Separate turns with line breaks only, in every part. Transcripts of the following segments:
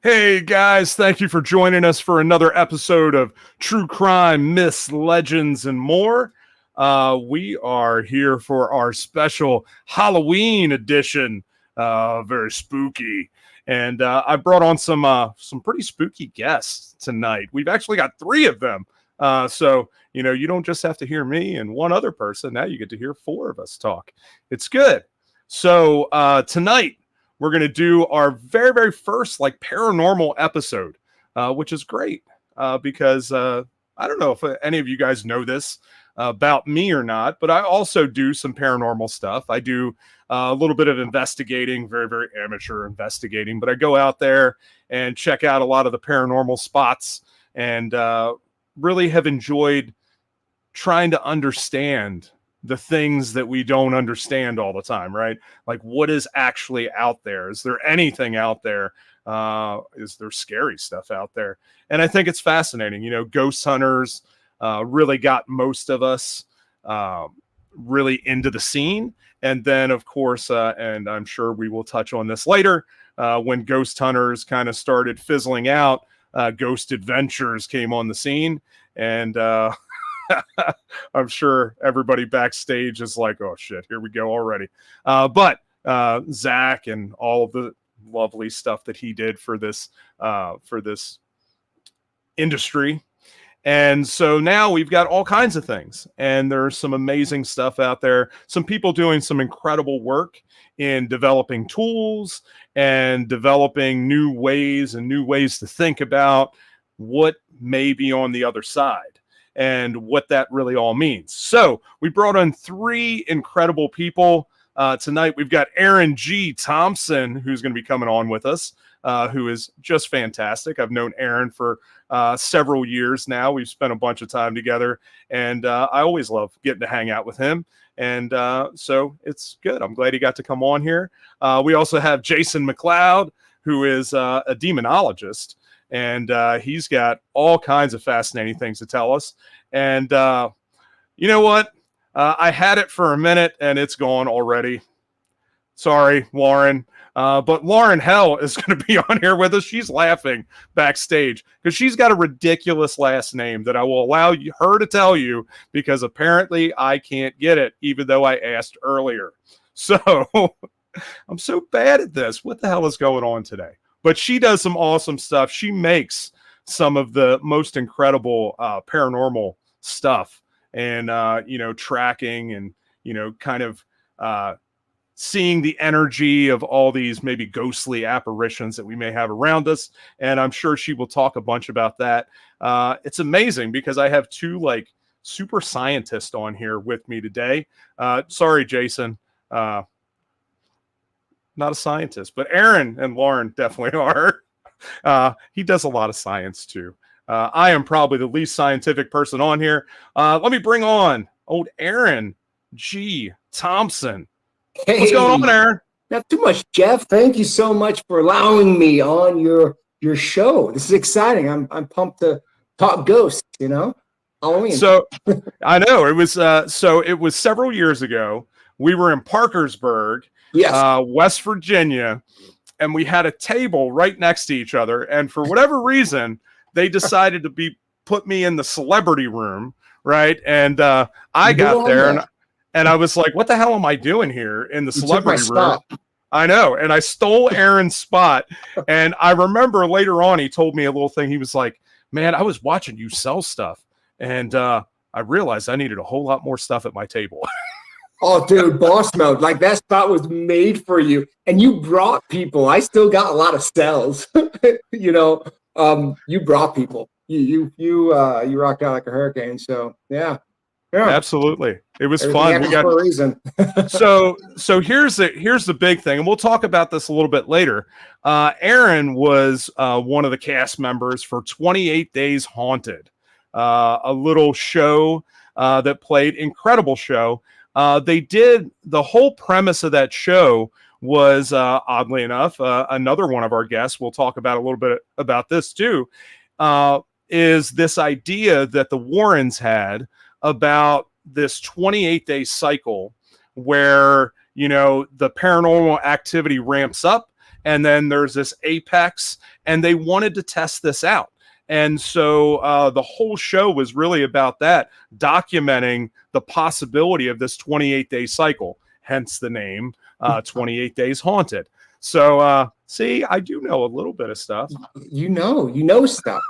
Hey guys, thank you for joining us for another episode of True Crime, Myths, Legends, and More. We are here for our special Halloween edition, very spooky. And I brought on some pretty spooky guests tonight. We've actually got three of them. So, you don't just have to hear me and one other person. Now you get to hear four of us talk. It's good. So tonight, we're going to do our very, very first paranormal episode, which is great because I don't know if any of you guys know this about me or not, but I also do some paranormal stuff. I do a little bit of investigating, very, very amateur investigating, but I go out there and check out a lot of the paranormal spots and really have enjoyed trying to understand the things that we don't understand all the time, right? Like what is actually out there? Is there anything out there? Is there scary stuff out there? And I think it's fascinating. Ghost hunters really got most of us really into the scene. And then, of course, and I'm sure we will touch on this later, when ghost hunters kind of started fizzling out, Ghost Adventures came on the scene. And I'm sure everybody backstage is like, oh shit, here we go already. But Zach and all of the lovely stuff that he did for this industry. And so now we've got all kinds of things, and there's some amazing stuff out there. Some people doing some incredible work in developing tools and developing new ways to think about what may be on the other side and what that really all means. So we brought on three incredible people tonight. We've got Aaron G. Thompson, who's going to be coming on with us, who is just fantastic. I've known Aaron for several years now. We've spent a bunch of time together, and I always love getting to hang out with him. And so it's good. I'm glad he got to come on here. We also have Jason McLeod, who is a demonologist. And he's got all kinds of fascinating things to tell us. And you know what? I had it for a minute, and it's gone already. Sorry, Lauren. But Lauren Hell is going to be on here with us. She's laughing backstage because she's got a ridiculous last name that I will allow her to tell you because apparently I can't get it, even though I asked earlier. So I'm so bad at this. What the hell is going on today? But she does some awesome stuff. She makes some of the most incredible paranormal stuff and, tracking and, kind of seeing the energy of all these maybe ghostly apparitions that we may have around us. And I'm sure she will talk a bunch about that. It's amazing because I have two super scientists on here with me today. Sorry, Jason. Not a scientist, but Aaron and Lauren definitely are. He does a lot of science too. I am probably the least scientific person on here. Let me bring on old Aaron G. Thompson.
Hey,
what's going on, Aaron?
Not too much, Jeff. Thank you so much for allowing me on your show. This is exciting. I'm pumped to talk ghosts. Halloween.
So I know it was. So it was several years ago. We were in Parkersburg,
yes,
West Virginia, and we had a table right next to each other. And for whatever reason, they decided to put me in the celebrity room, right? And I got there, and I was like, "What the hell am I doing here in the celebrity room?" I know, and I stole Aaron's spot. And I remember later on, he told me a little thing. He was like, "Man, I was watching you sell stuff, and I realized I needed a whole lot more stuff at my table."
Oh, dude, boss mode. Like that spot was made for you. And you brought people. I still got a lot of sales. You brought people. You rocked out like a hurricane. So yeah.
Absolutely. It was
Everything
fun. We got
for a reason.
so here's the big thing, and we'll talk about this a little bit later. Aaron was one of the cast members for 28 Days Haunted, a little show that played, incredible show. They did the whole premise of that show was oddly enough, another one of our guests, we'll talk about a little bit about this too, is this idea that the Warrens had about this 28-day cycle where, the paranormal activity ramps up and then there's this apex, and they wanted to test this out. And so the whole show was really about that, documenting the possibility of this 28-day cycle, hence the name 28 Days Haunted. So, see, I do know a little bit of stuff.
You know stuff.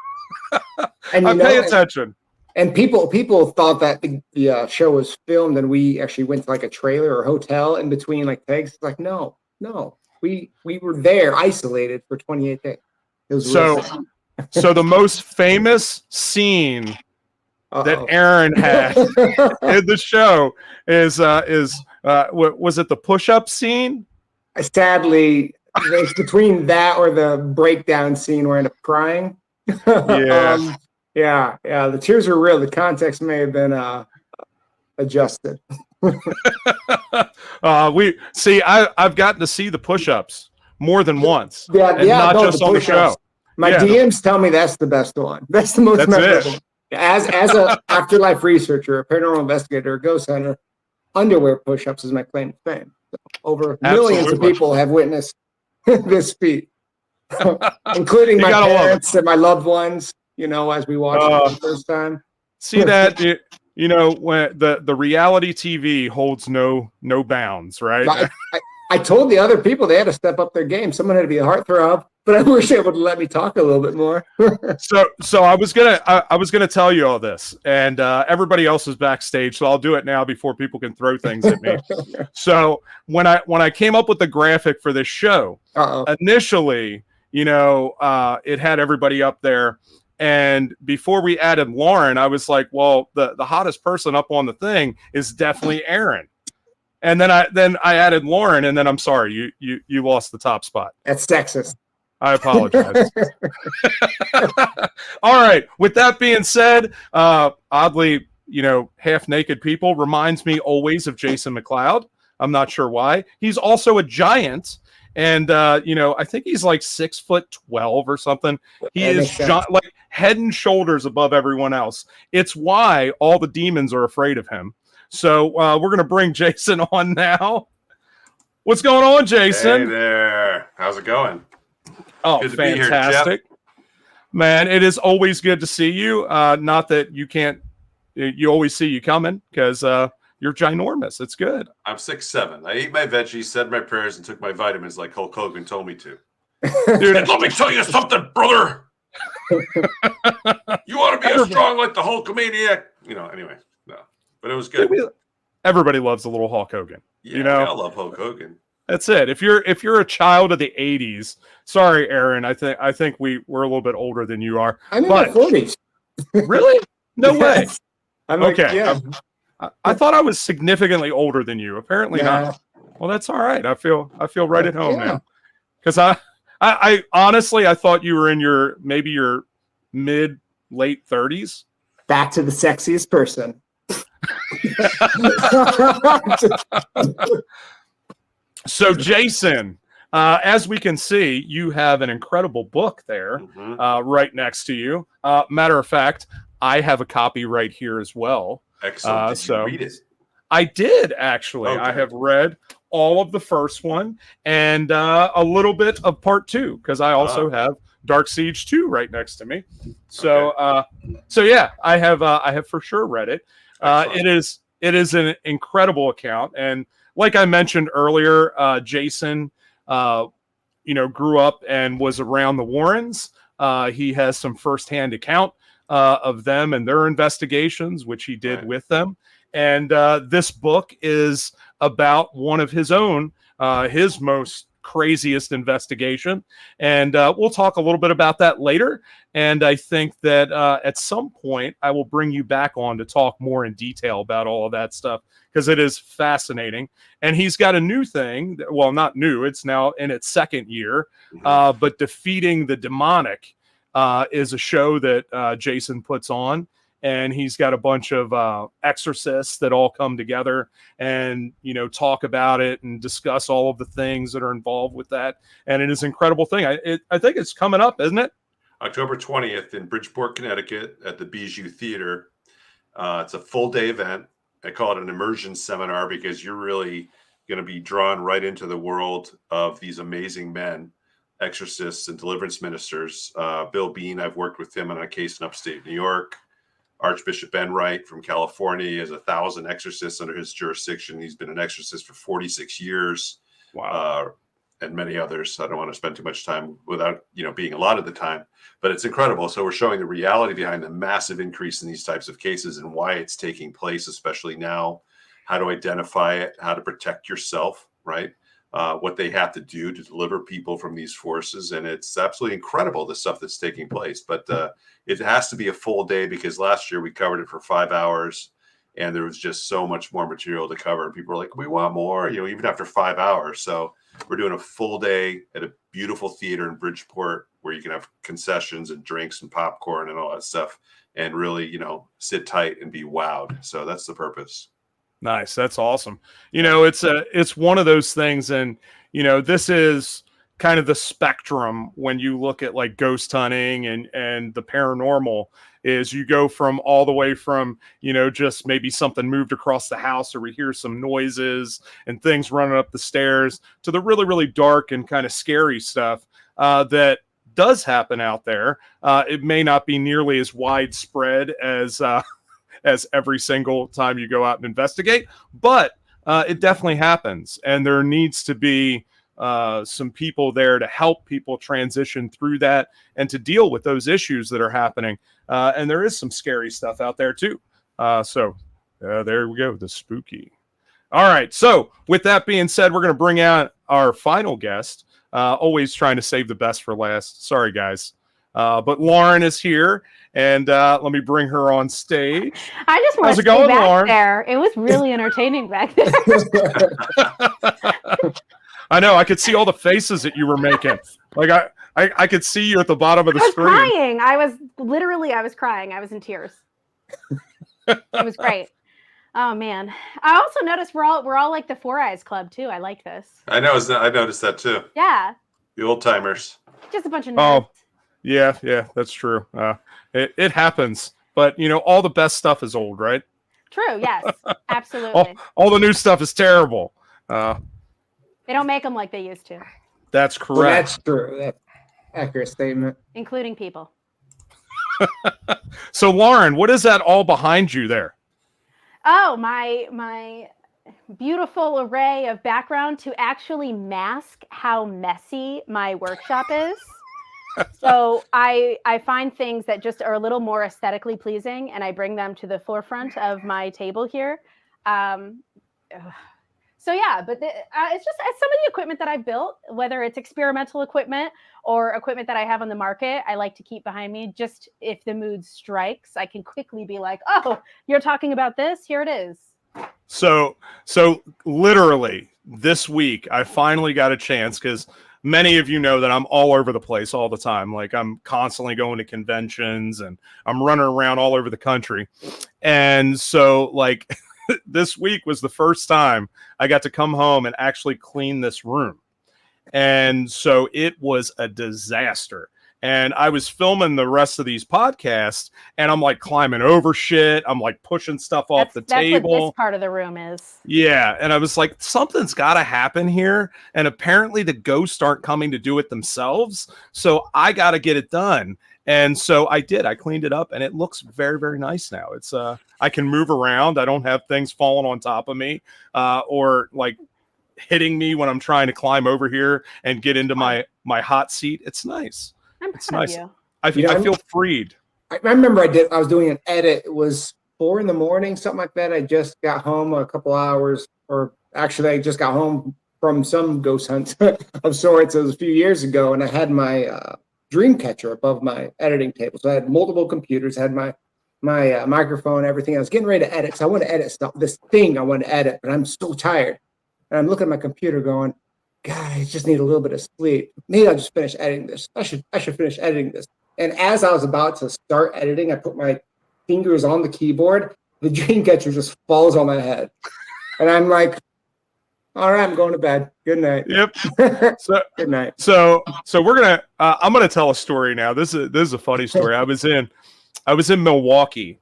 And
I pay attention.
And people thought that the show was filmed, and we actually went to like a trailer or hotel in between like takes. It's like, no, we were there isolated for 28 days. It was
so the most famous scene that Aaron had in the show is was it the push-up scene?
Sadly, it's between that or the breakdown scene where I end up crying.
Yeah.
Yeah. The tears are real. The context may have been adjusted.
I've gotten to see the push-ups more than once.
Not
just on the show.
My DMs tell me that's the best one. That's the most memorable. As a afterlife researcher, a paranormal investigator, a ghost hunter, underwear push-ups is my claim to fame. So over millions of people have witnessed this feat, including my parents and my loved ones. As we watched it for the first time.
See that when the reality TV holds no bounds, right?
I told the other people they had to step up their game. Someone had to be a heartthrob, but I wish they would let me talk a little bit more.
So I was gonna tell you all this, and everybody else is backstage, so I'll do it now before people can throw things at me. So when I came up with the graphic for this show, initially, it had everybody up there. And before we added Lauren, I was like, well, the hottest person up on the thing is definitely Aaron. And then I added Lauren, and then I'm sorry, you lost the top spot.
That's sexist.
I apologize. All right. With that being said, oddly, half naked people reminds me always of Jason McLeod. I'm not sure why. He's also a giant. And, I think he's like 6'12" or something. He is like head and shoulders above everyone else. It's why all the demons are afraid of him. So we're going to bring Jason on now. What's going on, Jason?
Hey there. How's it going?
Oh,
good to
fantastic.
Be here,
man, it is always good to see you. Not that you always see you coming because you're ginormous. It's good.
I'm 6'7". I ate my veggies, said my prayers, and took my vitamins like Hulk Hogan told me to. Dude, let me tell you something, brother. You want to be as strong like the Hulkamaniac? Anyway, no. But it was good.
Everybody loves a little Hulk Hogan.
Yeah, I love Hulk Hogan.
That's it. If you're a child of the 80s, sorry, Aaron, I think we're a little bit older than you are.
I'm in my 40s.
Really? No way.
I'm
okay. I thought I was significantly older than you. Apparently not. Well, that's all right. I feel right at home now. Because I honestly I thought you were in your mid late 30s.
Back to the sexiest person.
So Jason, as we can see, you have an incredible book there, right next to you. Matter of fact, I have a copy right here as well.
Excellent. Did you read it?
I did actually.
Okay.
I have read all of the first one and a little bit of part 2 because I also have Dark Siege 2 right next to me. So yeah, I have for sure read it. It is an incredible account, and like I mentioned earlier, Jason, grew up and was around the Warrens. He has some firsthand account of them and their investigations, which he did with them. And this book is about one of his own, his most craziest investigation. And we'll talk a little bit about that later. And I think that at some point, I will bring you back on to talk more in detail about all of that stuff, because it is fascinating. And he's got a new thing. Well, not new. It's now in its second year. But Defeating the Demonic is a show that Jason puts on. And he's got a bunch of exorcists that all come together and, talk about it and discuss all of the things that are involved with that. And it is an incredible thing. I think it's coming up, isn't it?
October 20th in Bridgeport, Connecticut at the Bijou Theater. It's a full-day event. I call it an immersion seminar because you're really going to be drawn right into the world of these amazing men. exorcists and deliverance ministers. Bill Bean, I've worked with him on a case in upstate New York. Archbishop Ben Wright from California has 1,000 exorcists under his jurisdiction. He's been an exorcist for 46 years.
Wow.
And many others. I don't want to spend too much time without, being a lot of the time, but it's incredible. So we're showing the reality behind the massive increase in these types of cases and why it's taking place, especially now, how to identify it, how to protect yourself, right? What they have to do to deliver people from these forces. And it's absolutely incredible, the stuff that's taking place. But it has to be a full day, because last year we covered it for 5 hours and there was just so much more material to cover. And people were like, we want more, even after 5 hours. So we're doing a full day at a beautiful theater in Bridgeport where you can have concessions and drinks and popcorn and all that stuff and really, sit tight and be wowed. So that's the purpose.
Nice. That's awesome. It's one of those things. And, this is kind of the spectrum when you look at like ghost hunting and the paranormal, is you go from all the way from, just maybe something moved across the house or we hear some noises and things running up the stairs, to the really, really dark and kind of scary stuff that does happen out there. It may not be nearly as widespread as every single time you go out and investigate, but it definitely happens. And there needs to be some people there to help people transition through that and to deal with those issues that are happening. And there is some scary stuff out there too. So there we go, the spooky. All right. So with that being said, we're going to bring out our final guest. Always trying to save the best for last. Sorry, guys. But Lauren is here, and let me bring her on stage.
I just want to stay back there. It was really entertaining back there.
I know. I could see all the faces that you were making. Like I could see you at the bottom of the screen.
Crying. I was crying. I was in tears. It was great. Oh man. I also noticed we're all like the Four Eyes Club too. I like this.
I noticed that too.
Yeah.
The old timers.
Just a bunch of nerds.
Oh, yeah, that's true. It happens, but all the best stuff is old, right?
True. Yes. Absolutely.
all the new stuff is terrible.
They don't make them like they used to.
That's correct.
Well, that's true. That's accurate statement.
Including people.
So, Lauren, what is that all behind you there?
Oh, my beautiful array of background to actually mask how messy my workshop is. So I find things that just are a little more aesthetically pleasing, and I bring them to the forefront of my table here. So yeah, but it's some of the equipment that I built, whether it's experimental equipment or equipment that I have on the market, I like to keep behind me. Just if the mood strikes, I can quickly be like, oh, you're talking about this? Here it is.
So literally this week, I finally got a chance, because many of you know that I'm all over the place all the time. Like, I'm constantly going to conventions and I'm running around all over the country. And so like this week was the first time I got to come home and actually clean this room. And so it was a disaster. And I was filming the rest of these podcasts, and I'm like climbing over shit. I'm like pushing stuff off the table.
That's what this part of the room is.
Yeah. And I was like, something's got to happen here. And apparently the ghosts aren't coming to do it themselves. So I got to get it done. And so I did. I cleaned it up, and it looks very, very nice now. It's I can move around. I don't have things falling on top of me or like hitting me when I'm trying to climb over here and get into my hot seat. It's nice. It's nice. I feel freed.
I remember I was doing an edit. It was 4 a.m, something like that. I just got home a couple hours, or actually I just got home from some ghost hunt of sorts. It was a few years ago, and I had my dream catcher above my editing table. So I had multiple computers, I had my microphone, everything. I was getting ready to edit. So I want to edit stuff, this thing I want to edit, but I'm so tired. And I'm looking at my computer going, God, I just need a little bit of sleep. Maybe I'll just finish editing this. I should finish editing this. And as I was about to start editing, I put my fingers on the keyboard. The dream catcher just falls on my head. And I'm like, all right, I'm going to bed. Good night.
Yep. So
good night.
So we're gonna. I'm gonna tell a story now. This is a funny story. I was in Milwaukee,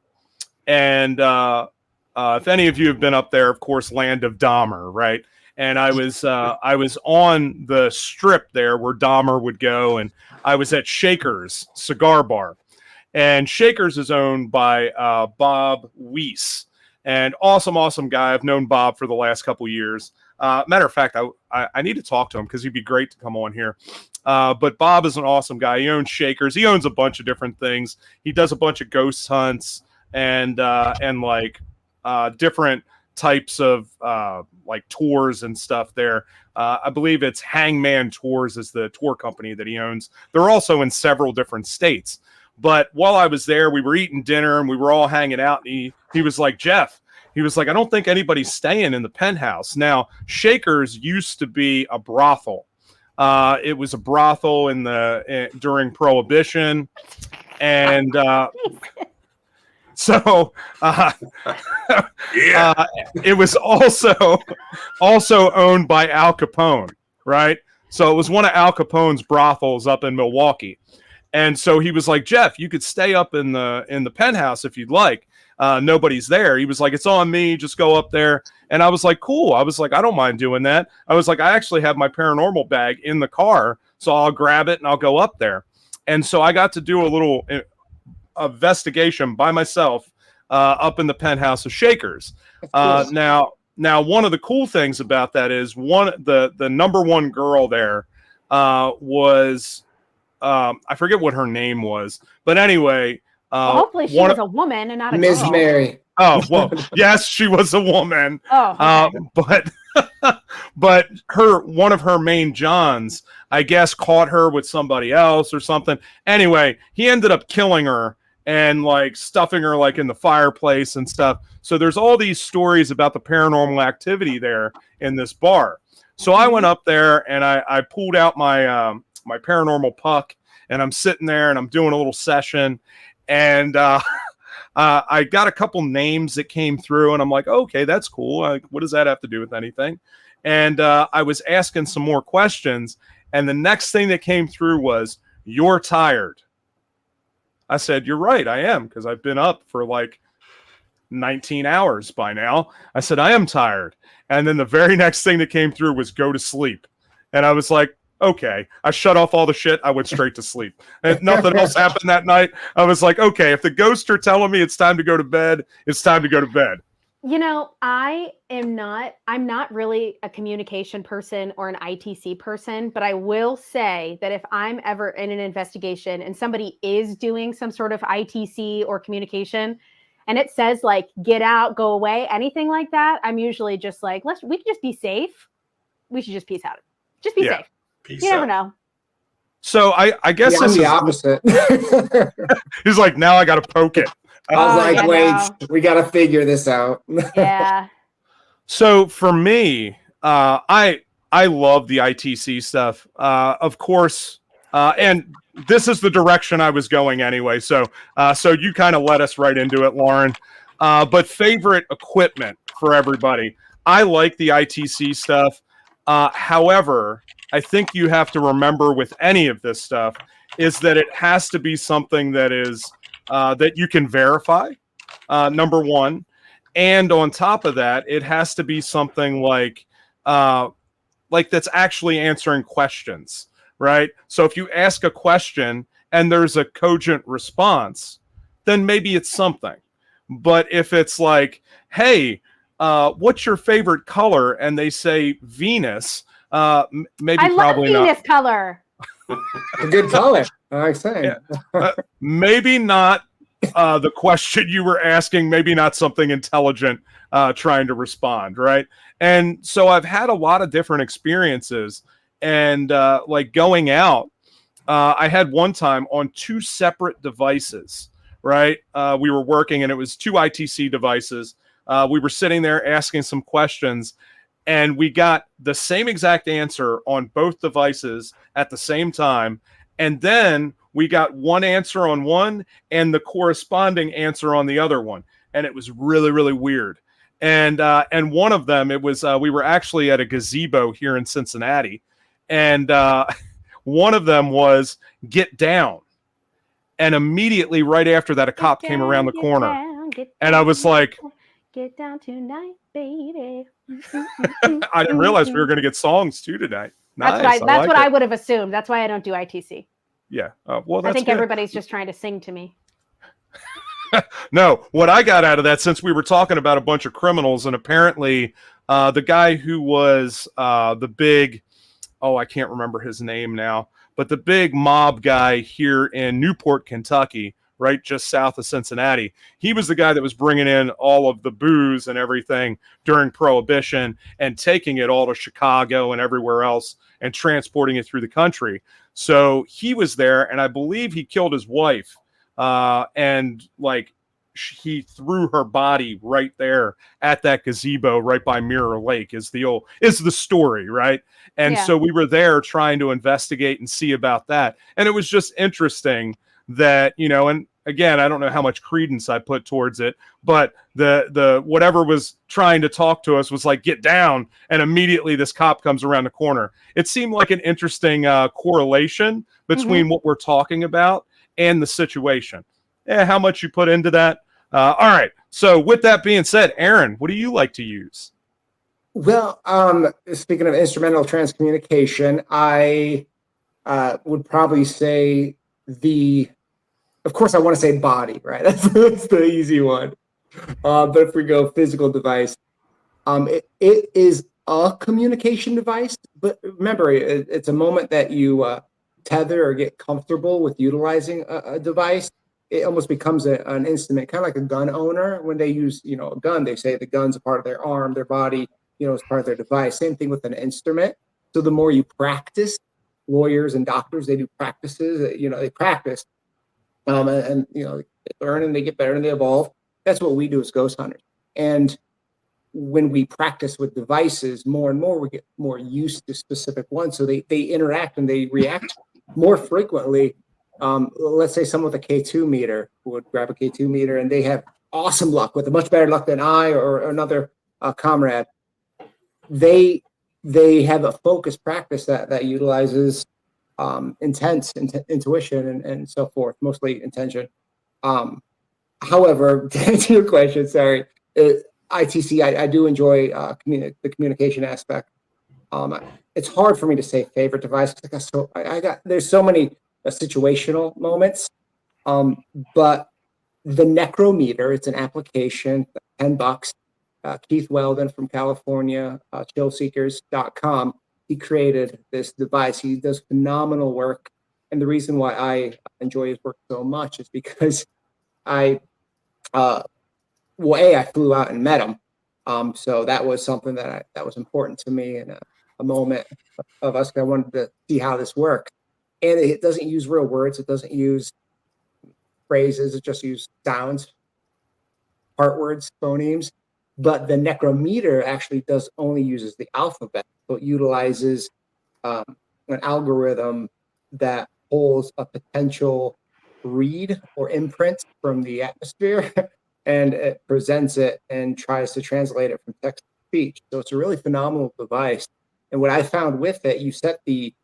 and if any of you have been up there, of course, land of Dahmer, right? and I was on the strip there where Dahmer would go, and I was at Shaker's Cigar Bar, and Shaker's is owned by Bob Weiss, and awesome guy. I've known Bob for the last couple years. Matter of fact, I need to talk to him because he'd be great to come on here. But Bob is an awesome guy. He owns Shakers. He owns a bunch of different things. He does a bunch of ghost hunts and like different types of like tours and stuff there. I believe it's Hangman Tours is the tour company that he owns. They're also in several different states. But while I was there, we were eating dinner and we were all hanging out. And he was like, Jeff, he was like, I don't think anybody's staying in the penthouse. Now, Shakers used to be a brothel. It was a brothel during Prohibition, and so it was also owned by Al Capone, right? So it was one of Al Capone's brothels up in Milwaukee, and so he was like, Jeff, you could stay up in the penthouse if you'd like. Nobody's there. He was like, it's on me. Just go up there. And I was like, cool. I was like, I don't mind doing that. I was like, I actually have my paranormal bag in the car, so I'll grab it and I'll go up there. And so I got to do a little investigation by myself up in the penthouse of Shakers. Now, one of the cool things about that is the number one girl there was I forget what her name was, but anyway.
Well, hopefully she was a woman and not a
Miss
girl.
Mary.
Oh, well, yes, she was a woman.
Oh, okay.
But one of her main Johns, I guess, caught her with somebody else or something. Anyway, he ended up killing her and like stuffing her like in the fireplace and stuff. So there's all these stories about the paranormal activity there in this bar. So I went up there and I pulled out my my paranormal puck, and I'm sitting there and I'm doing a little session. And I got a couple names that came through, and I'm like, okay, that's cool. What does that have to do with anything? And I was asking some more questions, and the next thing that came through was, you're tired. I said, you're right, I am, because I've been up for like 19 hours by now. I said, I am tired. And then the very next thing that came through was, go to sleep. And I was like, okay. I shut off all the shit. I went straight to sleep. And nothing else happened that night. I was like, okay, if the ghosts are telling me it's time to go to bed, it's time to go to bed.
You know, I'm not really a communication person or an ITC person, but I will say that if I'm ever in an investigation and somebody is doing some sort of ITC or communication and it says like, get out, go away, anything like that, I'm usually just like, we can just be safe. We should just peace out. Just be safe. You never know.
So I guess
this is the opposite.
He's like, now I got to poke it.
I was like, wait, we got to figure this out.
Yeah.
So for me, I love the ITC stuff, of course, and this is the direction I was going anyway. So you kind of led us right into it, Lauren. But favorite equipment for everybody. I like the ITC stuff. However, I think you have to remember with any of this stuff is that it has to be something that is that you can verify, number one. And on top of that, it has to be something like that's actually answering questions, right? So if you ask a question and there's a cogent response, then maybe it's something. But if it's like, hey, what's your favorite color? And they say Venus, maybe
I
probably
love Venus
not.
color.
A good color. I say.
Yeah. Maybe not the question you were asking, maybe not something intelligent trying to respond, right? And so I've had a lot of different experiences, and like going out, I had one time on 2 separate devices, right? We were working, and it was 2 ITC devices. We were sitting there asking some questions, and we got the same exact answer on both devices at the same time. And then we got one answer on one and the corresponding answer on the other one. And it was really, really weird. And one of them, it was, we were actually at a gazebo here in Cincinnati. And one of them was get down. And immediately right after that, a cop came around the corner. And I was like,
Get down tonight, baby.
I didn't realize we were going to get songs too tonight. Nice.
That's what I would have assumed. That's why I don't do ITC.
Yeah. Well, that's
I think
good.
everybody's just trying to sing to me.
No, what I got out of that, since we were talking about a bunch of criminals, and apparently the guy who was the big, I can't remember his name now, but the big mob guy here in Newport, Kentucky, right just south of Cincinnati, he was the guy that was bringing in all of the booze and everything during Prohibition and taking it all to Chicago and everywhere else and transporting it through the country. So he was there, and I believe he killed his wife. And like he threw her body right there at that gazebo right by Mirror Lake is the story, right? And so we were there trying to investigate and see about that. And it was just interesting that, and again, I don't know how much credence I put towards it, but the whatever was trying to talk to us was like, get down. And immediately this cop comes around the corner. It seemed like an interesting correlation between what we're talking about and the situation. How much you put into that. All right. So with that being said, Aaron, what do you like to use?
Well, speaking of instrumental transcommunication, I would probably say of course I want to say body, right? That's the easy one. But if we go physical device, it is a communication device, but remember, it's a moment that you tether or get comfortable with utilizing a device. It almost becomes an instrument, kind of like a gun owner. When they use, a gun, they say the gun's a part of their arm, their body, is part of their device. Same thing with an instrument. So the more you practice, lawyers and doctors, they do practices, they practice, and they learn and they get better and they evolve. That's what we do as ghost hunters. And when we practice with devices more and more, we get more used to specific ones. So they interact and they react more frequently. Let's say someone with a K2 meter would grab a K2 meter and they have awesome luck, with much better luck than I or another comrade. They have a focused practice that utilizes intuition and so forth, mostly intention. However, to answer your question, sorry, ITC, I do enjoy the communication aspect. It's hard for me to say favorite device because there's so many situational moments. But the Necrometer, it's an application, $10. Keith Weldon from California, chillseekers.com. He created this device. He does phenomenal work. And the reason why I enjoy his work so much is because I flew out and met him. So that was something that was important to me in a moment of us. I wanted to see how this works. And it doesn't use real words. It doesn't use phrases. It just uses sounds, part words, phonemes. But the Necrometer actually only uses the alphabet. So it utilizes an algorithm that pulls a potential read or imprint from the atmosphere and it presents it and tries to translate it from text to speech. So it's a really phenomenal device. And what I found with it, you set the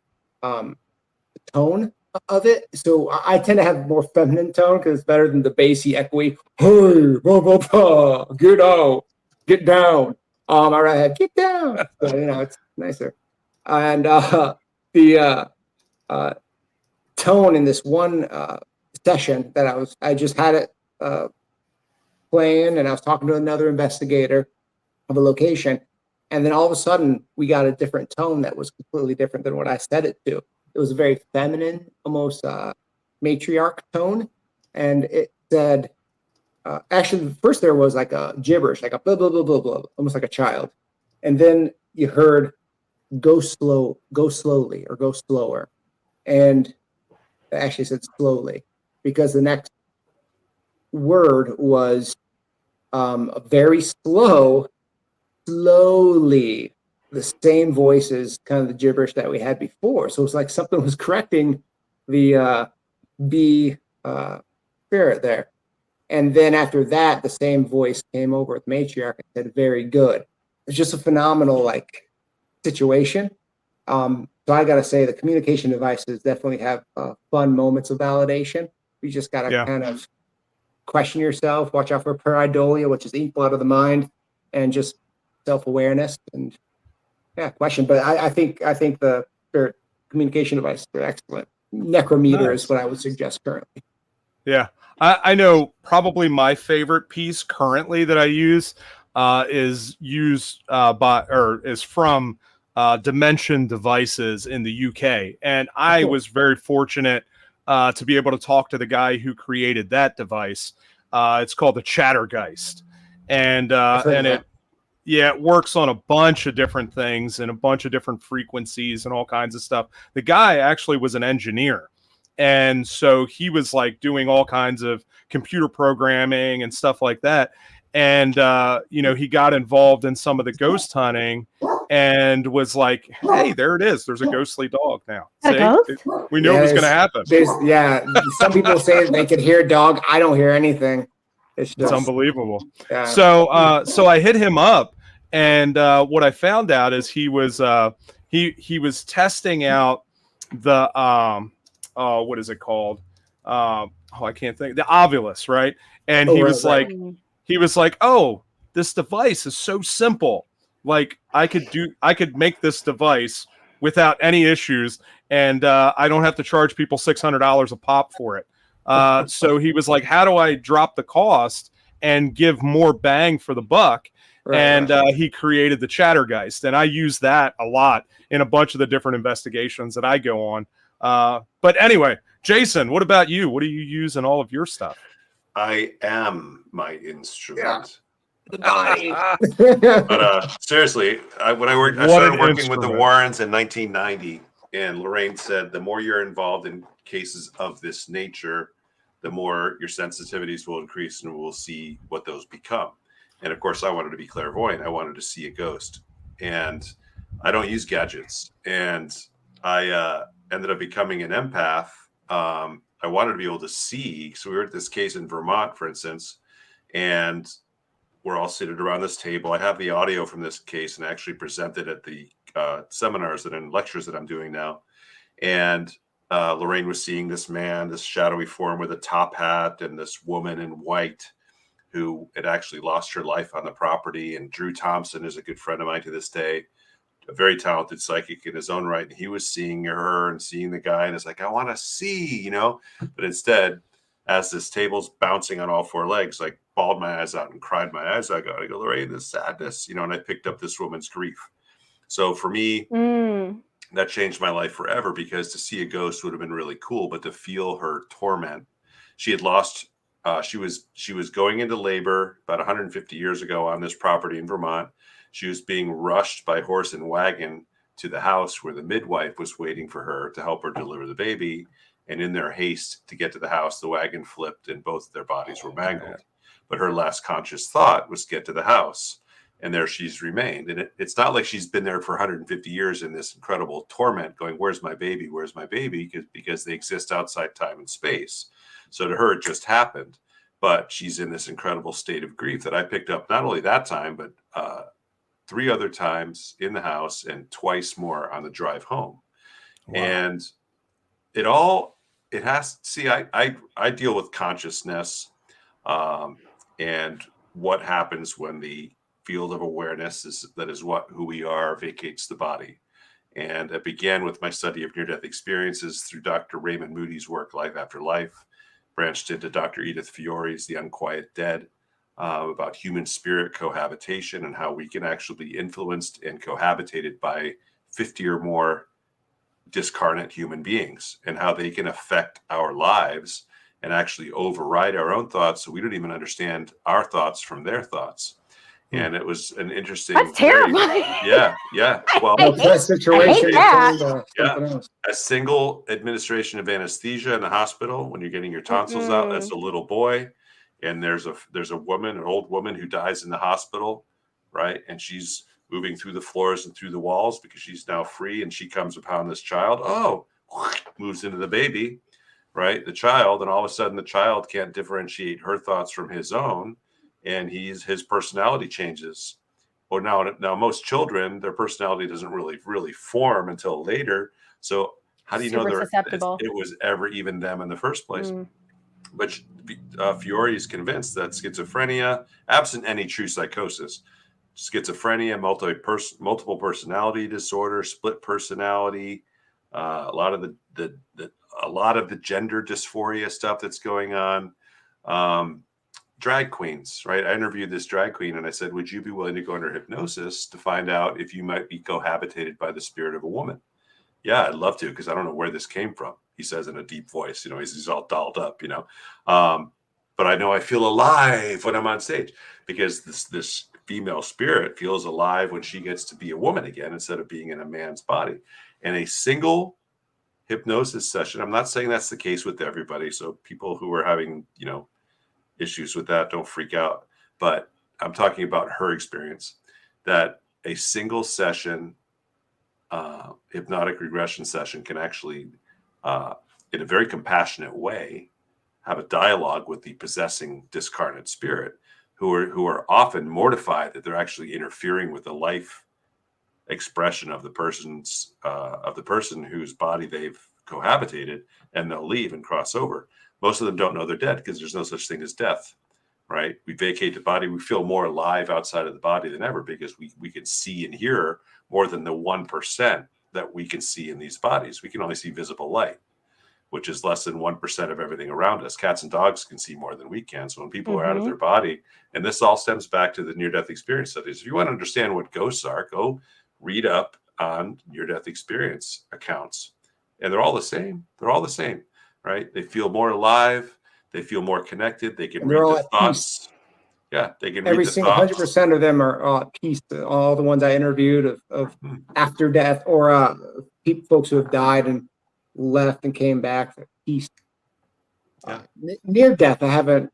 tone of it. So I tend to have more feminine tone because it's better than the bassy, echoey, hey, blah, blah, blah, get out, get down. I rather have get down. So, it's nicer. And the tone in this one session that I just had it playing, and I was talking to another investigator of a location, and then all of a sudden we got a different tone that was completely different than what I set it to. It was a very feminine, almost matriarch tone, and it said, actually, first there was like a gibberish, like a blah, blah, blah, blah, blah, almost like a child. And then you heard go slow, go slowly, or go slower. And it actually said slowly, because the next word was very slowly. The same voice as kind of the gibberish that we had before. So it's like something was correcting the B spirit there. And then after that, the same voice came over with matriarch and said, very good. It's just a phenomenal situation. So I got to say the communication devices definitely have fun moments of validation. We just got to kind of question yourself, watch out for pareidolia, which is ink blood of the mind, and just self-awareness and question. But I think the spirit communication devices are excellent. Necrometer is what I would suggest currently.
Yeah, I know probably my favorite piece currently that I use is from Dimension Devices in the UK, and I was very fortunate to be able to talk to the guy who created that device. It's called the Chattergeist, and it works on a bunch of different things and a bunch of different frequencies and all kinds of stuff. The guy actually was an engineer. And so he was like doing all kinds of computer programming and stuff like that. And, he got involved in some of the ghost hunting and was like, hey, there it is. There's a ghostly dog now. See? We knew it was going to happen.
Some people say they could hear a dog. I don't hear anything. It's
unbelievable. Yeah. So I hit him up, and what I found out is he was testing out the what is it called? I can't think. The Ovilus, right? And he was like, oh, this device is so simple. Like I could make this device without any issues, and I don't have to charge people $600 a pop for it. So he was like, how do I drop the cost and give more bang for the buck? He created the Chattergeist, and I use that a lot in a bunch of the different investigations that I go on. But anyway, Jason, what about you? What do you use in all of your stuff?
I am my instrument.
Yeah.
But seriously, when I started working with the Warrens in 1990, and Lorraine said, the more you're involved in cases of this nature, the more your sensitivities will increase and we'll see what those become. And of course, I wanted to be clairvoyant. I wanted to see a ghost. And I don't use gadgets. And I ended up becoming an empath. I wanted to be able to see. So we were at this case in Vermont, for instance, and we're all seated around this table. I have the audio from this case and actually presented at the seminars and lectures that I'm doing now. And Lorraine was seeing this man, this shadowy form with a top hat, and this woman in white who had actually lost her life on the property. And Drew Thompson is a good friend of mine to this day, a very talented psychic in his own right. And he was seeing her and seeing the guy, and it's like, I want to see, but instead, as this table's bouncing on all four legs, like bawled my eyes out and cried my eyes out. I go, Lorraine, this sadness, and I picked up this woman's grief. So for me, that changed my life forever, because to see a ghost would have been really cool, but to feel her torment, she had lost, she was going into labor about 150 years ago on this property in Vermont. She was being rushed by horse and wagon to the house where the midwife was waiting for her to help her deliver the baby. And in their haste to get to the house, the wagon flipped and both of their bodies were mangled. But her last conscious thought was get to the house. And there she's remained. And it's not like she's been there for 150 years in this incredible torment going, where's my baby? Where's my baby? Because they exist outside time and space. So to her, it just happened. But she's in this incredible state of grief that I picked up not only that time, but 3 other times in the house and twice more on the drive home. Wow. And I deal with consciousness and what happens when the field of awareness who we are vacates the body. And it began with my study of near-death experiences through Dr. Raymond Moody's work, Life After Life, branched into Dr. Edith Fiore's The Unquiet Dead, about human spirit cohabitation and how we can actually be influenced and cohabitated by 50 or more discarnate human beings, and how they can affect our lives and actually override our own thoughts, so we don't even understand our thoughts from their thoughts. And it was an interesting.
That's terrifying.
Yeah. Well,
that situation.
A single administration of anesthesia in the hospital when you're getting your tonsils out. That's a little boy, and there's a woman, an old woman, who dies in the hospital, right? And she's moving through the floors and through the walls because she's now free, and she comes upon this child. Moves into the baby, right? The child, and all of a sudden the child can't differentiate her thoughts from his own, and his personality changes. Well, now most children, their personality doesn't really form until later. So how do you know it was ever even them in the first place? But Fiore is convinced that schizophrenia, absent any true psychosis, schizophrenia, multiple personality disorder, split personality, a lot of the gender dysphoria stuff that's going on. Drag queens, right? I interviewed this drag queen and I said, would you be willing to go under hypnosis to find out if you might be cohabitated by the spirit of a woman? Yeah, I'd love to, because I don't know where this came from. He says in a deep voice, he's all dolled up, but I know I feel alive when I'm on stage, because this female spirit feels alive when she gets to be a woman again instead of being in a man's body. And a single hypnosis session, I'm not saying that's the case with everybody, so people who are having, issues with that, don't freak out. But I'm talking about her experience, that a single session, hypnotic regression session, can actually, in a very compassionate way, have a dialogue with the possessing discarnate spirit, who are often mortified that they're actually interfering with the life expression of the person whose body they've cohabitated, and they'll leave and cross over. Most of them don't know they're dead, because there's no such thing as death, right? We vacate the body. We feel more alive outside of the body than ever, because we can see and hear more than the 1% that we can see in these bodies. We can only see visible light, which is less than 1% of everything around us. Cats and dogs can see more than we can. So when people are out of their body, and this all stems back to the near-death experience studies. If you want to understand what ghosts are, go read up on near-death experience accounts. And they're all the same. They're all the same, right? They feel more alive. They feel more connected. They can read the thoughts. Yeah, they can
every
read the
single
thoughts.
100% of them are at peace. All the ones I interviewed of after death, or folks who have died and left and came back at peace.
Yeah.
Near death, I haven't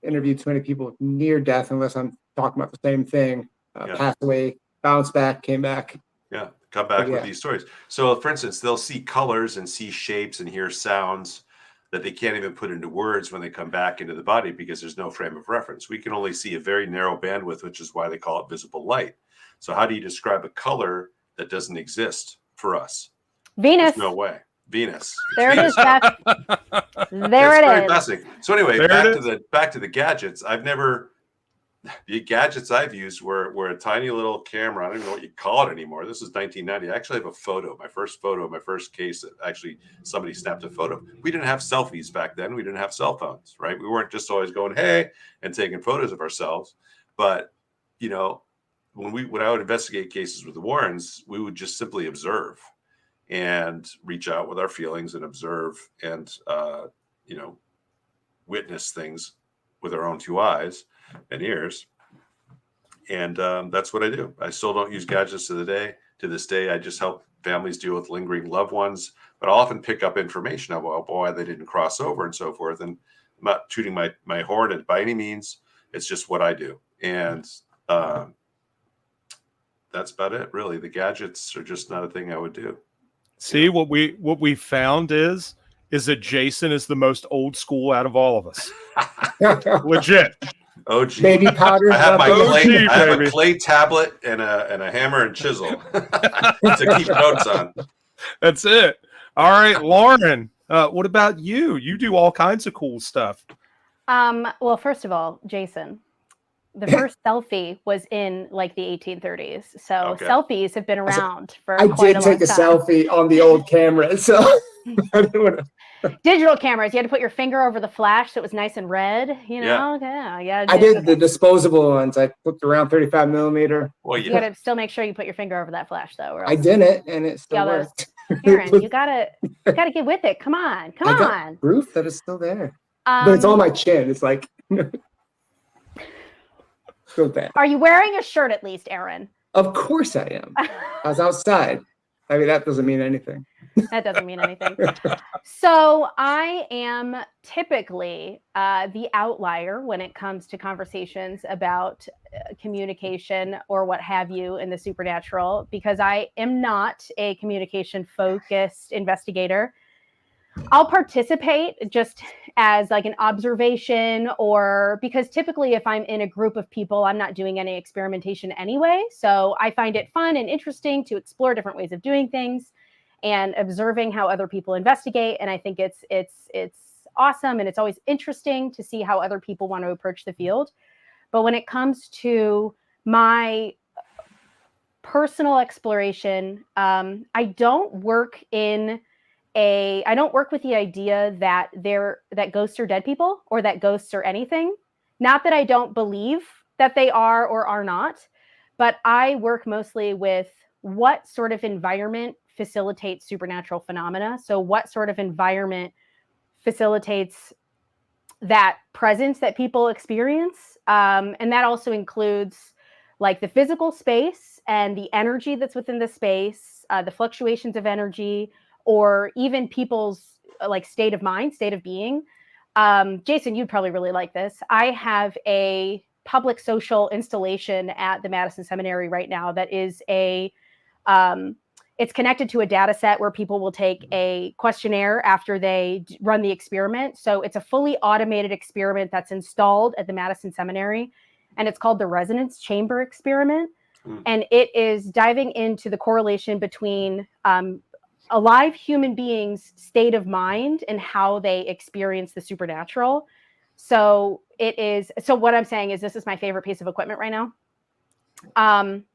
interviewed too many people with near death, unless I'm talking about the same thing. Passed away, bounced back, came back.
Yeah, come back with these stories. So, for instance, they'll see colors and see shapes and hear sounds that they can't even put into words when they come back into the body, because there's no frame of reference. We can only see a very narrow bandwidth, which is why they call it visible light. So how do you describe a color that doesn't exist for us?
Venus.
There's no way. Venus.
There it is, Jeff.
There it is. So anyway, back to the gadgets. The gadgets I've used were a tiny little camera. I don't even know what you call it anymore. This is 1990. I actually have a photo, my first case that actually somebody snapped a photo. We didn't have selfies back then. We didn't have cell phones, right? We weren't just always going, hey, and taking photos of ourselves. But, when I would investigate cases with the Warrens, we would just simply observe and reach out with our feelings and observe and, witness things with our own two eyes and ears. And that's what I do. I still don't use gadgets to this day. I just help families deal with lingering loved ones, but I'll often pick up information about why they didn't cross over and so forth. And I'm not tooting my horn by any means. It's just what I do. And that's about it, really. The gadgets are just not a thing I would do.
See, what we found is that Jason is the most old school out of all of us. Legit.
OG.
Baby powder.
I have
I
have a clay tablet and a hammer and chisel to keep notes on.
That's it. All right, Lauren. What about you? You do all kinds of cool stuff.
Well, first of all, Jason, the first selfie was in like the 1830s. So selfies have been around for quite a long time. I did take a
selfie on the old camera. So I didn't want to.
Digital cameras, you had to put your finger over the flash so it was nice and red, Yeah.
I did the disposable ones. I flipped around 35 millimeter.
Well, you gotta still make sure you put your finger over that flash, though.
I didn't, and it still worked.
Aaron, you gotta get with it. Come on. I got
proof that it's still there, but it's on my chin. It's like so bad.
Are you wearing a shirt at least, Aaron?
Of course I am. I was outside. I mean, that doesn't mean anything.
That doesn't mean anything. So I am typically the outlier when it comes to conversations about communication or what have you in the supernatural, because I am not a communication-focused investigator. I'll participate just as like an observation, or because typically if I'm in a group of people, I'm not doing any experimentation anyway. So I find it fun and interesting to explore different ways of doing things and observing how other people investigate. And I think it's awesome. And it's always interesting to see how other people want to approach the field. But when it comes to my personal exploration, I don't work with the idea that ghosts are dead people or that ghosts are anything. Not that I don't believe that they are or are not, but I work mostly with what sort of environment facilitates supernatural phenomena. So what sort of environment facilitates that presence that people experience. And that also includes like the physical space and the energy that's within the space, the fluctuations of energy, or even people's like state of mind, state of being. Jason, you'd probably really like this. I have a public social installation at the Madison Seminary right now that is it's connected to a data set where people will take a questionnaire after they run the experiment. So it's a fully automated experiment that's installed at the Madison Seminary, and it's called the Resonance Chamber Experiment. And it is diving into the correlation between alive human beings' state of mind and how they experience the supernatural. So what I'm saying is this is my favorite piece of equipment right now.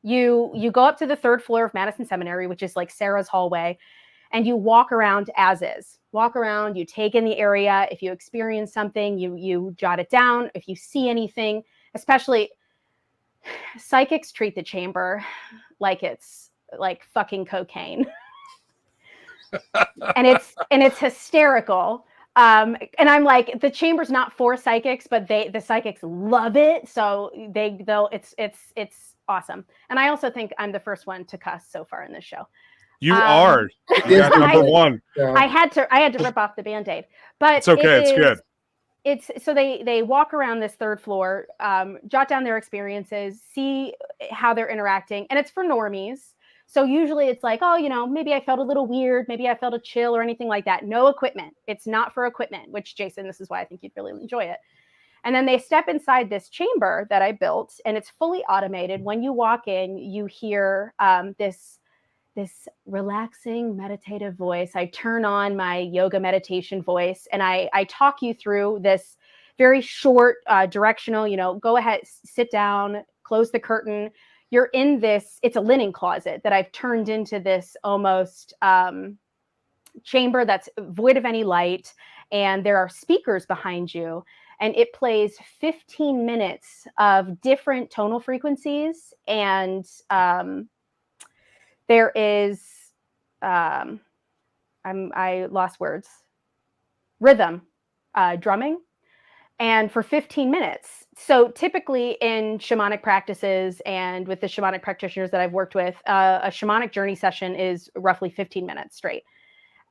You go up to the 3rd floor of Madison Seminary, which is like Sarah's hallway, and you walk around as is. Walk around, you take in the area. If you experience something, you jot it down. If you see anything, especially psychics treat the chamber like it's like fucking cocaine. and it's hysterical. And I'm like, the chamber's not for psychics, but the psychics love it. So it's awesome. And I also think I'm the first one to cuss so far in this show.
You are. You got number one.
I had to rip off the Band-Aid, but
it's okay. It's good.
It's so they walk around this 3rd floor, jot down their experiences, see how they're interacting, and it's for normies. So usually it's like, oh, maybe I felt a little weird, maybe I felt a chill or anything like that. No equipment. It's not for equipment, which, Jason, this is why I think you'd really enjoy it. And then they step inside this chamber that I built, and it's fully automated. When you walk in, you hear this relaxing meditative voice. I turn on my yoga meditation voice, and I talk you through this very short directional, go ahead, sit down, close the curtain. You're in this, it's a linen closet that I've turned into this almost chamber that's void of any light. And there are speakers behind you. And it plays 15 minutes of different tonal frequencies. And there is, I lost words, rhythm, drumming. And for 15 minutes. So typically in shamanic practices and with the shamanic practitioners that I've worked with, a shamanic journey session is roughly 15 minutes straight.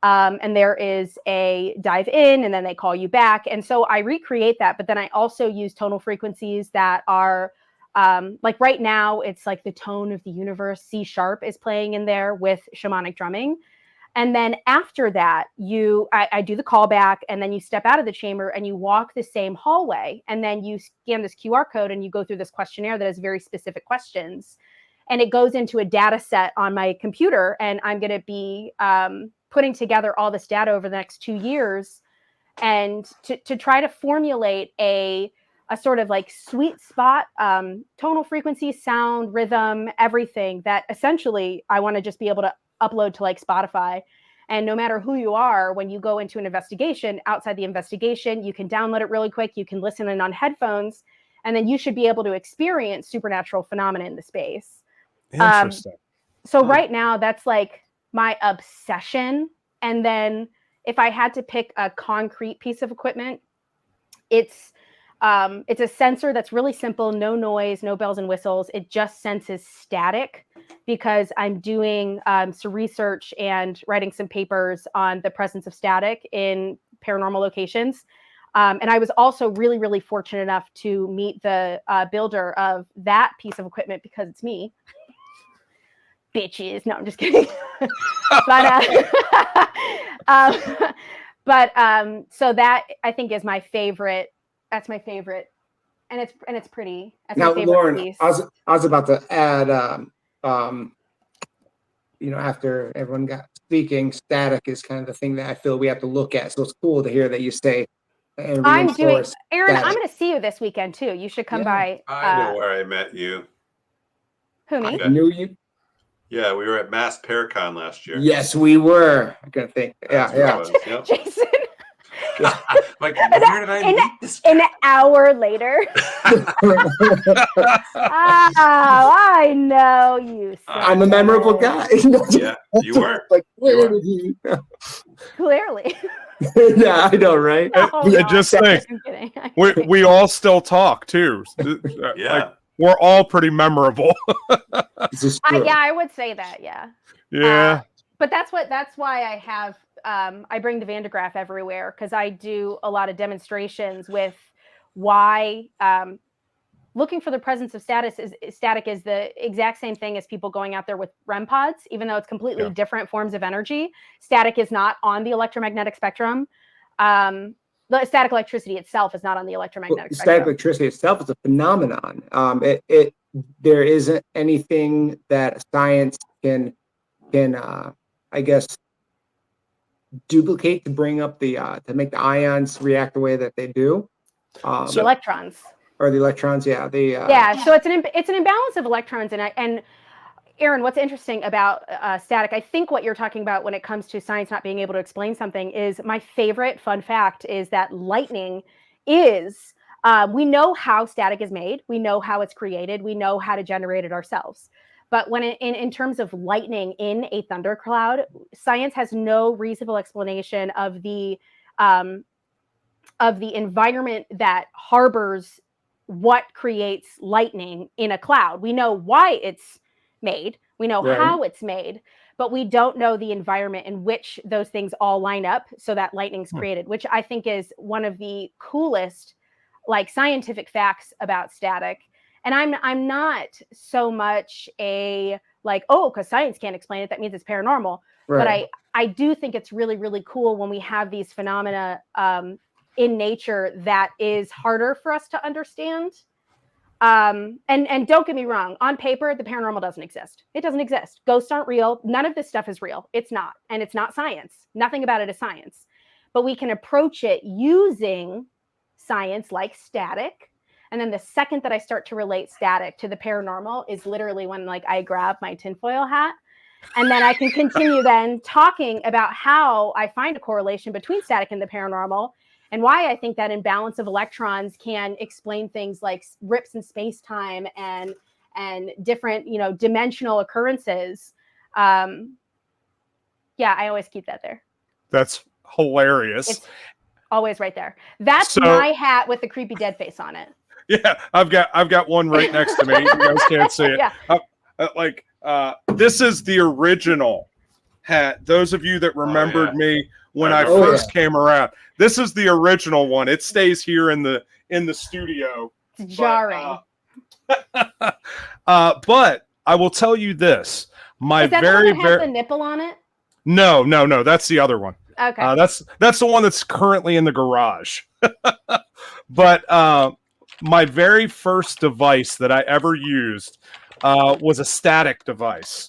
And there is a dive in, and then they call you back. And so I recreate that, but then I also use tonal frequencies that are like right now, it's like the tone of the universe. C sharp is playing in there with shamanic drumming. And then after that, I do the callback, and then you step out of the chamber and you walk the same hallway, and then you scan this QR code and you go through this questionnaire that has very specific questions, and it goes into a data set on my computer. And I'm going to be putting together all this data over the next 2 years, and to try to formulate a sort of like sweet spot, tonal frequency, sound, rhythm, everything that essentially I want to just be able to upload to like Spotify. And no matter who you are, when you go into an investigation, outside the investigation, you can download it really quick. You can listen in on headphones, and then you should be able to experience supernatural phenomena in the space.
Interesting.
So right now, that's like my obsession. And then if I had to pick a concrete piece of equipment, it's a sensor that's really simple, no noise, no bells and whistles. It just senses static, because I'm doing some research and writing some papers on the presence of static in paranormal locations. And I was also really, really fortunate enough to meet the builder of that piece of equipment, because it's me. Bitches. No, I'm just kidding. So that I think is my favorite. That's my favorite, and it's pretty. That's
now,
my favorite
Lauren,
piece.
I was about to add, after everyone got speaking, static is kind of the thing that I feel we have to look at. So it's cool to hear that you say and
I'm doing,
reinforce
Aaron,
static.
I'm going to see you this weekend too. You should come by.
I know where I met you.
Who, me?
I knew you.
Yeah, we were at Mass Paracon last year.
Yes, we were. I gotta think.
That's
Yeah,
where
yeah.
it was, yep.
Jason.
Like, where did I meet this guy?
An hour later. I know you.
I'm a memorable guy.
Yeah, you were.
Like, where
You
did he?
Clearly.
Yeah, I know, right?
No, no,
just think,
I'm kidding.
we all still talk too.
Yeah.
Like, we're all pretty memorable.
This is true.
Yeah, I would say that. Yeah.
Yeah.
But that's why I have I bring the Van de Graaff everywhere, because I do a lot of demonstrations with why looking for the presence of static is the exact same thing as people going out there with REM pods, even though it's completely different forms of energy. Static is not on the electromagnetic spectrum. The static electricity itself is not on the electromagnetic spectrum.
Static electricity itself is a phenomenon. There isn't anything that science can I guess duplicate to bring up the to make the ions react the way that they do.
The electrons.
Or the electrons, yeah.
So it's an imbalance of electrons, and Aaron, what's interesting about static, I think what you're talking about when it comes to science not being able to explain something, is my favorite fun fact is that lightning is, we know how static is made, we know how it's created, we know how to generate it ourselves. But when in terms of lightning in a thundercloud, science has no reasonable explanation of the environment that harbors what creates lightning in a cloud. We know why it's made, we know how it's made, but we don't know the environment in which those things all line up so that lightning's created, which I think is one of the coolest like scientific facts about static. And I'm not so much a like, oh, because science can't explain it, that means it's paranormal. Right. But I do think it's really, really cool when we have these phenomena in nature that is harder for us to understand. And don't get me wrong, on paper, the paranormal doesn't exist. It doesn't exist. Ghosts aren't real. None of this stuff is real. It's not. And it's not science. Nothing about it is science. But we can approach it using science like static. And then the second that I start to relate static to the paranormal is literally when like I grab my tinfoil hat. And then I can continue then talking about how I find a correlation between static and the paranormal, and why I think that imbalance of electrons can explain things like rips in space-time and different, dimensional occurrences. Yeah, I always keep that there.
That's hilarious.
It's always right there. That's my hat with the creepy dead face on it.
Yeah, I've got one right next to me. You guys can't see it.
Yeah.
This is the original hat. Those of you that remembered me when I first came around, this is the original one. It stays here in the studio.
It's jarring.
But I will tell you this:
is that the one that has the nipple on it?
No. That's the other one.
Okay.
That's the one that's currently in the garage. But my very first device that I ever used was a static device,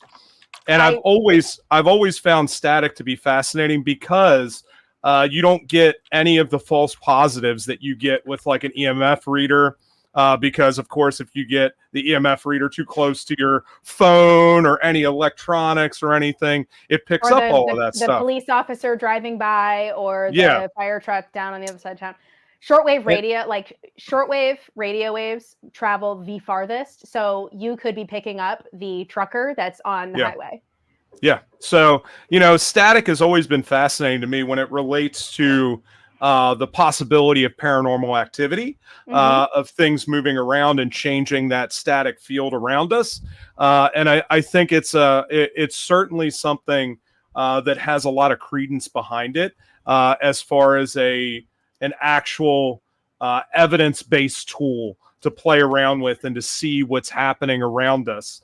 and I've always found static to be fascinating because you don't get any of the false positives that you get with like an EMF reader. Because of course, if you get the EMF reader too close to your phone or any electronics or anything, it picks up all of that stuff.
The police officer driving by, or the fire truck down on the other side of town. Shortwave radio, shortwave radio waves travel the farthest. So you could be picking up the trucker that's on the highway.
Yeah. So, static has always been fascinating to me when it relates to the possibility of paranormal activity, of things moving around and changing that static field around us. And I think it's certainly something that has a lot of credence behind it, as far as an actual evidence-based tool to play around with and to see what's happening around us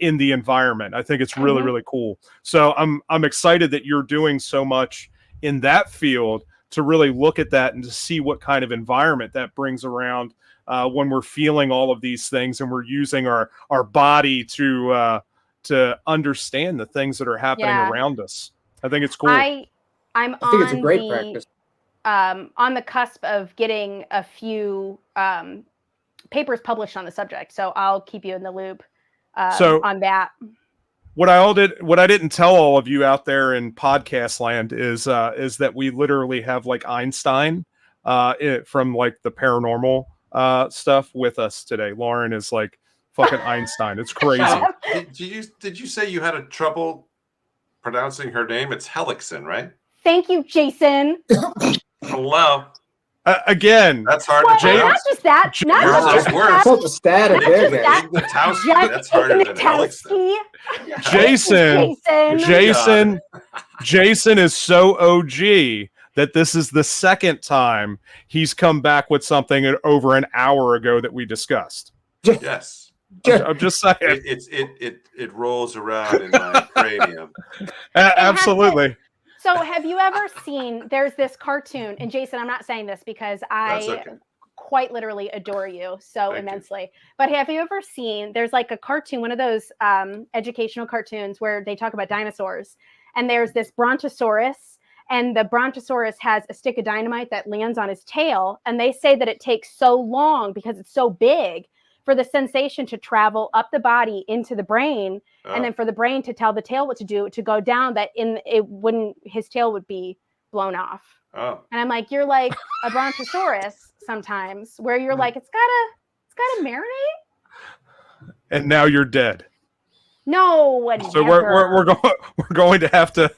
in the environment. I think it's really, really cool. So I'm excited that you're doing so much in that field to really look at that and to see what kind of environment that brings around when we're feeling all of these things and we're using our body to understand the things that are happening around us. I think it's cool.
I think it's a great practice.
on the cusp of getting a few papers published on the subject. So I'll keep you in the loop on that.
What I didn't tell all of you out there in podcast land is that we literally have like Einstein from like the paranormal stuff with us today. Lauren is like fucking Einstein. It's crazy.
Did you say you had a trouble pronouncing her name? It's Hellekson, right?
Thank you, Jason.
Hello.
Again,
that's hard
to
pronounce.
Not just that. Not just
that.
The static there, guys.
That's harder than Hellekson.
Jason is so OG that this is the second time he's come back with something over an hour ago that we discussed.
Yes.
I'm just saying.
It rolls around in my cranium.
Absolutely.
So have you ever seen, there's this cartoon, and Jason, I'm not saying this because I quite literally adore you so immensely, but have you ever seen, there's like a cartoon, one of those educational cartoons where they talk about dinosaurs, and there's this brontosaurus, and the brontosaurus has a stick of dynamite that lands on his tail, and they say that it takes so long because it's so big for the sensation to travel up the body into the brain, and then for the brain to tell the tail what to do, to go down, that his tail would be blown off. And I'm like, you're like a brontosaurus sometimes, where you're like, it's gotta marinate.
And now you're dead.
No,
so we're going to have to.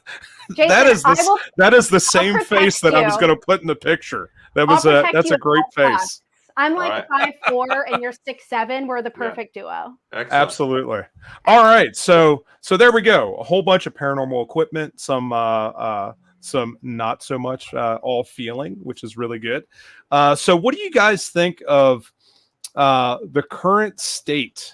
Jason, that is the same face that I was going to put in the picture. That's a great face.
I'm like 5'4" and you're 6'7". We're the perfect duo.
Excellent.
Absolutely. All right. So there we go. A whole bunch of paranormal equipment, some not so much, all feeling, which is really good. So what do you guys think of the current state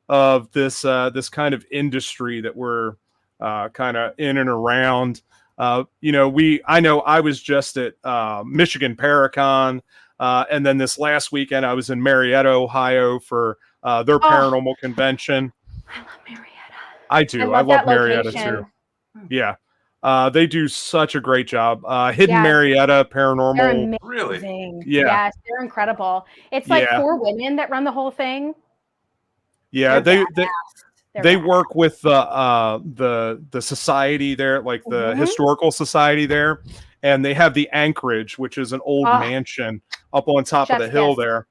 of this kind of industry that we're kind of in and around? I know I was just at Michigan Paracon. And then this last weekend, I was in Marietta, Ohio for their paranormal convention.
I love Marietta.
I do. I love Marietta too. Yeah. They do such a great job. Hidden Marietta Paranormal.
Really?
Yeah.
Yes, they're incredible. It's like 4 women that run the whole thing.
Yeah, they work with the society there, like the historical society there. And they have the Anchorage, which is an old mansion up on top of the hill there.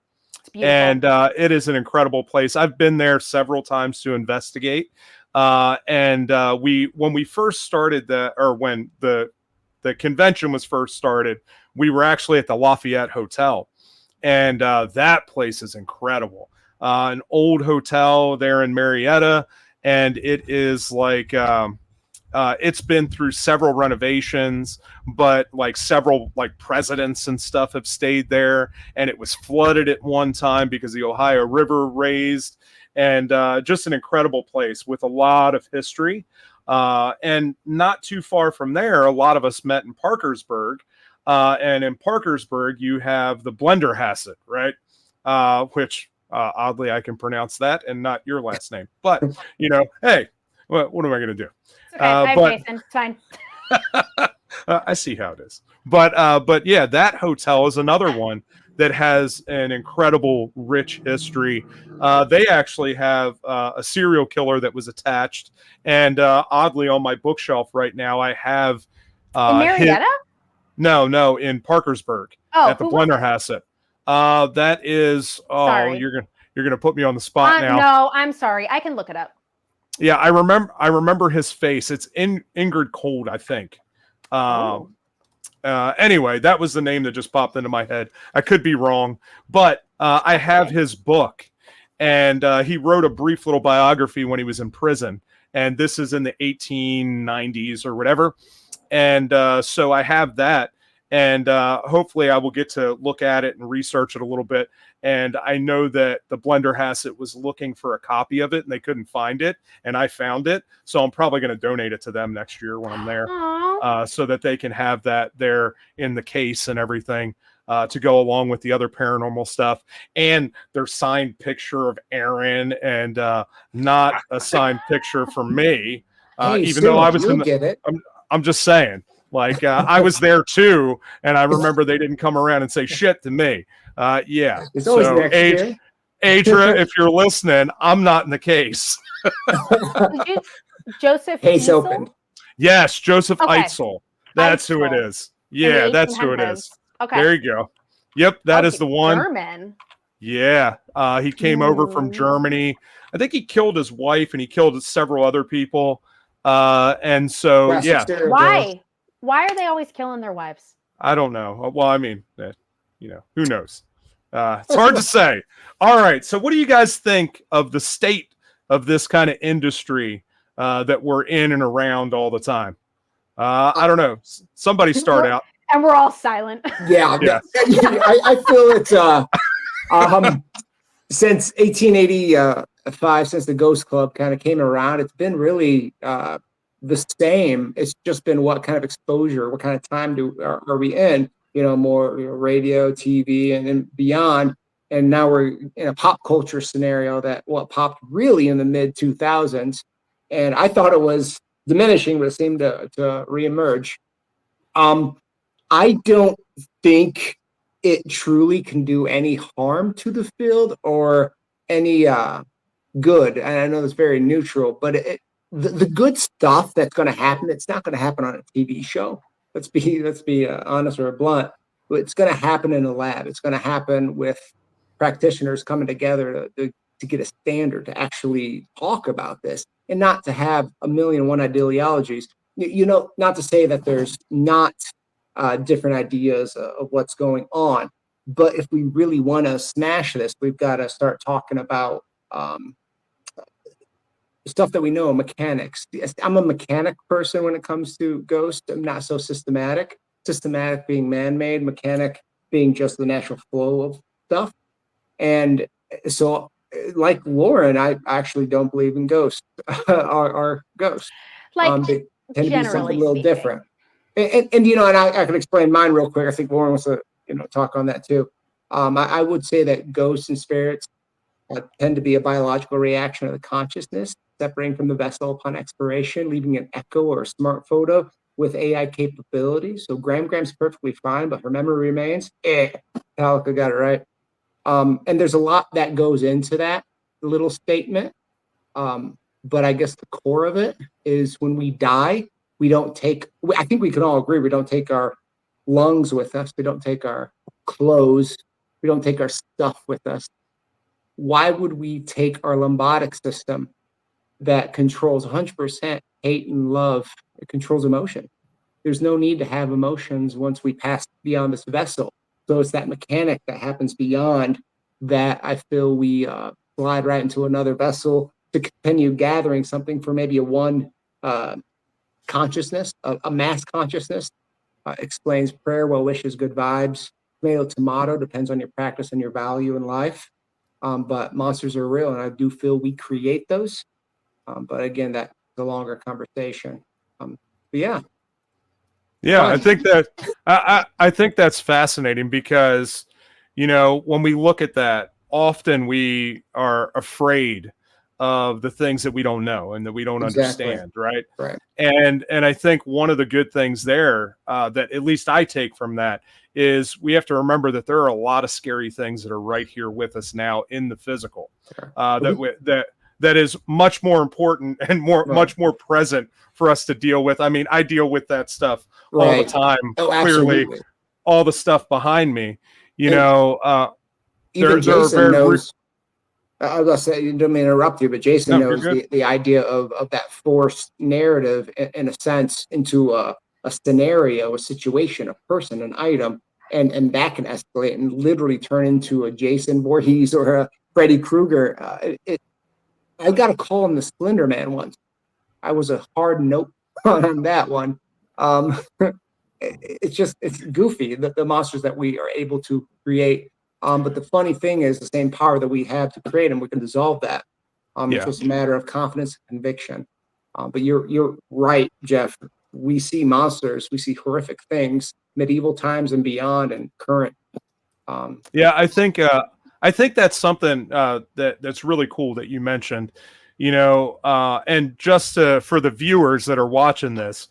And it is an incredible place. I've been there several times to investigate. When we first started when the convention was first started, we were actually at the Lafayette Hotel. And that place is incredible. An old hotel there in Marietta. And it is like... it's been through several renovations, but like several like presidents and stuff have stayed there, and it was flooded at one time because the Ohio River raised, and just an incredible place with a lot of history. And not too far from there, a lot of us met in Parkersburg, and in Parkersburg you have the Blenderhasset, right? Which oddly I can pronounce that and not your last name, but hey, what am I going to do?
Okay, Jason, it's fine.
I see how it is. But yeah, that hotel is another one that has an incredible, rich history. They actually have a serial killer that was attached, and oddly, on my bookshelf right now, I have
in Marietta.
No, in Parkersburg at the Blenderhasset. That is.
Sorry.
You're gonna put me on the spot now.
No, I'm sorry. I can look it up.
Yeah, I remember his face. It's Ingrid Cold, I think. Anyway, that was the name that just popped into my head. I could be wrong, but I have his book, and he wrote a brief little biography when he was in prison, and this is in the 1890s or whatever. And so I have that, and hopefully I will get to look at it and research it a little bit. And I know that the Blenderhasset was looking for a copy of it, and they couldn't find it, and I found it. So I'm probably going to donate it to them next year when I'm there, so that they can have that there in the case and everything to go along with the other paranormal stuff. And their signed picture of Aaron, and not a signed picture for me, even though I was in the. I'm just saying. Like I was there too, and I remember they didn't come around and say shit to me. Yeah.
It's always next year.
Adra, if you're listening, I'm not in the case.
Joseph
Case
Eisel?
opened.
Yes, Joseph
Okay.
Eitzel. That's who it
Eitzel.
is. Yeah, that's who it
1800s.
is.
Okay.
There you go. Yep, that is the one.
German.
Yeah, he came over from Germany. I think he killed his wife and he killed several other people. And so,
Classic
yeah.
stereotype.
Why? Why are they always killing their wives?
I don't know. Well, I mean, who knows? It's hard to say. All right. So what do you guys think of the state of this kind of industry that we're in and around all the time? I don't know. Somebody start out.
And we're all silent.
Yeah. I feel it's since 1885, since the Ghost Club kind of came around, it's been really the same. It's just been what kind of exposure, what kind of time are we in? More radio, TV, and then beyond. And now we're in a pop culture scenario that popped really in the mid 2000s. And I thought it was diminishing, but it seemed to reemerge. I don't think it truly can do any harm to the field or any good. And I know it's very neutral, but the good stuff that's going to happen, it's not going to happen on a TV show. Let's be honest or blunt. It's going to happen in a lab. It's going to happen with practitioners coming together to get a standard to actually talk about this and not to have a million and one ideologies. Not to say that there's not different ideas of what's going on, but if we really want to smash this, we've got to start talking about stuff that we know, mechanics. I'm a mechanic person when it comes to ghosts. I'm not so systematic. Systematic being man-made, mechanic being just the natural flow of stuff. And so, like Lauren, I actually don't believe in ghosts. Our ghosts, they tend to be something a little different. And I can explain mine real quick. I think Lauren wants to talk on that too. I would say that ghosts and spirits tend to be a biological reaction of the consciousness separating from the vessel upon expiration, leaving an echo or a smart photo with AI capabilities. So Gram's perfectly fine, but her memory remains. Metallica got it right. And there's a lot that goes into that little statement. But I guess the core of it is when we die, we don't take, I think we can all agree, we don't take our lungs with us. We don't take our clothes. We don't take our stuff with us. Why would we take our limbic system that controls 100% hate and love? It controls emotion. There's no need to have emotions once we pass beyond this vessel. So it's that mechanic that happens beyond that. I feel we slide right into another vessel to continue gathering something for maybe a one consciousness, a mass consciousness. Explains prayer, well wishes, good vibes. Tomato, depends on your practice and your value in life. But monsters are real, and I do feel we create those. But again, that's a longer conversation. But yeah.
Yeah, I think that I think that's fascinating because, when we look at that, often we are afraid of the things that we don't know and that we don't understand, right?
Right.
And I think one of the good things there that at least I take from that is we have to remember that there are a lot of scary things that are right here with us now in the physical. That is much more important and much more present for us to deal with. I mean, I deal with that stuff all the time. Clearly, all the stuff behind me,
even Jason knows. I was going to say, you don't mean to interrupt you, but Jason knows the idea of that forced narrative, in a sense, into a scenario, a situation, a person, an item, and that can escalate and literally turn into a Jason Voorhees or a Freddy Krueger. I got a call on the Slender Man once. I was a hard note on that one. It's goofy, the monsters that we are able to create. But the funny thing is, the same power that we have to create them, we can dissolve that. It's just a matter of confidence and conviction. But you're right, Jeff. We see monsters, we see horrific things, medieval times and beyond, and current.
I think that's something that's really cool that you mentioned. And just for the viewers that are watching this,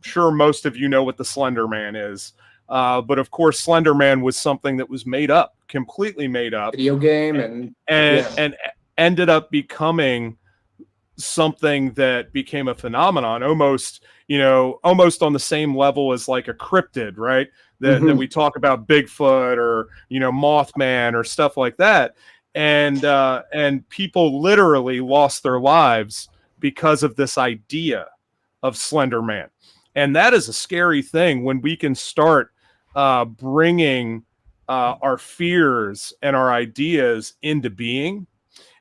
sure most of you know what the Slender Man is. But of course, Slender Man was something that was made up, completely made up,
Video game and
and ended up becoming something that became a phenomenon, almost on the same level as like a cryptid, right? That we talk about Bigfoot or Mothman or stuff like that, and people literally lost their lives because of this idea of Slender Man. And that is a scary thing when we can start bringing our fears and our ideas into being,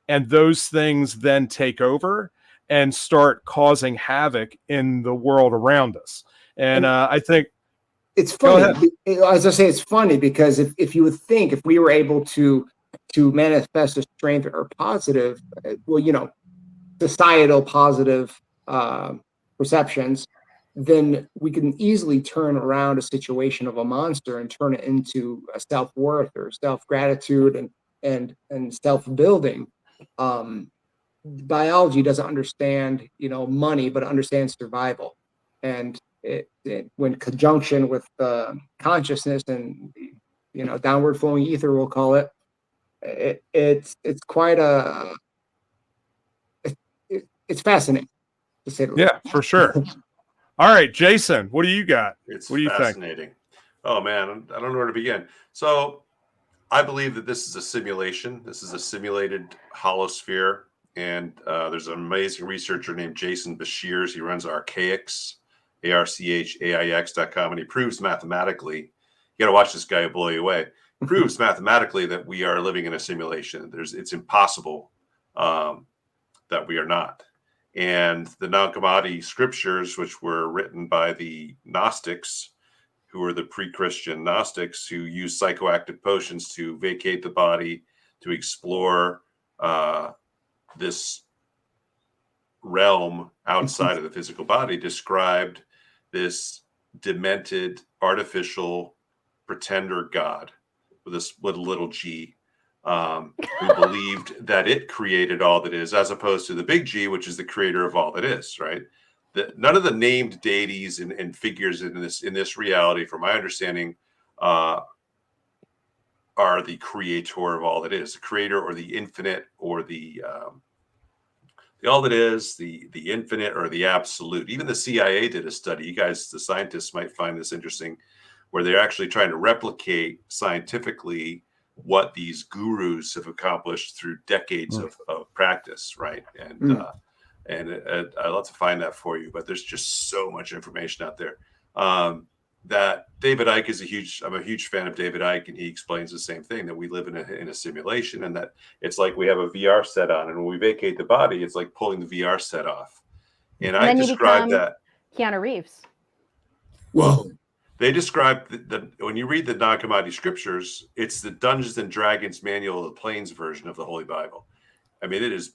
and those things then take over and start causing havoc in the world around us. And I think
it's funny. As I say, it's funny because if you would think, if we were able to manifest a strength or positive, societal positive perceptions, then we can easily turn around a situation of a monster and turn it into a self-worth or self-gratitude and self-building. Biology doesn't understand money, but understands survival, and it when conjunction with consciousness and downward flowing ether, we'll call it, it's quite it's fascinating to say the least.
Yeah, for sure. All right, Jason, what do you got?
It's
what do you
fascinating.
think?
Oh man, I don't know where to begin. So I believe that this is a simulation. This is a simulated holosphere. And there's an amazing researcher named Jason McLeod. He runs Archaix, ARCHAIX.com, and he proves mathematically, you got to watch this guy, will blow you away. Proves mathematically that we are living in a simulation. It's impossible that we are not. And the Nag Hammadi scriptures, which were written by the Gnostics, who were the pre-Christian Gnostics, who used psychoactive potions to vacate the body, to explore this realm outside of the physical body, described this demented, artificial pretender god with a little g, who believed that it created all that is, as opposed to the big G, which is the creator of all that is, right? None of the named deities and figures in this reality, from my understanding, are the creator of all that is, the creator or the infinite or the all that is, the infinite or the absolute. Even the CIA did a study. You guys, the scientists, might find this interesting, where they're actually trying to replicate scientifically what these gurus have accomplished through decades of practice, right? And I'd love to find that for you, but there's just so much information out there. That David Icke is I'm a huge fan of David Icke, and he explains the same thing, that we live in a simulation, and that it's like we have a VR set on, and when we vacate the body, it's like pulling the VR set off. And I describe that
Keanu Reeves.
Whoa.
They describe when you read the Nag Hammadi scriptures, it's the Dungeons and Dragons Manual of the Planes version of the Holy Bible. I mean, it is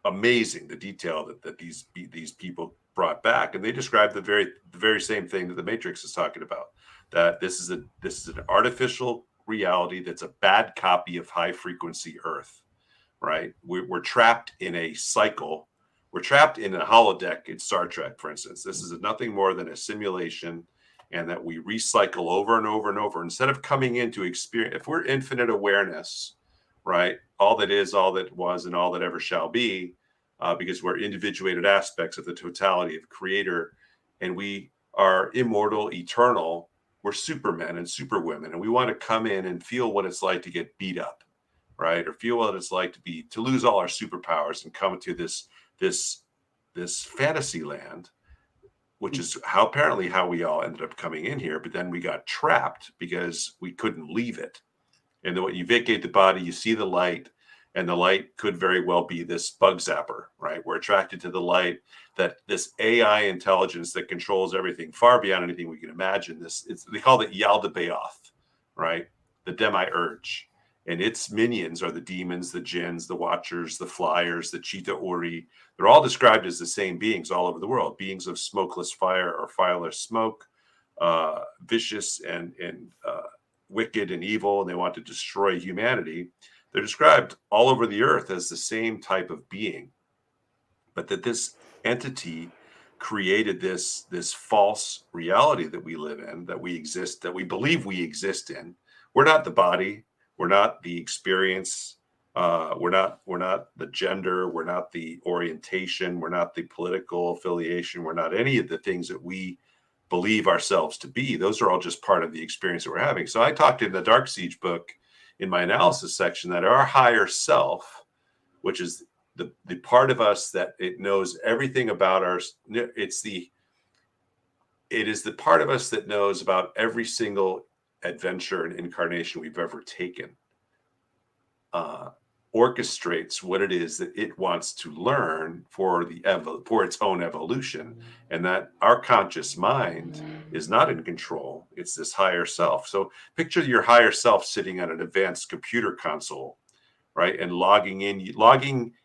amazing, the detail that these people brought back, and they describe the very same thing that the Matrix is talking about. That this is an artificial reality that's a bad copy of high frequency Earth, right? We're trapped in a cycle. We're trapped in a holodeck in Star Trek, for instance. This is nothing more than a simulation, and that we recycle over and over and over. Instead of coming into experience, if we're infinite awareness, right? All that is, all that was, and all that ever shall be, because we're individuated aspects of the totality of Creator, and we are immortal, eternal. We're supermen and superwomen, and we want to come in and feel what it's like to get beat up, right? Or feel what it's like to lose all our superpowers and come to this fantasy land, which is apparently how we all ended up coming in here. But then we got trapped because we couldn't leave it. And then when you vacate the body, you see the light, and the light could very well be this bug zapper, right? We're attracted to the light, that this AI intelligence that controls everything far beyond anything we can imagine. They call it Yaldabaoth, right? The demiurge. And its minions are the demons, the jinns, the watchers, the flyers, the cheetah ori. They're all described as the same beings all over the world, beings of smokeless fire or fireless smoke, vicious and wicked and evil, and they want to destroy humanity. They're described all over the earth as the same type of being, but that this entity created this false reality that we live in, that we exist, that we believe we exist in. We're not the body. We're not the experience. We're not the gender. We're not the orientation. We're not the political affiliation. We're not any of the things that we believe ourselves to be. Those are all just part of the experience that we're having. So I talked in the Dark Siege book in my analysis section that our higher self, which is the part of us that it knows everything about it is the part of us that knows about every single adventure and incarnation we've ever taken, orchestrates what it is that it wants to learn for its own evolution, and that our conscious mind is not in control. It's this higher self. So picture your higher self sitting at an advanced computer console, right, and logging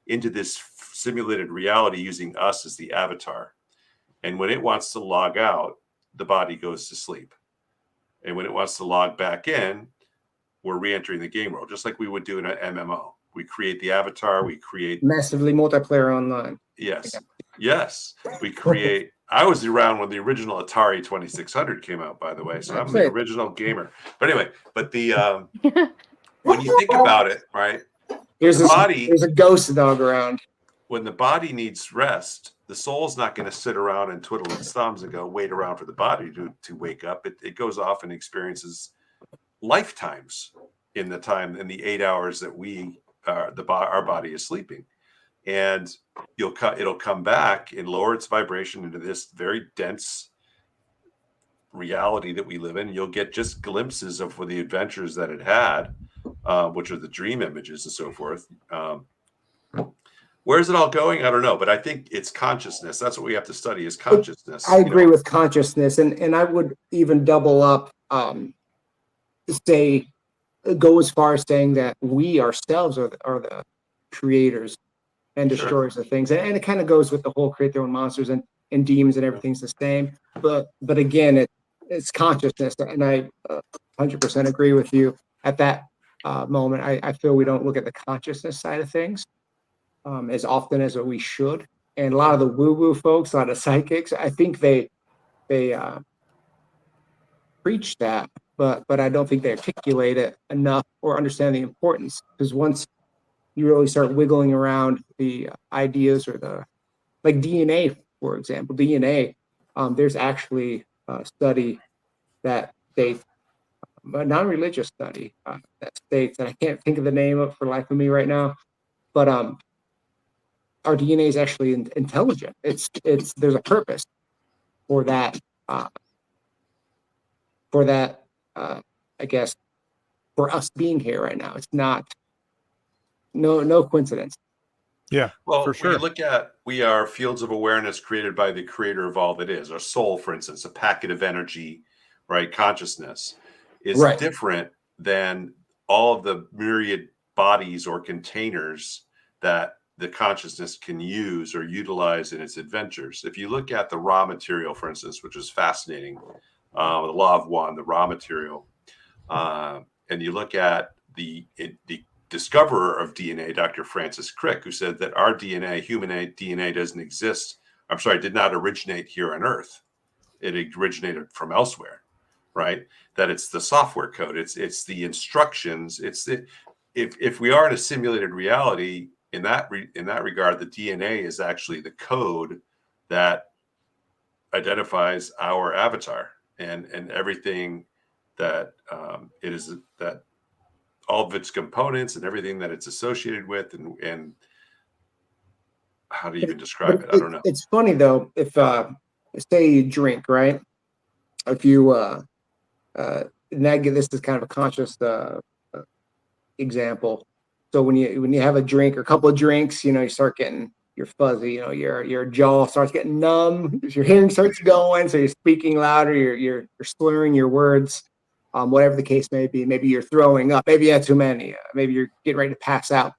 into this simulated reality using us as the avatar. And when it wants to log out, the body goes to sleep. And when it wants to log back in, we're re-entering the game world, just like we would do in an MMO. We create the avatar, we create
massively multiplayer online.
Yes. Yes. We create. I was around when the original Atari 2600 came out, by the way. So I'm the original gamer. But anyway, when you think about it, right?
There's a ghost dog around.
When the body needs rest, the soul's not going to sit around and twiddle its thumbs and wait around for the body to wake up. It goes off and experiences lifetimes in the 8 hours that our body is sleeping. And it'll come back and lower its vibration into this very dense reality that we live in. You'll get just glimpses of the adventures that it had, which are the dream images and so forth. Where's it all going? I don't know, but I think it's consciousness. That's what we have to study, is consciousness.
I agree with consciousness, and I would even double up, go as far as saying that we ourselves are the creators and destroyers of things, and it kind of goes with the whole create their own monsters and demons and everything's the same. But again, it's consciousness, and I 100% agree with you. At that moment, I feel we don't look at the consciousness side of things as often as we should. And a lot of the woo-woo folks, a lot of psychics, I think they preach that, but I don't think they articulate it enough or understand the importance. Because once you really start wiggling around the ideas or like DNA, for example, DNA, there's actually a study that states, a non-religious study that states, and I can't think of the name of it for the life of me right now, but our DNA is actually intelligent. There's a purpose for that. I guess for us being here right now, it's not no coincidence.
Yeah,
well,
for sure.
We are fields of awareness created by the creator of all that is. Our soul, for instance, a packet of energy, right? Consciousness is different than all of the myriad bodies or containers that the consciousness can use or utilize in its adventures. If you look at the raw material, for instance, which is fascinating, the law of one, the raw material, and you look at the discoverer of DNA, Dr. Francis Crick, who said that our DNA, human DNA, did not originate here on Earth. It originated from elsewhere, right? That it's the software code, it's the instructions, if we are in a simulated reality, in that regard, the DNA is actually the code that identifies our avatar and everything that it is, that all of its components and everything that it's associated with, and how do you even describe it? I don't know.
It's funny though, if say you drink, right? If you this is kind of a conscious example. So when you have a drink or a couple of drinks, you start getting you're fuzzy, your jaw starts getting numb, your hearing starts going, so you're speaking louder, you're slurring your words, whatever the case may be. Maybe you're throwing up, maybe you had too many, maybe you're getting ready to pass out.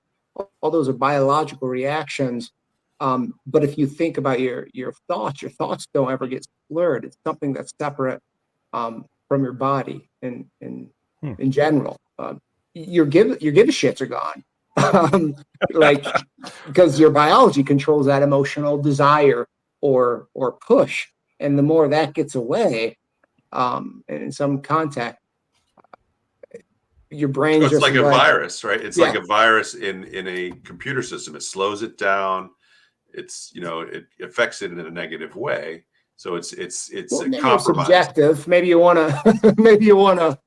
All those are biological reactions. But if you think about your thoughts don't ever get slurred. It's something that's separate from your body in general. Your give a shits are gone, like because your biology controls that emotional desire or push. And the more that gets away, and in some contact, your brain
It's
just
like
is
a
like,
virus, right? It's
yeah.
like a virus in a computer system. It slows it down. It's, it affects it in a negative way. So it's
well,
a
negative
compromise.
subjective. Maybe you want to.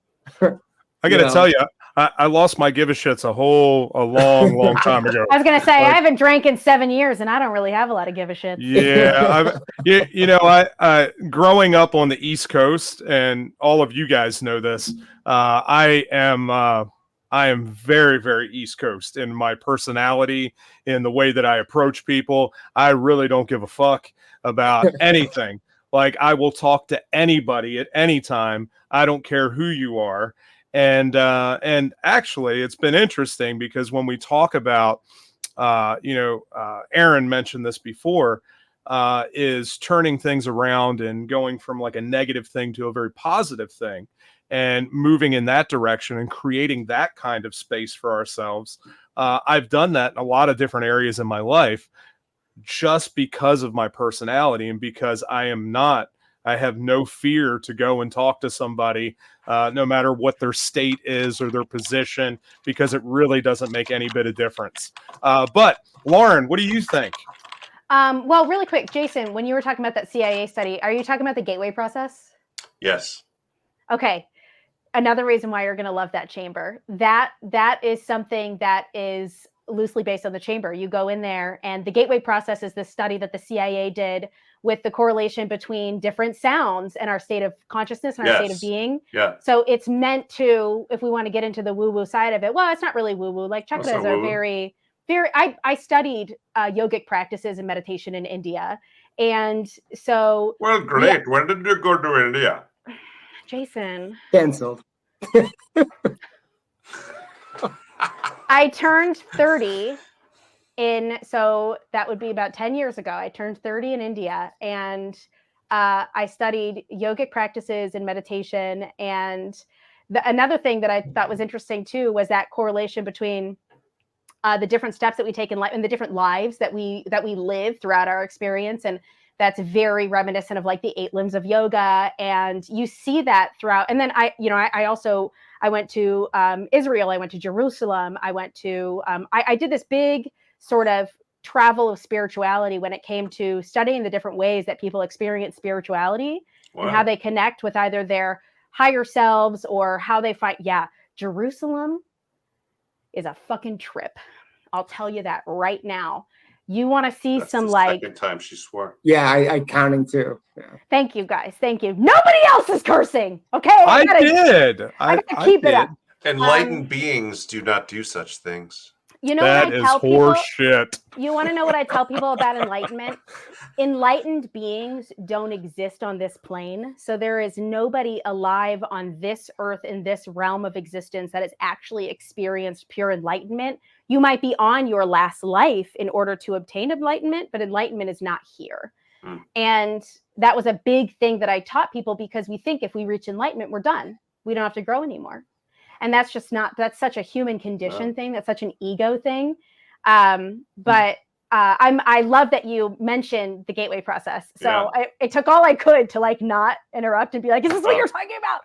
I got to tell you, I lost my give a shits a long time ago.
I was going to say, I haven't drank in 7 years and I don't really have a lot of give a shits.
Yeah. I growing up on the East Coast, and all of you guys know this, I am very, very East Coast in my personality, in the way that I approach people. I really don't give a fuck about anything. Like, I will talk to anybody at any time. I don't care who you are. And actually, it's been interesting because when we talk about, Aaron mentioned this before, is turning things around and going from like a negative thing to a very positive thing, and moving in that direction and creating that kind of space for ourselves. I've done that in a lot of different areas in my life, just because of my personality, and because I have no fear to go and talk to somebody, no matter what their state is or their position, because it really doesn't make any bit of difference. But Lauren, what do you think?
Well, really quick, Jason, when you were talking about that CIA study, are you talking about the gateway process?
Yes.
Okay. Another reason why you're going to love that chamber. That is something that is loosely based on the chamber. You go in there, and the gateway process is this study that the CIA did with the correlation between different sounds and our state of consciousness and our state of being.
Yeah.
So it's meant to, if we want to get into the woo-woo side of it, well, it's not really woo-woo. Like chakras are very, very, I studied yogic practices and meditation in India. And so.
Well, great. Yeah. When did you go to India?
Jason.
Canceled.
I turned 30 so that would be about 10 years ago. I turned 30 in India, and I studied yogic practices and meditation. And another thing that I thought was interesting too was that correlation between the different steps that we take in life and the different lives that we live throughout our experience. And that's very reminiscent of like the 8 limbs of yoga. And you see that throughout. And then I went to Israel. I went to Jerusalem. I went to, I did this big sort of travel of spirituality when it came to studying the different ways that people experience spirituality. Wow. And how they connect with either their higher selves or how they find, Jerusalem is a fucking trip. I'll tell you that right now. You want to see some like
second time she swore.
Yeah, I counting too. Yeah.
Thank you guys. Thank you. Nobody else is cursing. Okay.
I did.
I gotta keep it up.
Enlightened beings do not do such things.
You know
that
what I
is
tell people?
Horseshit.
You want to know what I tell people about enlightenment? Enlightened beings don't exist on this plane. So there is nobody alive on this earth in this realm of existence that has actually experienced pure enlightenment. You might be on your last life in order to obtain enlightenment, but enlightenment is not here. And that was a big thing that I taught people, because we think if we reach enlightenment, we're done. We don't have to grow anymore. And that's just not, that's such a human condition thing. That's such an ego thing. But I love that you mentioned the gateway process. So it took all I could to like not interrupt and be like, is this what you're talking about?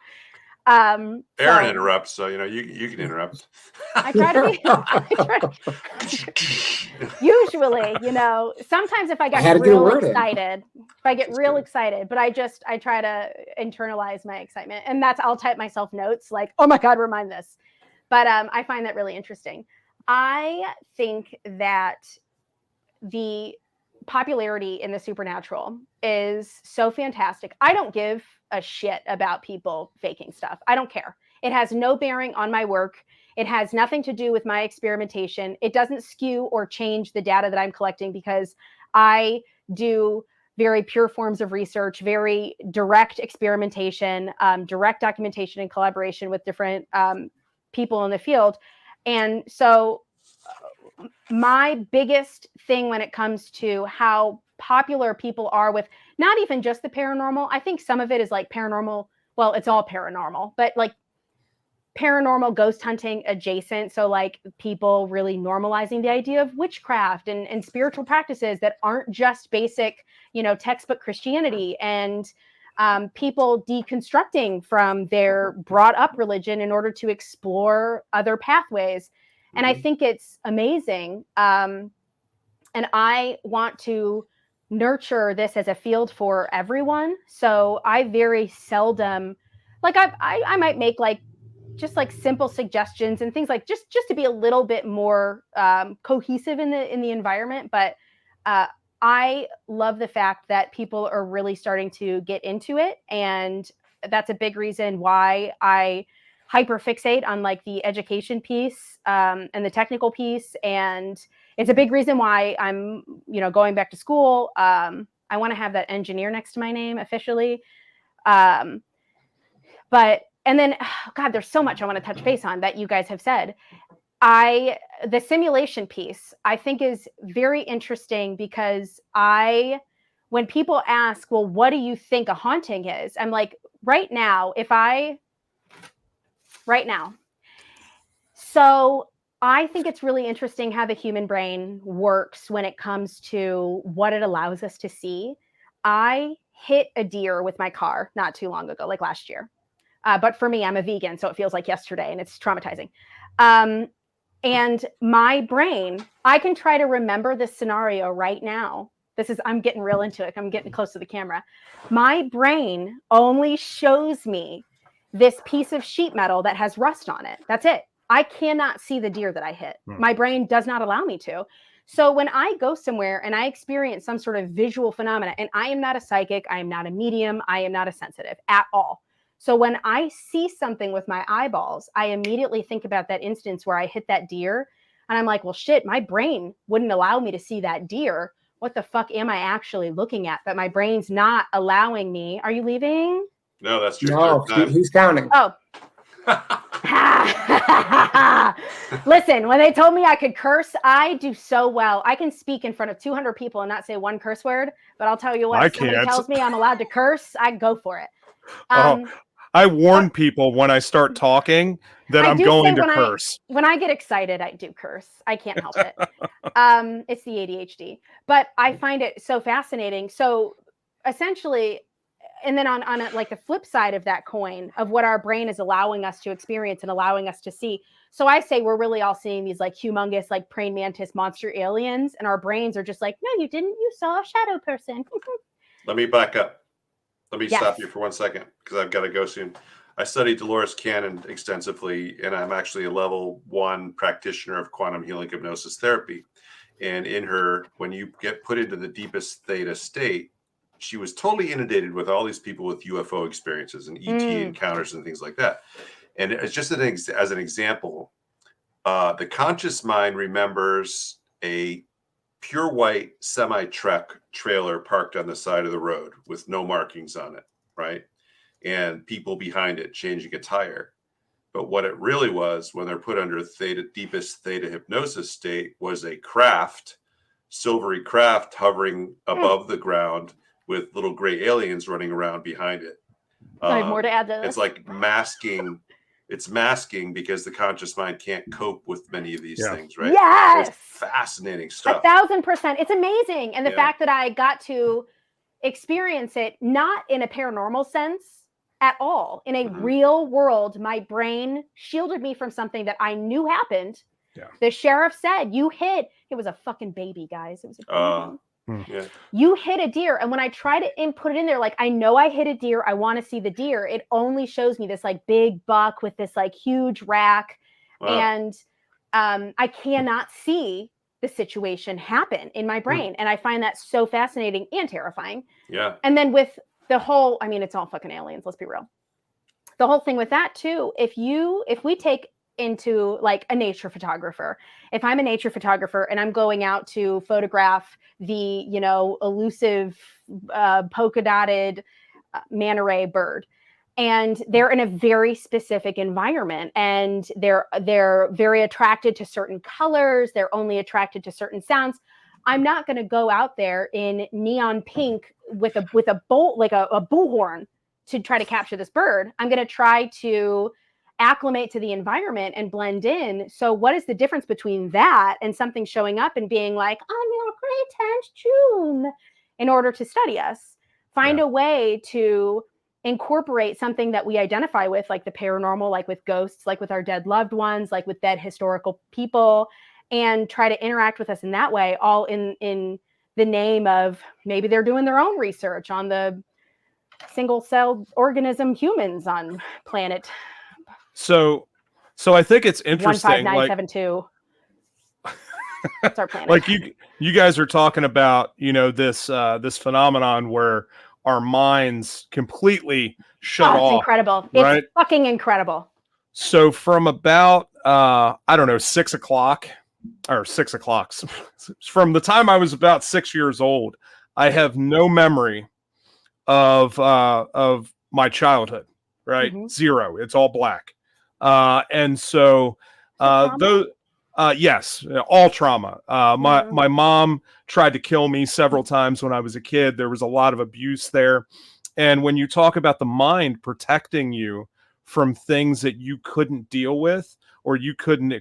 Aaron interrupts, so you can interrupt.
I try to be usually, sometimes if I get real excited, but I try to internalize my excitement, and I'll type myself notes like, oh my God, remind this. But I find that really interesting. I think that the popularity in the supernatural is so fantastic. I don't give a shit about people faking stuff. I don't care. It has no bearing on my work. It has nothing to do with my experimentation. It doesn't skew or change the data that I'm collecting, because I do very pure forms of research, very direct experimentation, direct documentation and collaboration with different people in the field. And so my biggest thing when it comes to how popular people are with not even just the paranormal, I think some of it is like paranormal. Well, it's all paranormal, but like paranormal ghost hunting adjacent. So like people really normalizing the idea of witchcraft and spiritual practices that aren't just basic, textbook Christianity, and people deconstructing from their brought up religion in order to explore other pathways. And I think it's amazing. And I want to nurture this as a field for everyone. So I very seldom, like I might make like just like simple suggestions and things like just to be a little bit more cohesive in the environment. But I love the fact that people are really starting to get into it, and that's a big reason why I hyper fixate on like the education piece and the technical piece, and it's a big reason why I'm going back to school. I want to have that engineer next to my name officially. But and then, God, there's so much I want to touch base on that you guys have said. The simulation piece, I think, is very interesting because when people ask, well, what do you think a haunting is? I'm like, right now. So I think it's really interesting how the human brain works when it comes to what it allows us to see. I hit a deer with my car not too long ago, like last year. But for me, I'm a vegan, so it feels like yesterday, and it's traumatizing. And my brain, I can try to remember this scenario right now. I'm getting real into it. I'm getting close to the camera. My brain only shows me this piece of sheet metal that has rust on it. That's it. I cannot see the deer that I hit. My brain does not allow me to. So when I go somewhere and I experience some sort of visual phenomena, and I am not a psychic, I am not a medium, I am not a sensitive at all. So when I see something with my eyeballs, I immediately think about that instance where I hit that deer, and I'm like, well, shit, my brain wouldn't allow me to see that deer. What the fuck am I actually looking at? But my brain's not allowing me. Are you leaving?
No, that's your
No, he's counting.
Oh. Listen, when they told me I could curse, I do so well. I can speak in front of 200 people and not say one curse word, but I'll tell you what, if somebody tells me I'm allowed to curse, I go for it.
I warn people when I start talking that I'm going to curse.
When I get excited, I do curse. I can't help it. It's the ADHD. But I find it so fascinating. So essentially, and then on like the flip side of that coin of what our brain is allowing us to experience and allowing us to see. So I say we're really all seeing these like humongous, like praying mantis monster aliens, and our brains are just like, no, you didn't. You saw a shadow person.
Let me back up. Let me stop you for 1 second because I've got to go soon. I studied Dolores Cannon extensively, and I'm actually a level 1 practitioner of quantum healing hypnosis therapy. And in her, when you get put into the deepest theta state, she was totally inundated with all these people with UFO experiences and ET encounters and things like that. And it's just as an example, the conscious mind remembers a pure white semi-truck trailer parked on the side of the road with no markings on it, right? And people behind it changing a tire. But what it really was when they're put under deepest theta hypnosis state was a craft, silvery craft hovering above the ground with little gray aliens running around behind it.
I have more to add to this.
It's like masking. It's masking because the conscious mind can't cope with many of these things, right?
Yes.
It's fascinating stuff.
1,000%. It's amazing. And the fact that I got to experience it, not in a paranormal sense at all, in a real world, my brain shielded me from something that I knew happened. Yeah. The sheriff said, it was a fucking baby, guys. It was a baby. You hit a deer, and when I try to put it in there, like, I know I hit a deer, I want to see the deer, it only shows me this like big buck with this like huge rack. And I cannot see the situation happen in my brain, and I find that so fascinating and terrifying. And then with the whole, I mean, it's all fucking aliens, let's be real. The whole thing with that too, if we take into like a nature photographer. If I'm a nature photographer and I'm going out to photograph the, elusive polka dotted manta ray bird, and they're in a very specific environment, and they're very attracted to certain colors, they're only attracted to certain sounds. I'm not going to go out there in neon pink with a bolt, like a bullhorn, to try to capture this bird. I'm going to try to acclimate to the environment and blend in. So what is the difference between that and something showing up and being like, I'm your great Aunt June, in order to study us? Find a way to incorporate something that we identify with, like the paranormal, like with ghosts, like with our dead loved ones, like with dead historical people, and try to interact with us in that way, all in the name of maybe they're doing their own research on the single-celled organism humans on planet.
So I think it's interesting.
15972. That's our planet.
Like you guys are talking about, this phenomenon where our minds completely shut off.
It's incredible.
Right?
It's fucking incredible.
So from about 6 o'clock, from the time I was about 6 years old, I have no memory of my childhood. Right? Mm-hmm. Zero. It's all black. And so those. Yes, all trauma. My mom tried to kill me several times when I was a kid. There was a lot of abuse there. And when you talk about the mind protecting you from things that you couldn't deal with or you couldn't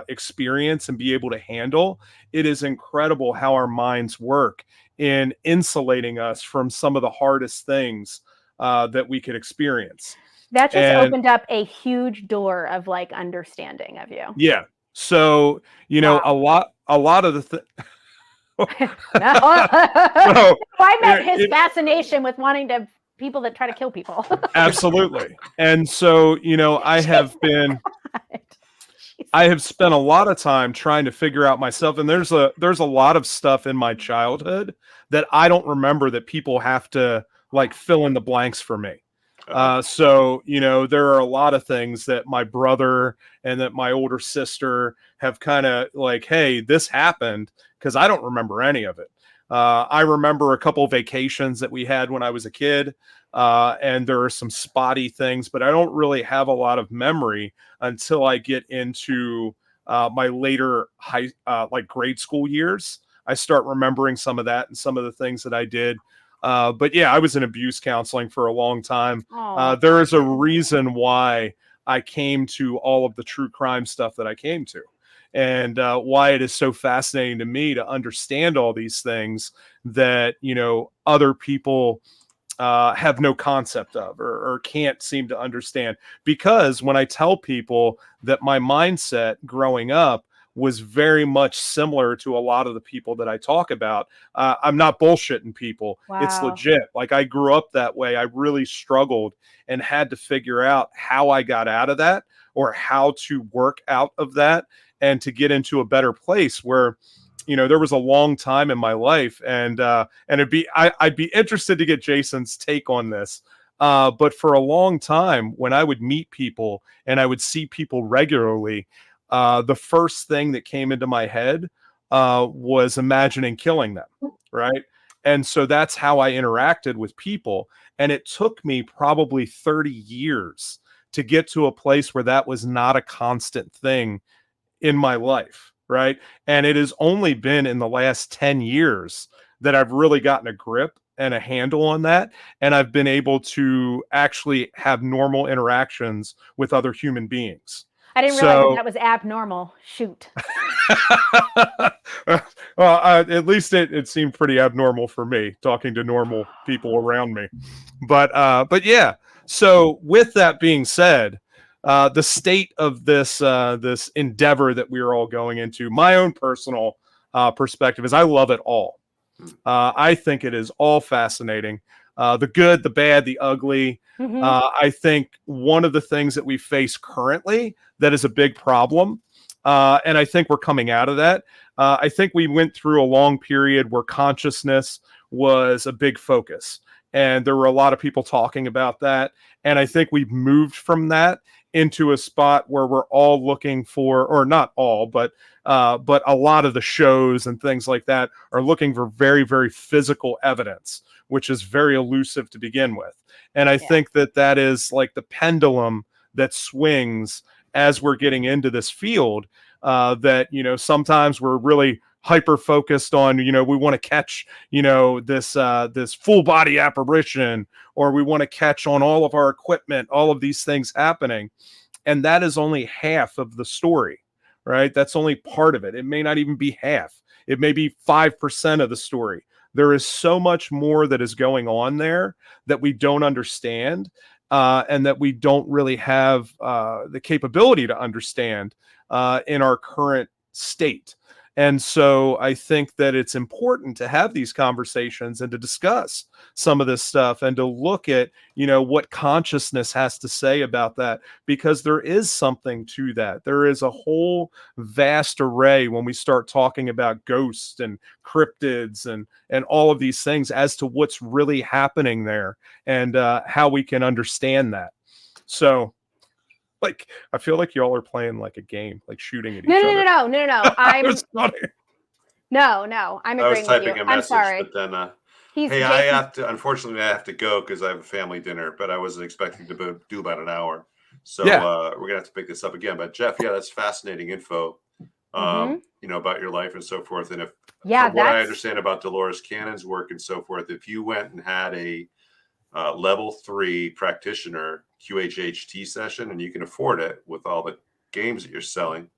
experience and be able to handle, it is incredible how our minds work in insulating us from some of the hardest things that we could experience.
That just opened up a huge door of like understanding of you.
Yeah. So, wow. a lot of the
I meant his fascination with wanting to people that try to kill people.
Absolutely. And so, I have spent a lot of time trying to figure out myself. And there's a lot of stuff in my childhood that I don't remember that people have to like fill in the blanks for me. So, there are a lot of things that my brother and that my older sister have kind of like, hey, this happened, because I don't remember any of it. I remember a couple of vacations that we had when I was a kid, and there are some spotty things, but I don't really have a lot of memory until I get into my later grade school years. I start remembering some of that and some of the things that I did. But yeah, I was in abuse counseling for a long time. There is a reason why I came to all of the true crime stuff that I came to, and why it is so fascinating to me to understand all these things that, other people have no concept of or can't seem to understand. Because when I tell people that my mindset growing up was very much similar to a lot of the people that I talk about, I'm not bullshitting people. Wow. It's legit. Like, I grew up that way. I really struggled and had to figure out how I got out of that, or how to work out of that, and to get into a better place where, there was a long time in my life, and I'd be interested to get Jason's take on this. But for a long time, when I would meet people and I would see people regularly, the first thing that came into my head was imagining killing them, right? And so that's how I interacted with people. And it took me probably 30 years to get to a place where that was not a constant thing in my life, right? And it has only been in the last 10 years that I've really gotten a grip and a handle on that. And I've been able to actually have normal interactions with other human beings.
I didn't realize that was abnormal. Shoot.
Well, at least it seemed pretty abnormal for me, talking to normal people around me. But yeah. So with that being said, the state of this endeavor that we are all going into, my own personal perspective is I love it all. I think it is all fascinating. The good, the bad, the ugly. Mm-hmm. I think one of the things that we face currently that is a big problem, and I think we're coming out of that. I think we went through a long period where consciousness was a big focus, and there were a lot of people talking about that. And I think we've moved from that into a spot where we're all looking for, or not all, but a lot of the shows and things like that are looking for very, very physical evidence, which is very elusive to begin with. And I think that is like the pendulum that swings as we're getting into this field, that, sometimes we're really hyper focused on, we want to catch, this full body apparition, or we want to catch on all of our equipment, all of these things happening. And that is only half of the story, right? That's only part of it. It may not even be half. It may be 5% of the story. There is so much more that is going on there that we don't understand, and that we don't really have the capability to understand in our current state. And so I think that it's important to have these conversations and to discuss some of this stuff and to look at, what consciousness has to say about that, because there is something to that. There is a whole vast array when we start talking about ghosts and cryptids and all of these things as to what's really happening there and how we can understand that. So, like, I feel like y'all are playing like a game, like shooting at each other.
No.
It was funny.
No. I'm
I was
agreeing with
typing
you.
a message,
I'm sorry.
but then,
He's
hey,
Jason.
unfortunately, I have to go because I have a family dinner, but I wasn't expecting to do about an hour. So
Yeah.
we're going to have to pick this up again. But Jeff, yeah, that's fascinating info, about your life and so forth. And from what I understand about Dolores Cannon's work and so forth, if you went and had a level 3 practitioner QHHT session and you can afford it with all the games that you're selling,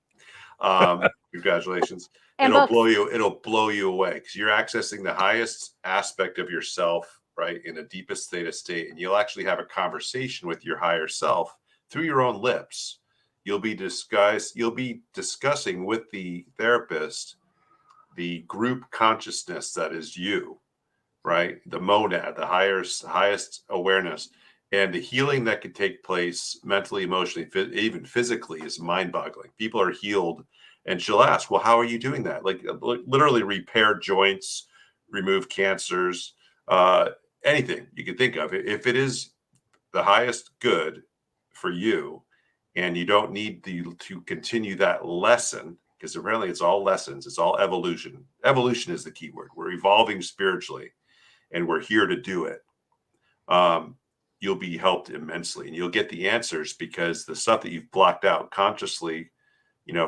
congratulations.
And
it'll
books.
blow you away because you're accessing the highest aspect of yourself, right, in the deepest theta state, and you'll actually have a conversation with your higher self through your own lips. You'll be discussing with the therapist the group consciousness that is you, right? The monad, the highest awareness, and the healing that can take place mentally, emotionally, even physically is mind-boggling. People are healed, and she'll ask, well, how are you doing that? Like literally repair joints, remove cancers, anything you can think of. If it is the highest good for you, and you don't need to continue that lesson, because apparently it's all lessons, it's all evolution. Evolution is the key word. We're evolving spiritually, and we're here to do it. You'll be helped immensely, and you'll get the answers because the stuff that you've blocked out consciously,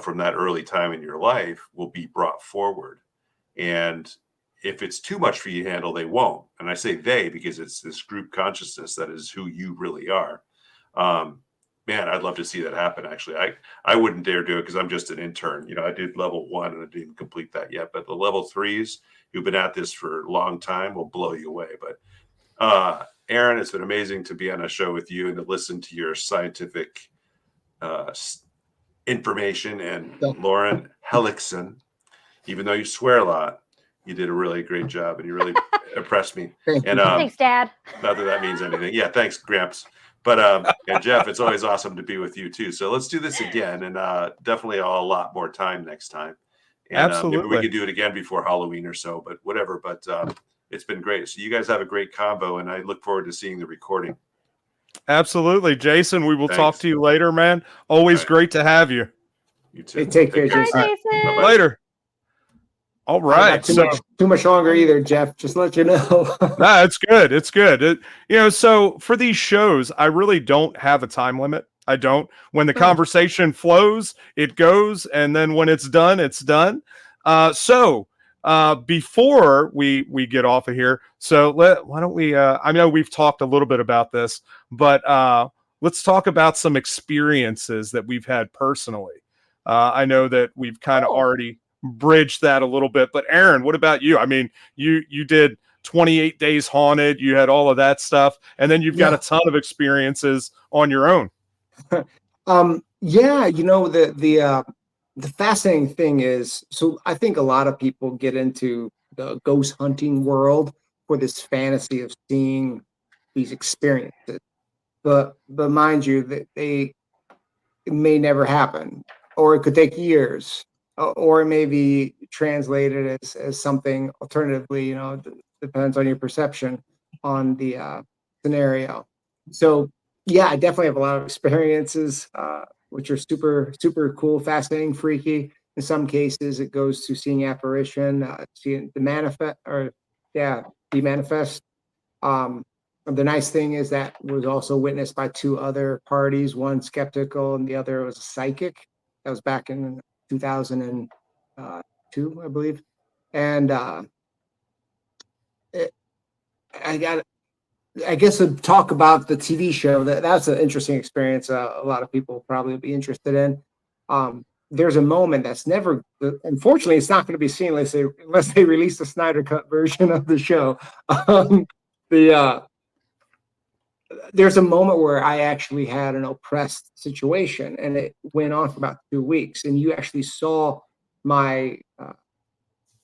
from that early time in your life will be brought forward. And if it's too much for you to handle, they won't. And I say they because it's this group consciousness that is who you really are. Man, I'd love to see that happen. Actually, I wouldn't dare do it because I'm just an intern. I did level 1 and I didn't complete that yet. But the level 3s who've been at this for a long time will blow you away. But Aaron, it's been amazing to be on a show with you and to listen to your scientific information. And Lauren Hellekson, even though you swear a lot, you did a really great job and you really impressed me. And
Thanks, Dad.
Not that means anything. Yeah, thanks, Gramps. But and Jeff, it's always awesome to be with you too. So let's do this again, and definitely a lot more time next time. And
Absolutely.
maybe we could do it again before Halloween or so, but whatever. But it's been great. So you guys have a great combo, and I look forward to seeing the recording.
Absolutely, Jason. We will talk to you later, man. Always great to have you.
You too.
Hey, take care, Jason.
Bye, Jason.
Bye-bye.
Later. All right.
Too much longer either, Jeff. Just let you know.
Nah, it's good. It's good. So for these shows, I really don't have a time limit. I don't. When the conversation flows, it goes, and then when it's done, it's done. So before we get off of here, so why don't we? I know we've talked a little bit about this, but let's talk about some experiences that we've had personally. I know that we've kind of already bridged that a little bit, but Aaron, what about you? I mean, you did 28 Days Haunted, you had all of that stuff, and then you've got a ton of experiences on your own.
The fascinating thing is, so I think a lot of people get into the ghost hunting world for this fantasy of seeing these experiences, but mind you, that it may never happen, or it could take years, or it may be translated as something alternatively. Depends on your perception on the scenario. So yeah, I definitely have a lot of experiences, which are super, super cool, fascinating, freaky. In some cases, it goes to seeing apparition, seeing the manifest, be manifest. The nice thing is that was also witnessed by 2 other parties, one skeptical and the other was a psychic. That was back in 2002, I believe. And I guess to talk about the TV show, that's an interesting experience. A lot of people probably would be interested in. There's a moment that's never, unfortunately, it's not going to be seen unless they release the Snyder Cut version of the show. There's a moment where I actually had an oppressed situation, and it went on for about 2 weeks, and you actually saw my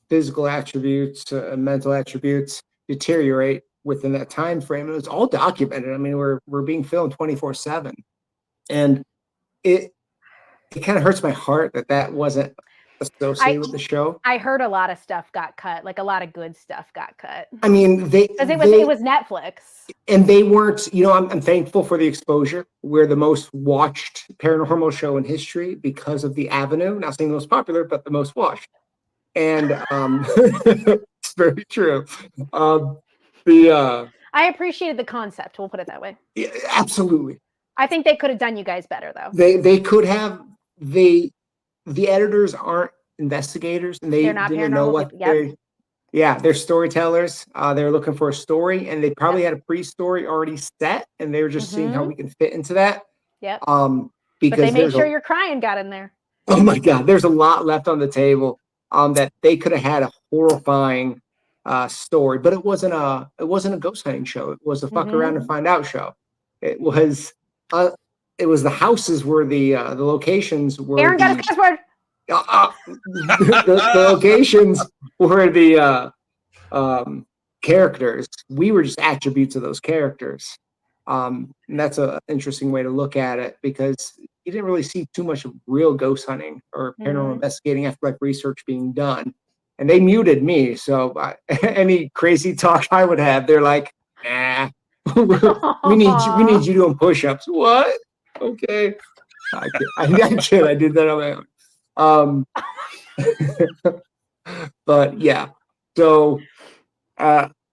physical attributes, mental attributes deteriorate within that time frame. It was all documented. I mean, we're being filmed 24/7, and it kind of hurts my heart that wasn't associated with the show.
I heard a lot of stuff got cut, like a lot of good stuff got cut.
I mean,
because it was Netflix,
and they weren't. I'm thankful for the exposure. We're the most watched paranormal show in history because of the Avenue. Not saying the most popular, but the most watched. And it's very true.
I appreciated the concept. We'll put it that way.
Yeah, absolutely.
I think they could have done you guys better, though.
They could have. The editors aren't investigators, and they didn't know what they're storytellers. They're looking for a story, and they probably had a pre-story already set, and they were just seeing how we can fit into that.
Yep.
Because
but they made sure your crying got in there.
Oh my God, there's a lot left on the table. That they could have had a horrifying story, but it wasn't a ghost hunting show. It was a fuck around and find out show. It was the houses were the locations were.
Aaron got his password.
The locations were the characters. We were just attributes of those characters. And that's an interesting way to look at it, because you didn't really see too much of real ghost hunting or paranormal investigating afterlife research being done. And they muted me. So any crazy talk I would have, they're like, nah, we need you doing push-ups. What? Okay. I kid. I did that on my own. But yeah. So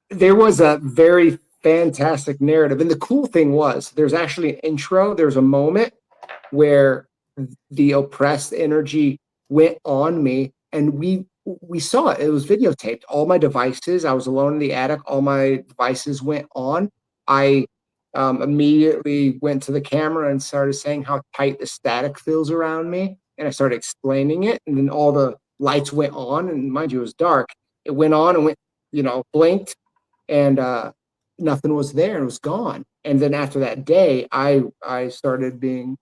there was a very fantastic narrative. And the cool thing was there's actually an intro. There's a moment where the oppressed energy went on me, and we saw it. It was videotaped. All my devices, I was alone in the attic. All my devices went on. I immediately went to the camera and started saying how tight the static feels around me. And I started explaining it. And then all the lights went on. And mind you, it was dark. It went on and went, blinked. And nothing was there. It was gone. And then after that day, I started being,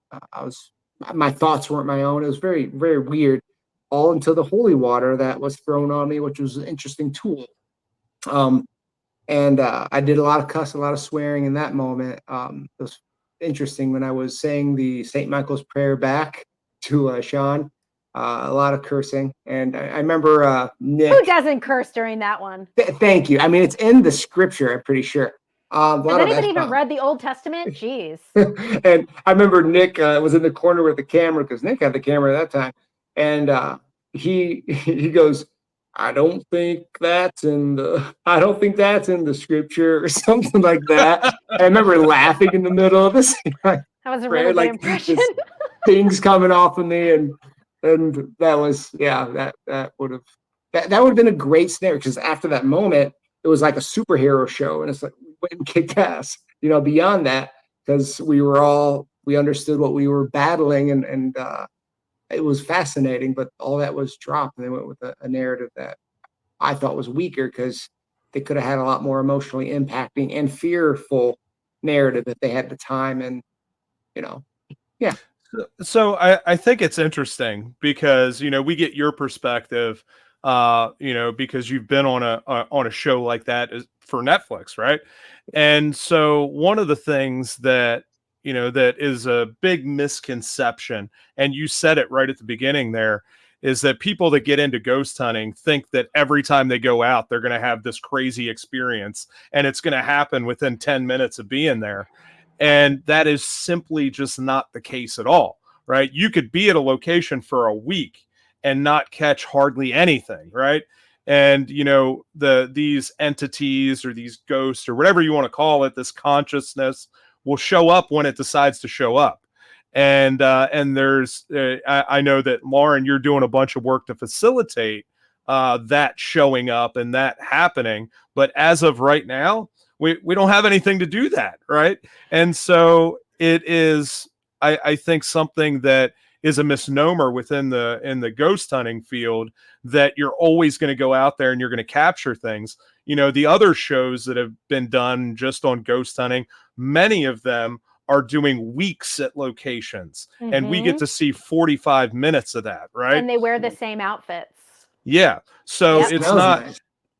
my thoughts weren't my own. It was very, very weird, all until the holy water that was thrown on me, which was an interesting tool. And I did a lot of cussing, a lot of swearing in that moment. It was interesting when I was saying the St. Michael's prayer back to Sean, a lot of cursing. And I remember Nick.
Who doesn't curse during that one?
Thank you. I mean, it's in the scripture, I'm pretty sure.
Has anybody even read the Old Testament? Jeez.
And I remember Nick was in the corner with the camera, because Nick had the camera at that time. And he goes, I don't think that's in the scripture, or something like that. I remember laughing in the middle of this.
That was a really good impression.
Things coming off of me, and that was that would have been a great snare, because after that moment it was like a superhero show, and it's like we went and kicked ass. Beyond that, because we understood what we were battling, and it was fascinating, but all that was dropped, and they went with a narrative that I thought was weaker, because they could have had a lot more emotionally impacting and fearful narrative if they had the time. And yeah.
So I think it's interesting because we get your perspective, because you've been on a show like that for Netflix, right? And so one of the things that that is a big misconception, and you said it right at the beginning there, is that people that get into ghost hunting think that every time they go out, they're going to have this crazy experience, and it's going to happen within 10 minutes of being there. And that is simply just not the case at all, right? You could be at a location for a week and not catch hardly anything, right? And, these entities or these ghosts or whatever you want to call it, this consciousness will show up when it decides to show up. And there's, I know that Lauren, you're doing a bunch of work to facilitate that showing up and that happening. But as of right now, we don't have anything to do that, right? And so it is, I think, something that is a misnomer within the ghost hunting field, that you're always going to go out there and you're going to capture things. You know, the other shows that have been done just on ghost hunting, many of them are doing weeks at locations, and we get to see 45 minutes of that, right?
And they wear the same outfits.
Yeah. So
Yep.
it's not,
Nice.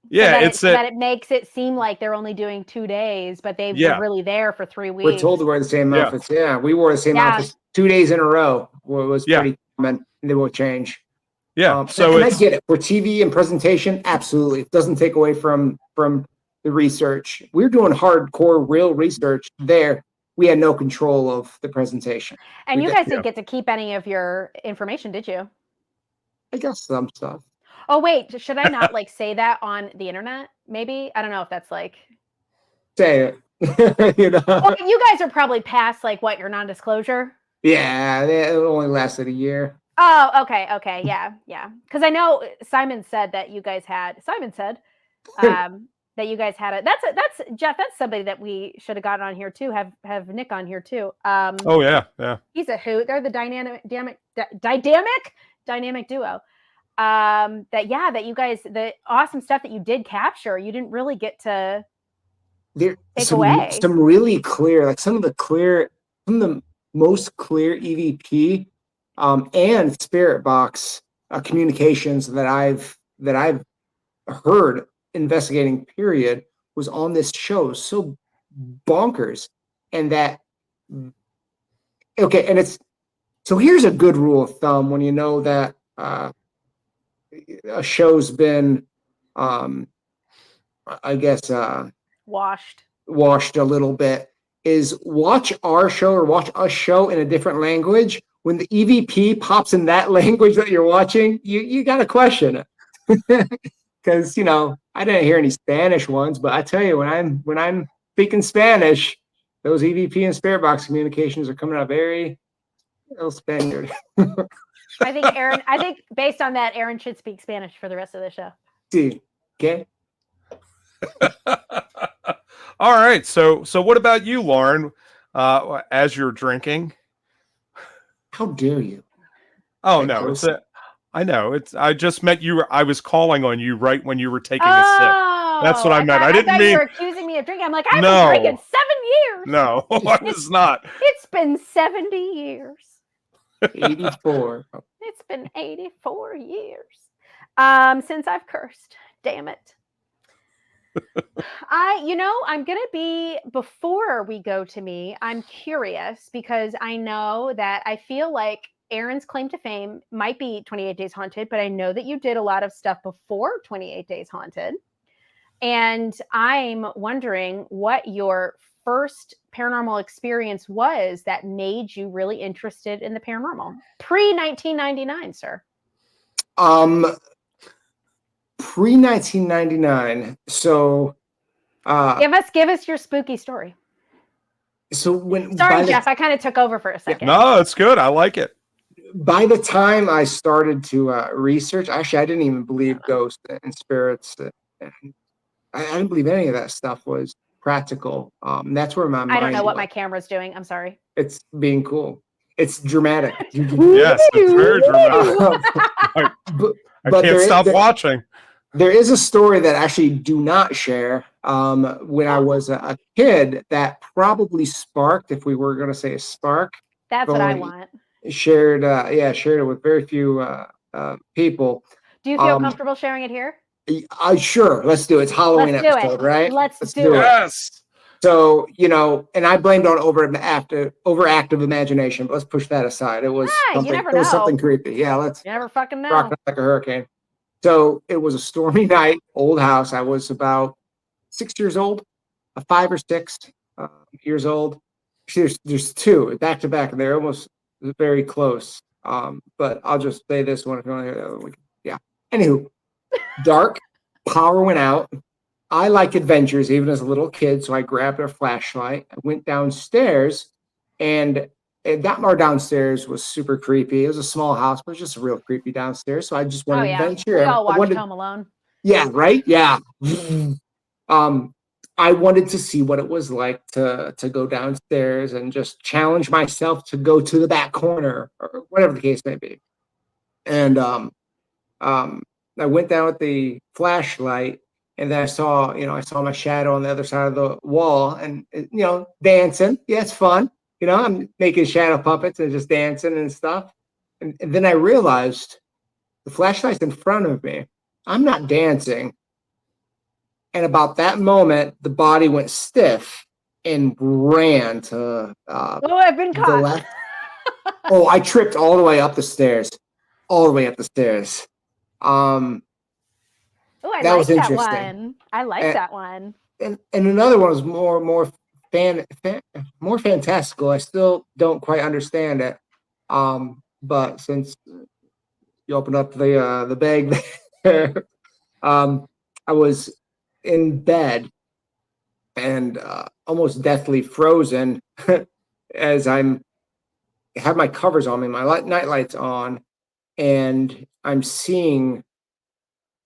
yeah,
so that it makes it seem like they're only doing 2 days, but they were really there for 3 weeks.
We're told to wear the same outfits. Yeah, we wore the same outfits 2 days in a row. Well, it was pretty common. They will change.
Yeah.
So I get it. For TV and presentation, absolutely. It doesn't take away from the research. We're doing hardcore, real research there. We had no control of the presentation.
And you guys didn't get to keep any of your information, did you?
I guess some stuff.
Oh, wait. Should I not like say that on the internet? Maybe? I don't know if that's like.
Say it. You know?
Well, you guys are probably past like what, your non-disclosure?
Yeah, it only lasted a year.
Oh, okay. Yeah. Because I know Simon said that you guys had. That you guys had it. That's Jeff. That's somebody that we should have gotten on here too. Have Nick on here too.
Oh yeah.
He's a hoot. They're the dynamic duo. That you guys, the awesome stuff that you did capture, you didn't really get to take away.
Some really clear, like some of the most clear EVP and spirit box communications that I've heard investigating period was on this show. So bonkers. And that and it's so here's a good rule of thumb when you know that a show's been I guess
washed
a little bit, is watch our show or watch a show in a different language. When the EVP pops in that language that you're watching, you got to question it. Because, you know, I didn't hear any Spanish ones, but I tell you, when I'm speaking Spanish, those EVP and spirit box communications are coming out very little Spaniard.
I think based on that, Aaron should speak Spanish for the rest of the show.
See, okay.
All right. So what about you, Lauren? As you're drinking?
How dare you?
Oh no, I know. I just meant you. I was calling on you right when you were taking a sip. That's what I meant. I didn't mean
you were accusing me of drinking. I'm like, I've been drinking 7 years.
No, I was not.
It's been 70 years.
84.
It's been 84 years since I've cursed. Damn it. I'm going to be, before we go to me, I'm curious because I know that I feel like Aaron's claim to fame might be 28 Days Haunted, but I know that you did a lot of stuff before 28 Days Haunted. And I'm wondering what your first paranormal experience was that made you really interested in the paranormal. Pre-1999, sir.
Pre-1999. So
give us your spooky story.
So
sorry, Jeff, I kind of took over for a second.
No, it's good. I like it.
By the time I started to research, actually, I didn't even believe ghosts and spirits. I didn't believe any of that stuff was practical. That's where my mind.
I don't know what my camera's doing. I'm sorry.
It's being cool. It's dramatic.
Yes, it's very dramatic. I can't stop watching.
There is a story that I actually do not share. When I was a kid, that probably sparked, if we were going to say a spark.
That's what I want.
Shared it with very few people.
Do you feel comfortable sharing it here?
Sure, let's do it. It's Halloween episode, right?
Let's do it.
Yes.
So, and I blamed on overactive imagination, but let's push that aside. It was something creepy. Yeah, let's
you never fucking know.
Rock like a hurricane. So it was a stormy night, old house. I was about 6 years old, 5 or 6 years old. There's two back to back, and they're almost very close. But I'll just say this one if you want to hear the other one. Yeah. Anywho, dark, power went out. I like adventures even as a little kid, so I grabbed a flashlight. I went downstairs, and that downstairs was super creepy. It was a small house, but it was just real creepy downstairs. So I just wanted adventure.
We all watched Home Alone.
Yeah, right? Yeah. I wanted to see what it was like to go downstairs and just challenge myself to go to the back corner or whatever the case may be. And I went down with the flashlight, and then I saw my shadow on the other side of the wall, and dancing. Yeah, it's fun. I'm making shadow puppets and just dancing and stuff. And then I realized the flashlight's in front of me. I'm not dancing. And about that moment, the body went stiff and ran to
I've been
the
caught.
left. Oh, I tripped all the way up the stairs. All the way up the stairs. That was interesting.
One. I like that one.
And another one was more fantastical. I still don't quite understand it. But since you opened up the bag there, I was in bed and almost deathly frozen as have my covers on me, my night lights on, and I'm seeing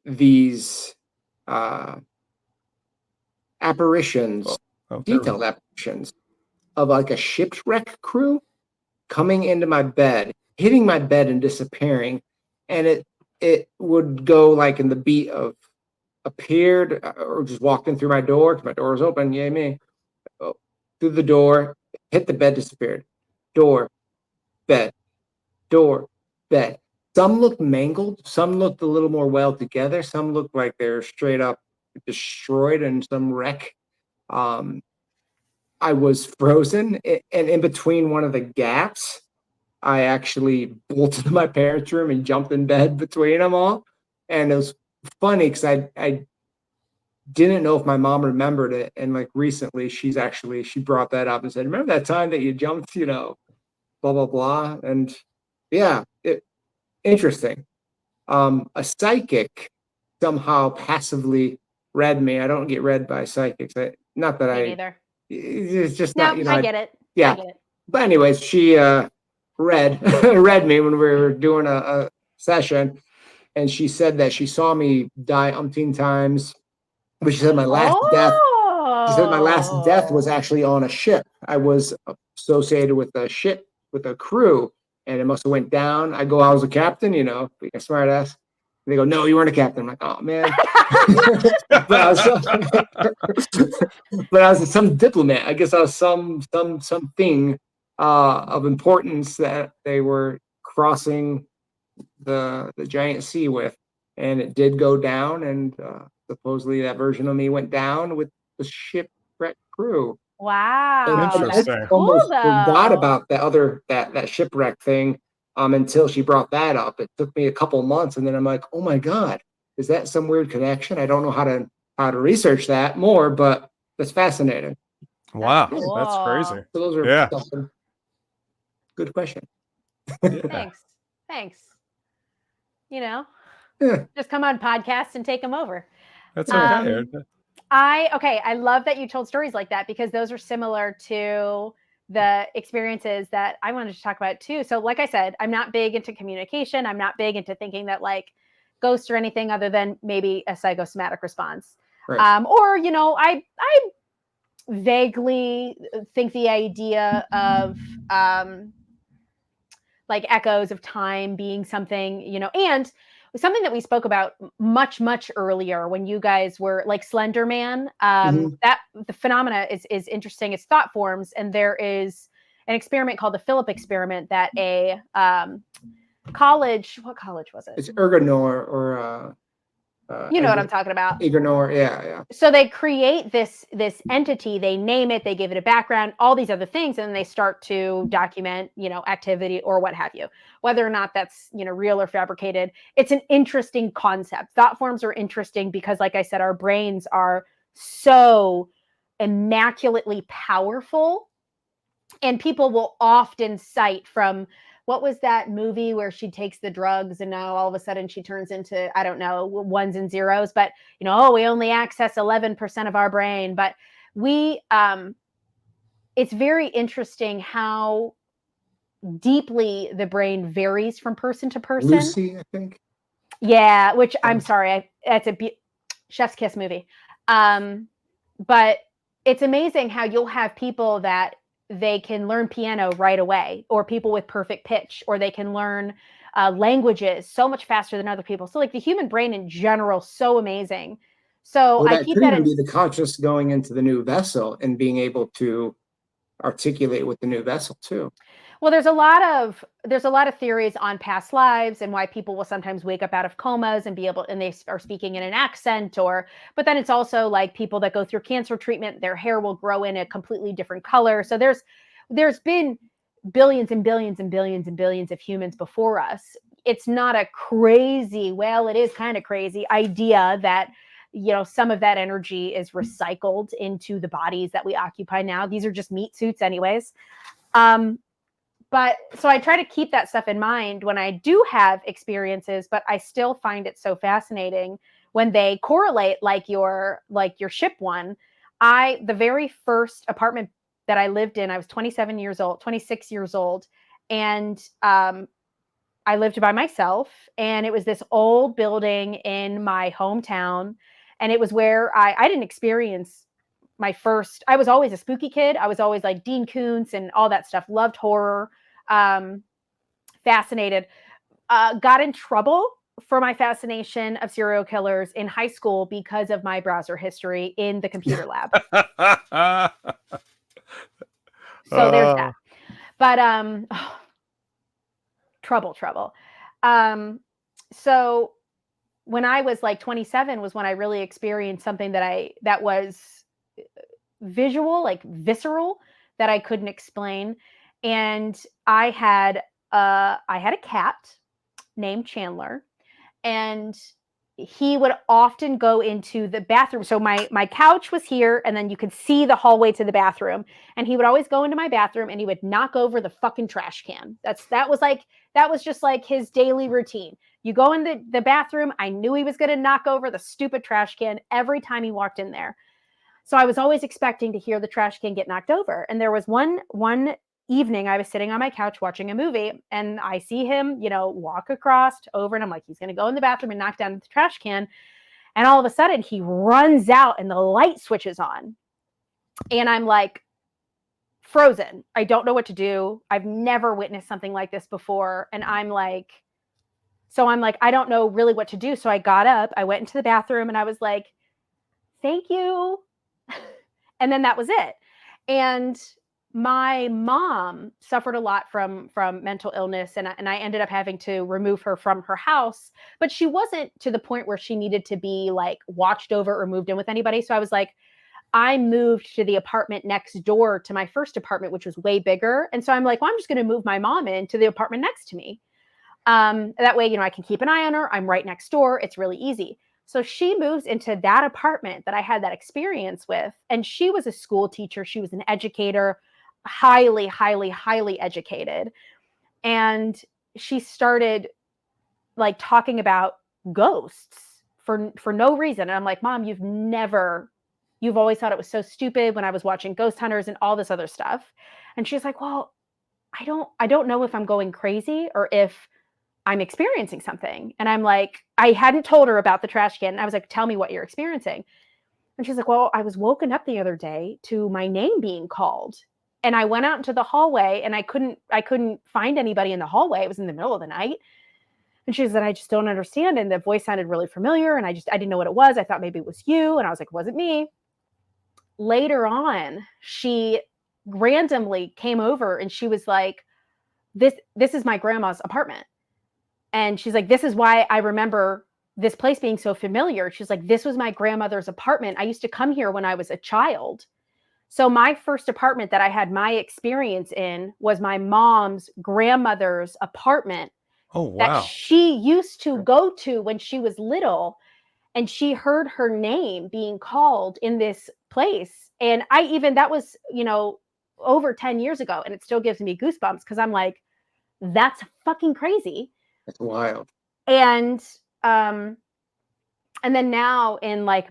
these apparitions, detailed apparitions of like a shipwreck crew coming into my bed, hitting my bed and disappearing. And it would go like in the beat of appeared or just walked in through my door, because my door was open, yay me. Through the door, hit the bed, disappeared. Door, bed, door, bed. Some looked mangled, some looked a little more well together, some looked like they're straight up destroyed in some wreck. I was frozen, and in between one of the gaps, I actually bolted to my parents' room and jumped in bed between them all. And it was funny because I didn't know if my mom remembered it. And like recently, she brought that up and said, "Remember that time that you jumped, blah, blah, blah." And yeah, interesting. A psychic somehow passively read me. I don't get read by psychics. Not that
Me neither.
It's just
no,
not,
I get it.
Yeah.
I get it.
But anyways, she read me when we were doing a session, and she said that she saw me die umpteen times. But she said my last death. She said my last death was actually on a ship. I was associated with a ship with a crew, and it must have went down. I was a captain, being a smart ass. And they go, "No, you weren't a captain." I'm like, "Oh man." but I was some diplomat. I guess I was something of importance that they were crossing the giant sea with, and it did go down, and supposedly that version of me went down with the shipwreck crew.
Wow,
Interesting.
that's cool,
almost
though.
forgot about that shipwreck thing until she brought that up. It took me a couple months, and then I'm like, oh my god, is that some weird connection? I don't know how to research that more, but that's fascinating.
Wow,
Cool.
that's crazy.
So those are good question.
Yeah.
Thanks.
Yeah.
Just come on podcasts and take them over.
That's okay.
I love that you told stories like that, because those are similar to the experiences that I wanted to talk about too. So like I said, I'm not big into communication. I'm not big into thinking that like ghosts or anything other than maybe a psychosomatic response.
Right.
I vaguely think the idea of like echoes of time being something, and something that we spoke about much, much earlier when you guys were like Slender Man. That the phenomena is interesting. It's thought forms, and there is an experiment called the Philip experiment that a college. What college was it?
It's Ergonor or
you know what I'm talking about.
Ergonor, yeah.
So they create this entity, they name it, they give it a background, all these other things, and they start to document, activity or what have you. Whether or not that's, real or fabricated, it's an interesting concept. Thought forms are interesting because, like I said, our brains are so immaculately powerful, and people will often cite from, what was that movie where she takes the drugs and now all of a sudden she turns into, I don't know, ones and zeros, but we only access 11% of our brain. But it's very interesting how deeply the brain varies from person to person.
Lucy, I think.
Yeah, which I'm sorry, that's a chef's kiss movie. But it's amazing how you'll have people that they can learn piano right away, or people with perfect pitch, or they can learn languages so much faster than other people. So like the human brain in general, so amazing. So
Well,
I
that
keep
could
that
even
in.
be the conscious going into the new vessel and being able to articulate with the new vessel too.
Well, there's a lot of theories on past lives and why people will sometimes wake up out of comas and be able, and they are speaking in an accent, but then it's also like people that go through cancer treatment, their hair will grow in a completely different color. So there's been billions and billions and billions and billions of humans before us. It's not a crazy, well, it is kind of crazy idea that, some of that energy is recycled into the bodies that we occupy now. These are just meat suits anyways. But so I try to keep that stuff in mind when I do have experiences, but I still find it so fascinating when they correlate like your ship one. The very first apartment that I lived in, I was 26 years old, and I lived by myself, and it was this old building in my hometown, and it was where I didn't experience I was always a spooky kid. I was always like Dean Koontz and all that stuff, loved horror, fascinated, got in trouble for my fascination of serial killers in high school because of my browser history in the computer lab. So there's that. But trouble. So when I was like 27 was when I really experienced something that was visual, like visceral, that I couldn't explain. And I had a cat named Chandler, and he would often go into the bathroom. So my couch was here, and then you could see the hallway to the bathroom. And he would always go into my bathroom, and he would knock over the fucking trash can. That was just like his daily routine. You go in the bathroom, I knew he was going to knock over the stupid trash can every time he walked in there. So I was always expecting to hear the trash can get knocked over. And there was one evening I was sitting on my couch watching a movie, and I see him, walk across over, and I'm like, he's going to go in the bathroom and knock down the trash can. And all of a sudden he runs out and the light switches on. And I'm like frozen. I don't know what to do. I've never witnessed something like this before. And I'm like, I don't know really what to do. So I got up, I went into the bathroom, and I was like, thank you. And then that was it. And my mom suffered a lot from mental illness, and I ended up having to remove her from her house, but she wasn't to the point where she needed to be like watched over or moved in with anybody. So I was like, I moved to the apartment next door to my first apartment, which was way bigger. And so I'm like, well, I'm just going to move my mom into the apartment next to me. That way, I can keep an eye on her. I'm right next door. It's really easy. So she moves into that apartment that I had that experience with. And she was a school teacher. She was an educator, highly, highly, highly educated. And she started like talking about ghosts for no reason. And I'm like, Mom, you've always thought it was so stupid when I was watching Ghost Hunters and all this other stuff. And she's like, well, I don't know if I'm going crazy or if I'm experiencing something. And I'm like, I hadn't told her about the trash can. And I was like, tell me what you're experiencing. And she's like, well, I was woken up the other day to my name being called. And I went out into the hallway, and I couldn't find anybody in the hallway. It was in the middle of the night. And she said, I just don't understand. And the voice sounded really familiar. And I didn't know what it was. I thought maybe it was you. And I was like, it wasn't me. Later on, she randomly came over, and she was like, this is my grandma's apartment. And she's like, this is why I remember this place being so familiar. She's like, this was my grandmother's apartment. I used to come here when I was a child. So my first apartment that I had my experience in was my mom's grandmother's apartment.
Oh, wow.
That she used to go to when she was little. And she heard her name being called in this place. And that was, over 10 years ago. And it still gives me goosebumps because I'm like, that's fucking crazy.
That's wild.
And then now in like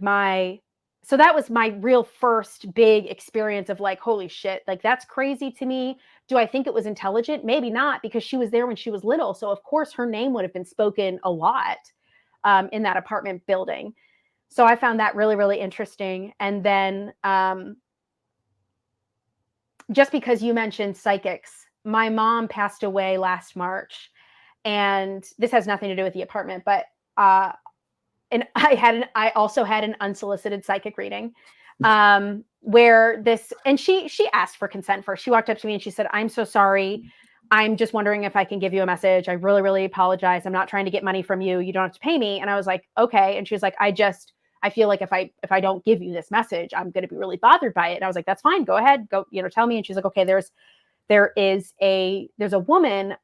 so that was my real first big experience of like, holy shit, like that's crazy to me. Do I think it was intelligent? Maybe not, because she was there when she was little. So of course her name would have been spoken a lot in that apartment building. So I found that really, really interesting. And then just because you mentioned psychics, my mom passed away last March, and this has nothing to do with the apartment, but and I also had an unsolicited psychic reading, where and she asked for consent first. She walked up to me and she said, "I'm so sorry. I'm just wondering if I can give you a message. I really, really apologize. I'm not trying to get money from you. You don't have to pay me." And I was like, "Okay." And she was like, I feel like if I don't give you this message, I'm going to be really bothered by it." And I was like, "That's fine. Go ahead. Go, tell me." And she's like, "Okay, there's a woman.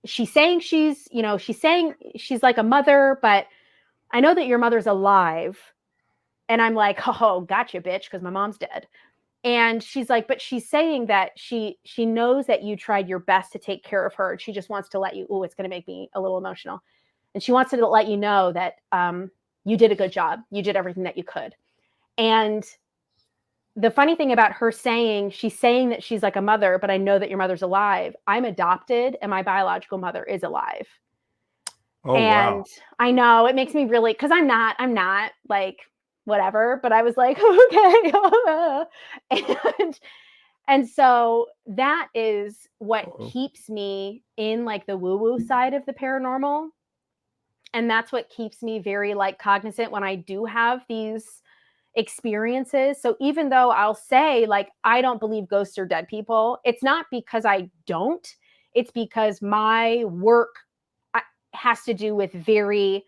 She's saying she's like a mother, but I know that your mother's alive." And I'm like, "Oh, gotcha, bitch," because my mom's dead. And she's like, "But she's saying that she knows that you tried your best to take care of her. And she just wants to let you," oh, it's going to make me a little emotional. "And she wants to let you know that you did a good job. You did everything that you could." And the funny thing about her she's saying that she's like a mother, but I know that your mother's alive. I'm adopted and my biological mother is alive.
Oh,
and
wow.
I know it makes me really, because I'm not like whatever, but I was like, okay. and so that is what keeps me in like the woo-woo side of the paranormal. And that's what keeps me very like cognizant when I do have these experiences. So even though I'll say like, I don't believe ghosts are dead people, it's not because I don't, it's because my work has to do with very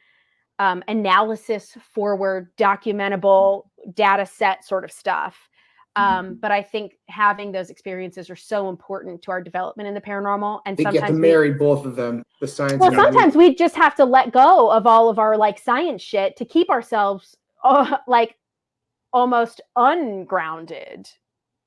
analysis forward, documentable data set sort of stuff. But I think having those experiences are so important to our development in the paranormal. And
you get to marry both of them, the science.
Well, sometimes we just have to let go of all of our like science shit to keep ourselves like almost ungrounded,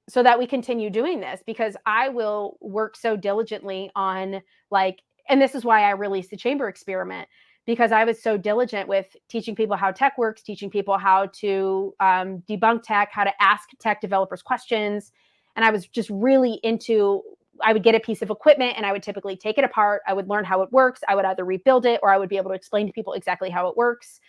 so that we continue doing this. Because I will work so diligently on like, and this is why I released the chamber experiment, because I was so diligent with teaching people how tech works, teaching people how to debunk tech, how to ask tech developers questions. And I was just really into, I would get a piece of equipment and I would typically take it apart. I would learn how it works. I would either rebuild it or I would be able to explain to people exactly how it works.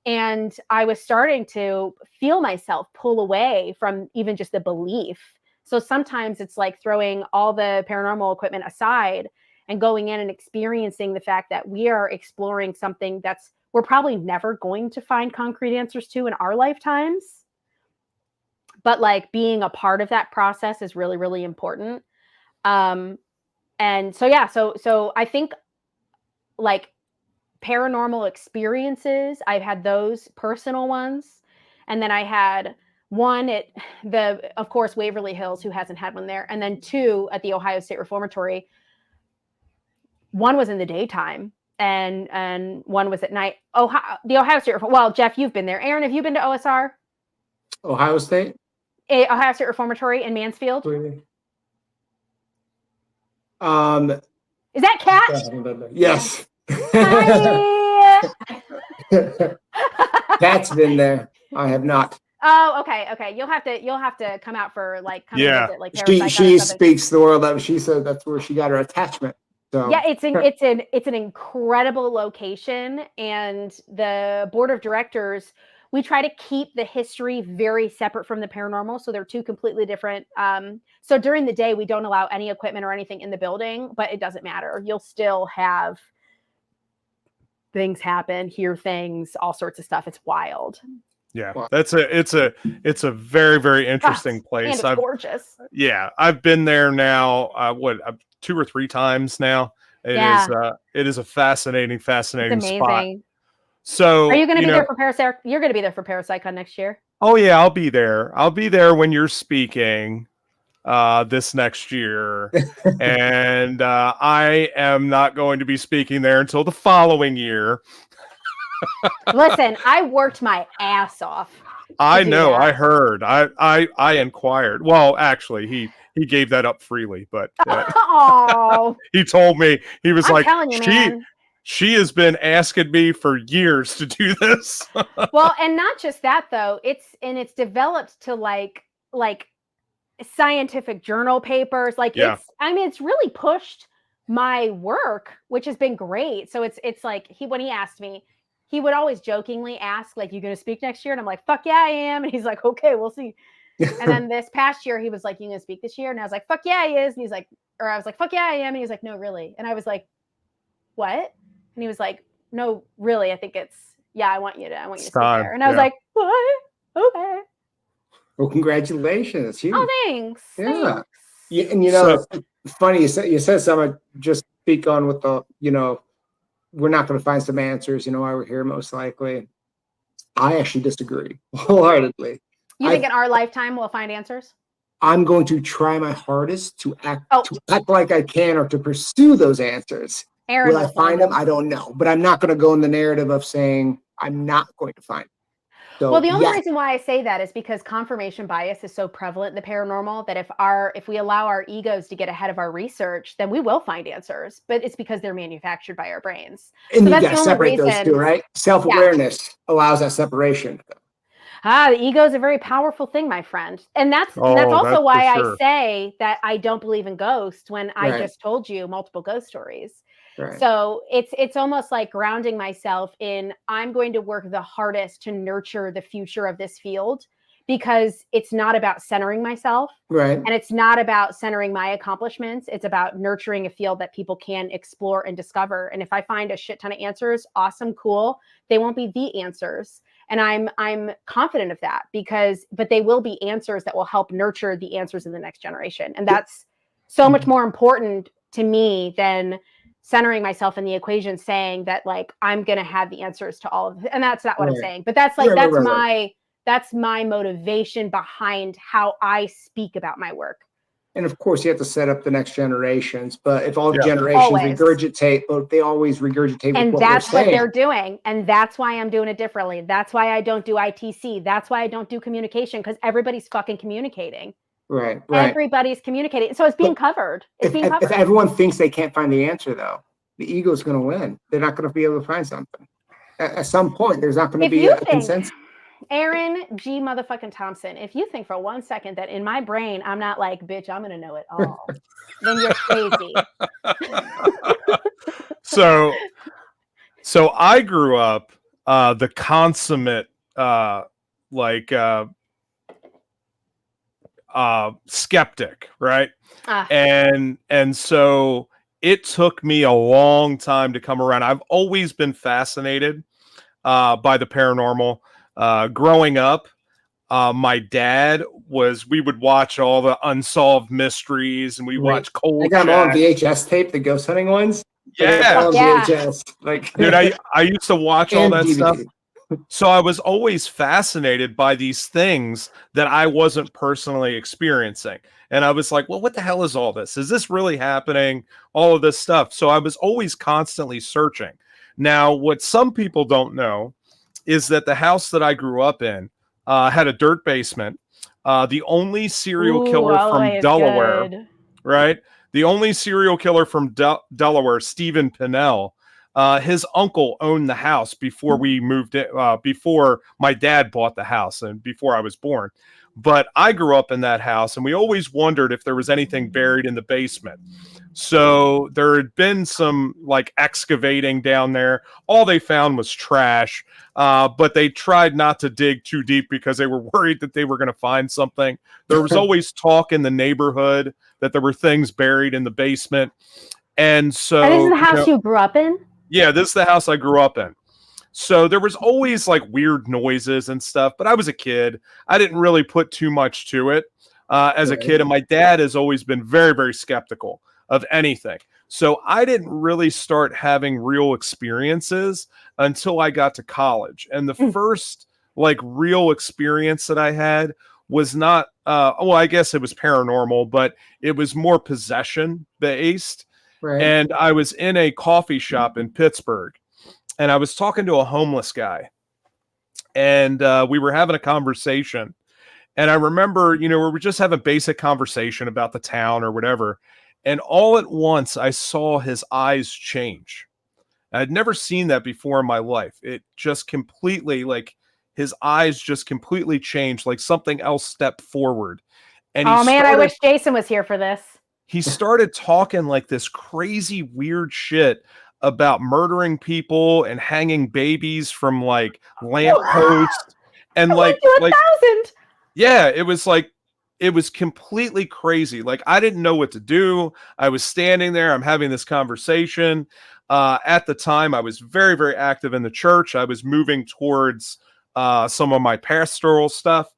And I was starting to feel myself pull away from even just the belief. So sometimes it's like throwing all the paranormal equipment aside and going in and experiencing the fact that we are exploring something we're probably never going to find concrete answers to in our lifetimes. But like being a part of that process is really, really important. And so, yeah, so I think like paranormal experiences, I've had those personal ones. And then I had one at of course, Waverly Hills, who hasn't had one there. And then two at the Ohio State Reformatory. One was in the daytime and one was at night. The Ohio State Reformatory. Well, Jeff, you've been there. Aaron, have you been to OSR?
Ohio State?
Ohio State Reformatory in Mansfield?
Is
that Kat?
Yes.
Hi.
Kat's been there. I have not.
Oh, okay. You'll have to come out for like come and visit like
she speaks the world of. She said that's where she got her attachment. So
yeah, it's an incredible location, and the board of directors, we try to keep the history very separate from the paranormal, so they're two completely different. So during the day, we don't allow any equipment or anything in the building, but it doesn't matter. You'll still have things happen, hear things, all sorts of stuff. It's wild.
Yeah, it's a very, very interesting place.
And it's gorgeous.
Yeah, I've been there now. 2 or 3 times now. It is a fascinating spot. So
are you going to be there for Parasite? You're going to be there for ParaPsychon next year.
Oh yeah, I'll be there. I'll be there when you're speaking this next year. And I am not going to be speaking there until the following year.
Listen, I worked my ass off.
I know. I heard. I inquired. Well, actually, he gave that up freely, but he told me, he was like, she has been asking me for years to do this.
Well, and not just that though. It's developed to like scientific journal papers. Like it's really pushed my work, which has been great. So it's like when he asked me, he would always jokingly ask, like, "You going to speak next year?" And I'm like, "Fuck yeah, I am." And he's like, "Okay, we'll see." And then this past year, he was like, "You gonna speak this year?" And I was like, "Fuck yeah, he is." And he's like, or I was like, "Fuck yeah, I am." And he was like, "No, really." And I was like, "What?" And he was like, "No, really. I think it's I want you to speak there." And I was like, "What? Okay."
Well, congratulations. It's huge.
Oh, thanks.
Yeah.
Thanks.
Yeah, and it's funny. You said something. Just speak on with the. We're not going to find some answers. Why we're here, most likely. I actually disagree wholeheartedly.
You think in our lifetime we'll find answers?
I'm going to try my hardest to act like I can, or to pursue those answers.
Aaron,
will I find them? I don't know, but I'm not going to go in the narrative of saying I'm not going to find them. So,
well, the only reason why I say that is because confirmation bias is so prevalent in the paranormal that if we allow our egos to get ahead of our research, then we will find answers. But it's because they're manufactured by our brains.
And so you got to separate those two, right? Self-awareness allows that separation.
The ego is a very powerful thing, my friend. And that's also why I say that I don't believe in ghosts when I just told you multiple ghost stories. Right. So it's almost like grounding myself in, I'm going to work the hardest to nurture the future of this field, because it's not about centering myself. Right. And it's not about centering my accomplishments. It's about nurturing a field that people can explore and discover. And if I find a shit ton of answers, awesome, cool. They won't be the answers. And I'm confident of that, but they will be answers that will help nurture the answers in the next generation. And that's so much more important to me than centering myself in the equation, saying that like, I'm going to have the answers to all of it. And that's not what I'm saying, but that's like, that's my motivation behind how I speak about my work.
And of course you have to set up the next generations, but if all the generations regurgitate, but they always regurgitate.
And that's what they're doing. And that's why I'm doing it differently. That's why I don't do ITC. That's why I don't do communication, because everybody's fucking communicating.
Right.
Everybody's communicating. So it's being covered. If
everyone thinks they can't find the answer, though, the ego is going to win. They're not going to be able to find something. At some point, there's not going to be a consensus.
Aaron G. motherfucking Thompson, if you think for 1 second that in my brain I'm not like, bitch, I'm going to know it all, then you're crazy.
So I grew up the consummate skeptic, right? And so it took me a long time to come around. I've always been fascinated by the paranormal. Growing up, my dad we would watch all the unsolved mysteries, and we watch Cold
I got them on VHS tape, the ghost hunting ones.
Yeah.
VHS.
Dude, I used to watch all that DVD. Stuff. So I was always fascinated by these things that I wasn't personally experiencing. And I was like, well, what the hell is all this? Is this really happening? All of this stuff. So I was always constantly searching. Now, what some people don't know is that the house that I grew up in had a dirt basement. The only serial killer from Delaware, right? The only serial killer from Delaware, Stephen Pinnell, his uncle owned the house before we moved in, before my dad bought the house and before I was born. But I grew up in that house, and we always wondered if there was anything buried in the basement. So there had been some like excavating down there. All they found was trash, but they tried not to dig too deep because they were worried that they were going to find something. There was always talk in the neighborhood that there were things buried in the basement. And so...
And this is the house you grew up in?
Yeah, this is the house I grew up in. So there was always like weird noises and stuff, but I was a kid. I didn't really put too much to it as a kid. And my dad has always been very, very skeptical of anything. So I didn't really start having real experiences until I got to college. And the first like real experience that I had was not, well, I guess it was paranormal, but it was more possession based. Right. And I was in a coffee shop in Pittsburgh, and I was talking to a homeless guy, and we were having a conversation. And I remember, we were just having a basic conversation about the town or whatever. And all at once, I saw his eyes change. I'd never seen that before in my life. It just completely, like, his eyes just completely changed, like something else stepped forward. And
I wish Jason was here for this.
He started talking like this crazy, weird shit about murdering people and hanging babies from like lampposts and like Yeah, it was like, it was completely crazy. Like, I didn't know what to do. I was standing there, I'm having this conversation. At the time, I was very, very active in the church. I was moving towards some of my pastoral stuff.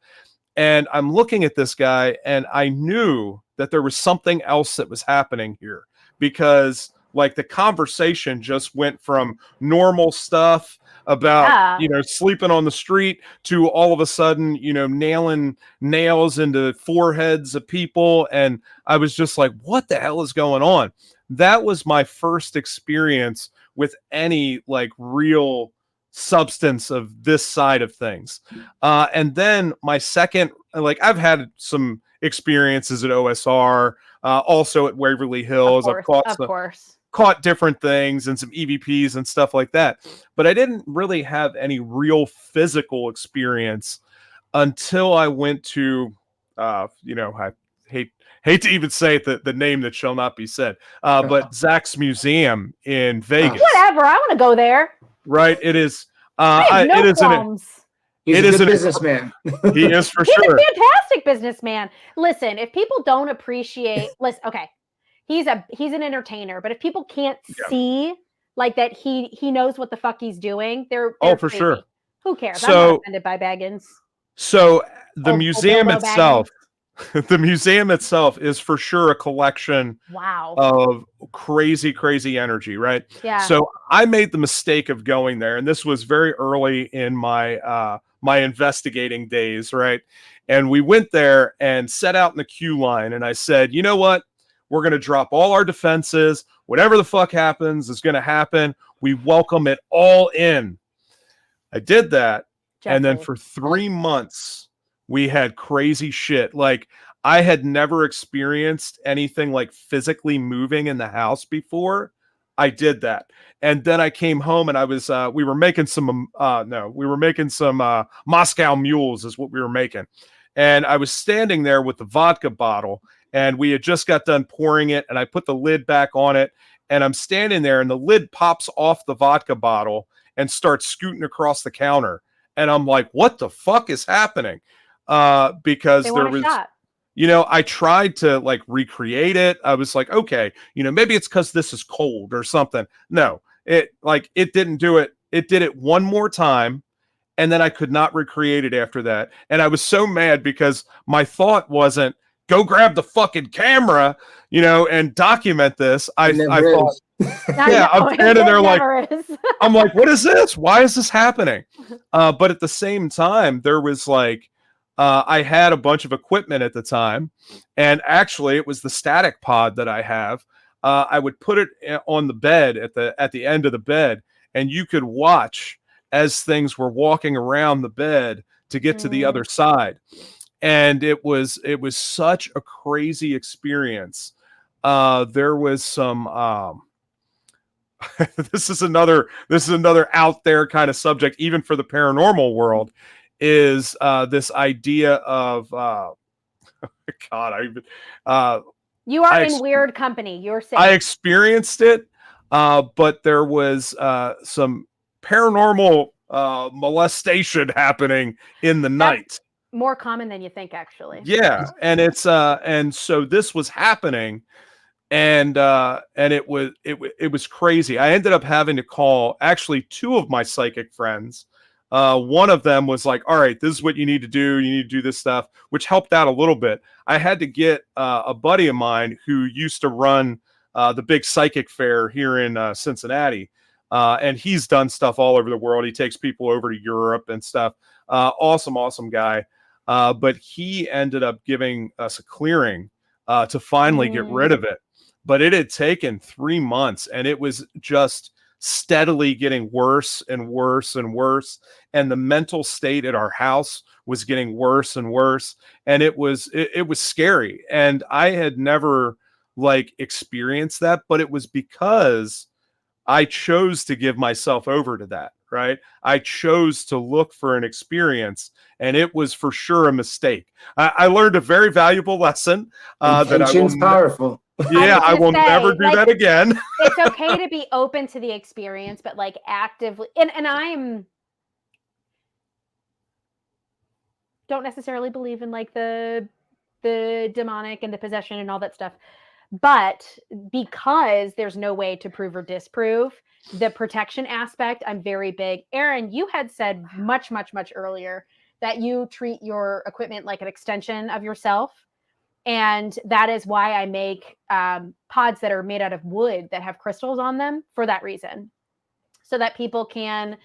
And I'm looking at this guy, and I knew that there was something else that was happening here, because like the conversation just went from normal stuff about,
Yeah.
sleeping on the street, to all of a sudden, nailing nails into foreheads of people. And I was just like, what the hell is going on? That was my first experience with any like real substance of this side of things. And then my second, like, I've had some experiences at OSR, also at Waverly Hills. I've caught different things and some EVPs and stuff like that. But I didn't really have any real physical experience until I went to, I hate to even say the name that shall not be said, but Zach's Museum in Vegas.
Whatever, I want to go there.
Right, it is.
I have no qualms.
He's a good businessman.
He is for
He's
sure.
a fantastic businessman. Listen, if people don't appreciate, okay, he's an entertainer, but if people can't see like that, he knows what the fuck he's doing. They're
for
crazy.
sure.
Who cares?
So,
I'm not offended by Baggins.
So the museum
Bilbo
itself, the museum itself is for sure a collection of crazy, crazy energy, right?
Yeah.
So I made the mistake of going there, and this was very early in my my investigating days, right? And we went there and set out in the queue line, and I said, you know what? We're going to drop all our defenses. Whatever the fuck happens is going to happen. We welcome it all in. I did that. And then for 3 months, we had crazy shit. Like, I had never experienced anything like physically moving in the house before. I did that. And then I came home, and I was, we were making some Moscow mules is what we were making. And I was standing there with the vodka bottle, and we had just got done pouring it, and I put the lid back on it, and I'm standing there, and the lid pops off the vodka bottle and starts scooting across the counter. And I'm like, what the fuck is happening? Because there was, I tried to like recreate it. I was like, okay, maybe it's because this is cold or something. No, it didn't do it. It did it one more time, and then I could not recreate it after that. And I was so mad because my thought wasn't, go grab the fucking camera, and document this. I thought, I'm standing there like, I'm like, what is this? Why is this happening? But at the same time, there was like, I had a bunch of equipment at the time, and actually it was the static pod that I have. I would put it on the bed at the end of the bed, and you could watch as things were walking around the bed to get to the other side. And it was such a crazy experience. There was some, this is another out there kind of subject, even for the paranormal world, is this idea of
you are in weird company. You're safe.
I experienced it, but there was some paranormal molestation happening in the night.
More common than you think, actually.
Yeah, and it's and so this was happening. And it was crazy. I ended up having to call actually 2 of my psychic friends. One of them was like, all right, this is what you need to do. You need to do this stuff, which helped out a little bit. I had to get a buddy of mine who used to run the big psychic fair here in Cincinnati. And he's done stuff all over the world. He takes people over to Europe and stuff. Awesome guy. But he ended up giving us a clearing to finally get rid of it. But it had taken 3 months, and it was just steadily getting worse and worse and worse. And the mental state at our house was getting worse and worse. And it was scary. And I had never like experienced that, but it was because I chose to give myself over to that, right? I chose to look for an experience, and it was for sure a mistake. I learned a very valuable lesson.
Intention's powerful.
Yeah, I will never do that again.
It's okay to be open to the experience, but like actively, and don't necessarily believe in like the demonic and the possession and all that stuff. But because there's no way to prove or disprove the protection aspect, I'm very big. Aaron, you had said much earlier that you treat your equipment like an extension of yourself. And that is why I make pods that are made out of wood that have crystals on them for that reason. So that people can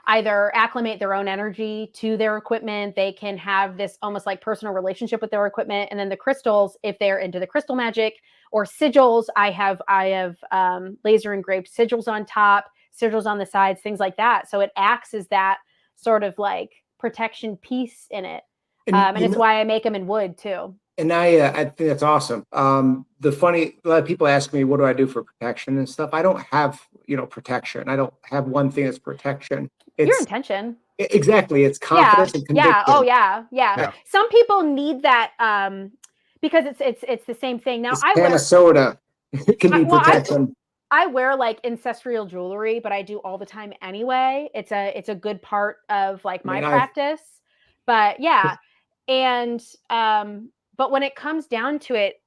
either acclimate their own energy to their equipment. They can have this almost like personal relationship with their equipment. And then the crystals, if they're into the crystal magic or sigils, I have laser engraved sigils on top, sigils on the sides, things like that. So it acts as that sort of like protection piece in it. And it's why I make them in wood too.
And I think that's awesome. A lot of people ask me, what do I do for protection and stuff? I don't have, protection. I don't have one thing as protection. It's
your intention.
Exactly. It's confidence and conviction.
Yeah. Oh yeah. Some people need that because it's the same thing. Now I wear
soda. It can be protection.
I wear like ancestral jewelry, but I do all the time anyway. It's a good part of like my practice. But yeah. And but when it comes down to it,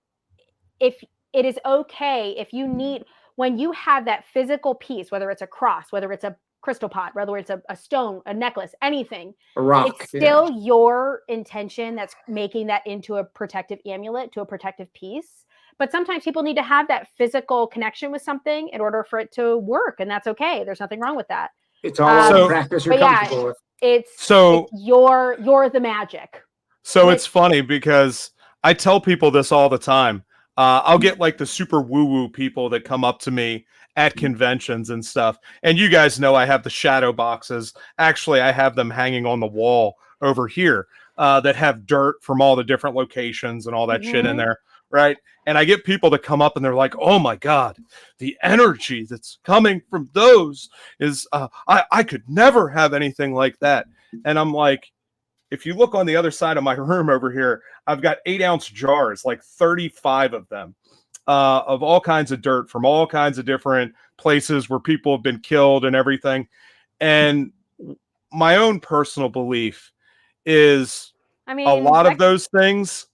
if it is okay, if you need, when you have that physical piece, whether it's a cross, whether it's a crystal pot, whether it's a stone, a necklace, anything,
a rock,
it's still your intention that's making that into a protective amulet, to a protective piece. But sometimes people need to have that physical connection with something in order for it to work. And that's okay. There's nothing wrong with that.
It's all practice you're comfortable with.
It's you're the magic.
So it's funny because I tell people this all the time. I'll get like the super woo-woo people that come up to me at conventions and stuff. And you guys know I have the shadow boxes. Actually, I have them hanging on the wall over here that have dirt from all the different locations and all that shit in there, right? And I get people that come up and they're like, oh my God, the energy that's coming from those is, I could never have anything like that. And I'm like, if you look on the other side of my room over here, I've got 8-ounce jars, like 35 of them, of all kinds of dirt from all kinds of different places where people have been killed and everything. And my own personal belief is, a lot of those things,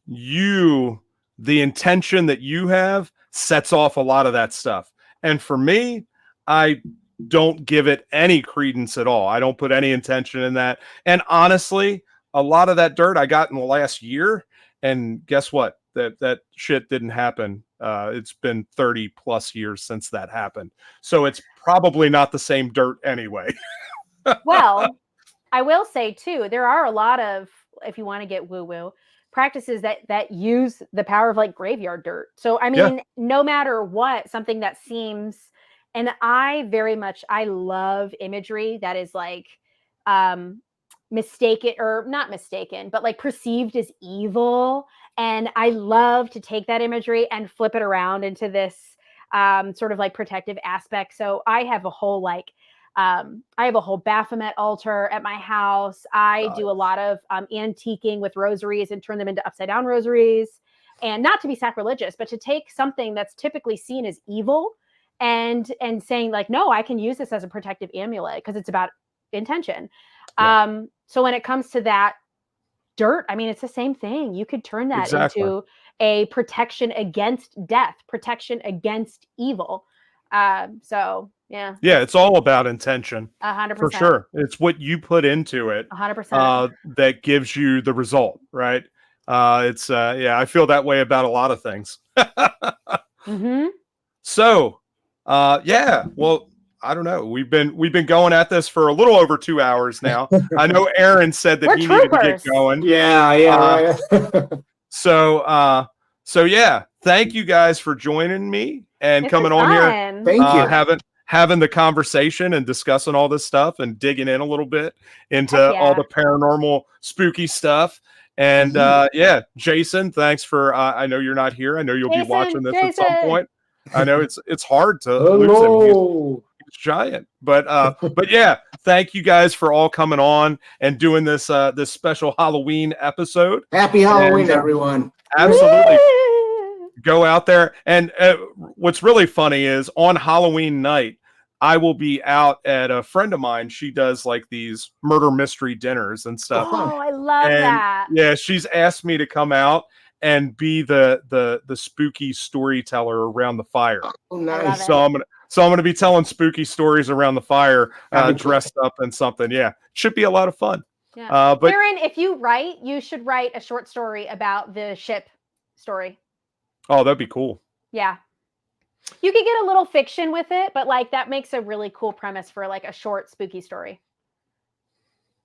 the intention that you have sets off a lot of that stuff. And for me, I don't give it any credence at all. I don't put any intention in that. And honestly, a lot of that dirt I got in the last year, and guess what? That shit didn't happen. It's been 30 plus years since that happened. So it's probably not the same dirt anyway.
Well, I will say too, there are a lot of, if you want to get woo-woo, practices that use the power of like graveyard dirt. So, I mean, no matter what, something that seems, and I love imagery that is like mistaken, or not mistaken, but like perceived as evil. And I love to take that imagery and flip it around into this sort of like protective aspect. So I have a whole Baphomet altar at my house. I do a lot of antiquing with rosaries and turn them into upside down rosaries. And not to be sacrilegious, but to take something that's typically seen as evil and saying like, no, I can use this as a protective amulet because it's about intention. Yeah. So when it comes to that dirt, I mean, it's the same thing. You could turn that into a protection against death, protection against evil. So yeah.
Yeah, it's all about intention.
100%.
For sure. It's what you put into it
100%.
That gives you the result, right? I feel that way about a lot of things. So well, I don't know. We've been going at this for a little over 2 hours now. I know Aaron said that he needed to get going.
Yeah.
So yeah, thank you guys for joining me and coming on here.
Thank you.
Having the conversation and discussing all this stuff and digging in a little bit into all the paranormal spooky stuff. And Jason, thanks for I know you're not here. I know you'll be watching this at some point. I know it's hard to lose him. He's giant. But yeah, thank you guys for all coming on and doing this this special Halloween episode.
Happy Halloween, everyone.
Absolutely. Go out there. And what's really funny is on Halloween night, I will be out at a friend of mine. She does like these murder mystery dinners and stuff.
Oh, I love
And
that.
yeah, she's asked me to come out and be the spooky storyteller around the fire.
Oh,
I love
nice.
it.
So I'm gonna be telling spooky stories around the fire,
That'd be cool.
dressed up in something. Yeah, should be a lot of fun.
Yeah.
But
Aaron, if you write, you should write a short story about the ship story.
oh, that'd be cool.
Yeah. You could get a little fiction with it, but like that makes a really cool premise for like a short spooky story.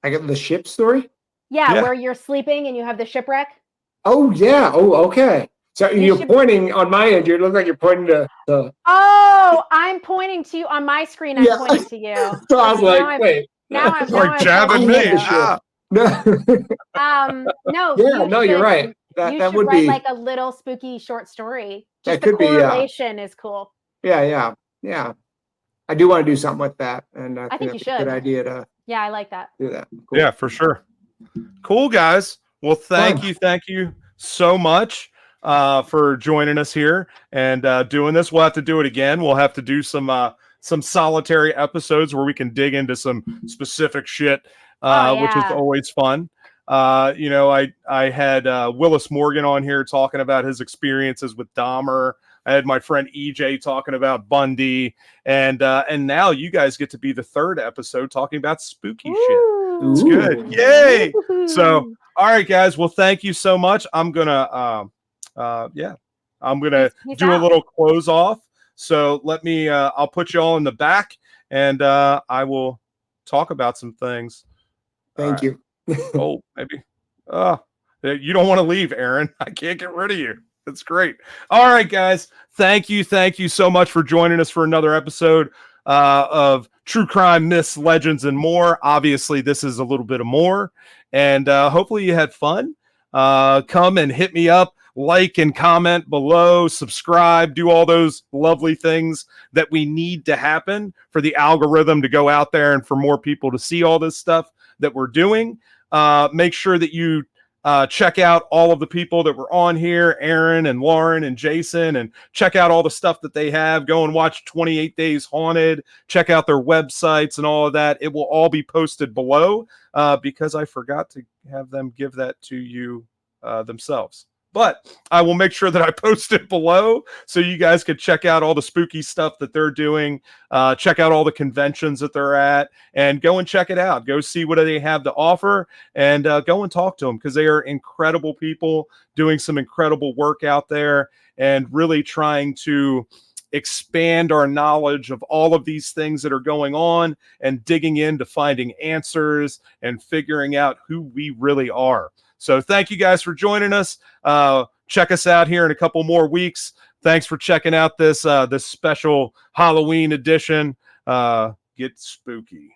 I got the ship story.
Yeah.
Where you're sleeping and you have the shipwreck.
Oh yeah. Oh, okay. So you're
should-
pointing on my end. You look like you're pointing to the.
Oh, I'm pointing to you on my screen. I'm
Yeah.
pointing to you.
So I was
Now
like,
I'm-
wait.
Now I'm
Like jabbing
pointing
me.
to you.
No.
No.
Yeah. No, you're right.
You
That
should
would
write
be.
like a little spooky short story.
That
Just the
could be, yeah.
correlation is cool.
Yeah. I do want to do something with that, and I
think you
that's a good
should.
idea to
Yeah, I like that.
do that. Cool.
Yeah, for sure. Cool, guys. Well, thank you so much for joining us here and doing this. We'll have to do it again. We'll have to do some solitary episodes where we can dig into some specific shit, which is always fun. I had Willis Morgan on here talking about his experiences with Dahmer. I had my friend EJ talking about Bundy, and now you guys get to be the third episode talking about spooky shit. It's good. Yay! So, all right, guys. Well, thank you so much. I'm gonna do a little close off. So let me. I'll put you all in the back, and I will talk about some things.
Thank you.
Oh, maybe. You don't want to leave, Aaron. I can't get rid of you. That's great. All right, guys. Thank you so much for joining us for another episode of True Crime, Myths, Legends, and More. Obviously, this is a little bit of more, and hopefully you had fun. Come and hit me up, like and comment below, subscribe, do all those lovely things that we need to happen for the algorithm to go out there and for more people to see all this stuff that we're doing. Make sure that you check out all of the people that were on here, Aaron and Lauren and Jason, and check out all the stuff that they have. Go and watch 28 Days Haunted. Check out their websites and all of that. It will all be posted below because I forgot to have them give that to you themselves. But I will make sure that I post it below so you guys can check out all the spooky stuff that they're doing, check out all the conventions that they're at, and go and check it out. Go see what they have to offer, and go and talk to them because they are incredible people doing some incredible work out there and really trying to expand our knowledge of all of these things that are going on and digging into finding answers and figuring out who we really are. So thank you guys for joining us. Check us out here in a couple more weeks. Thanks for checking out this special Halloween edition. Get spooky.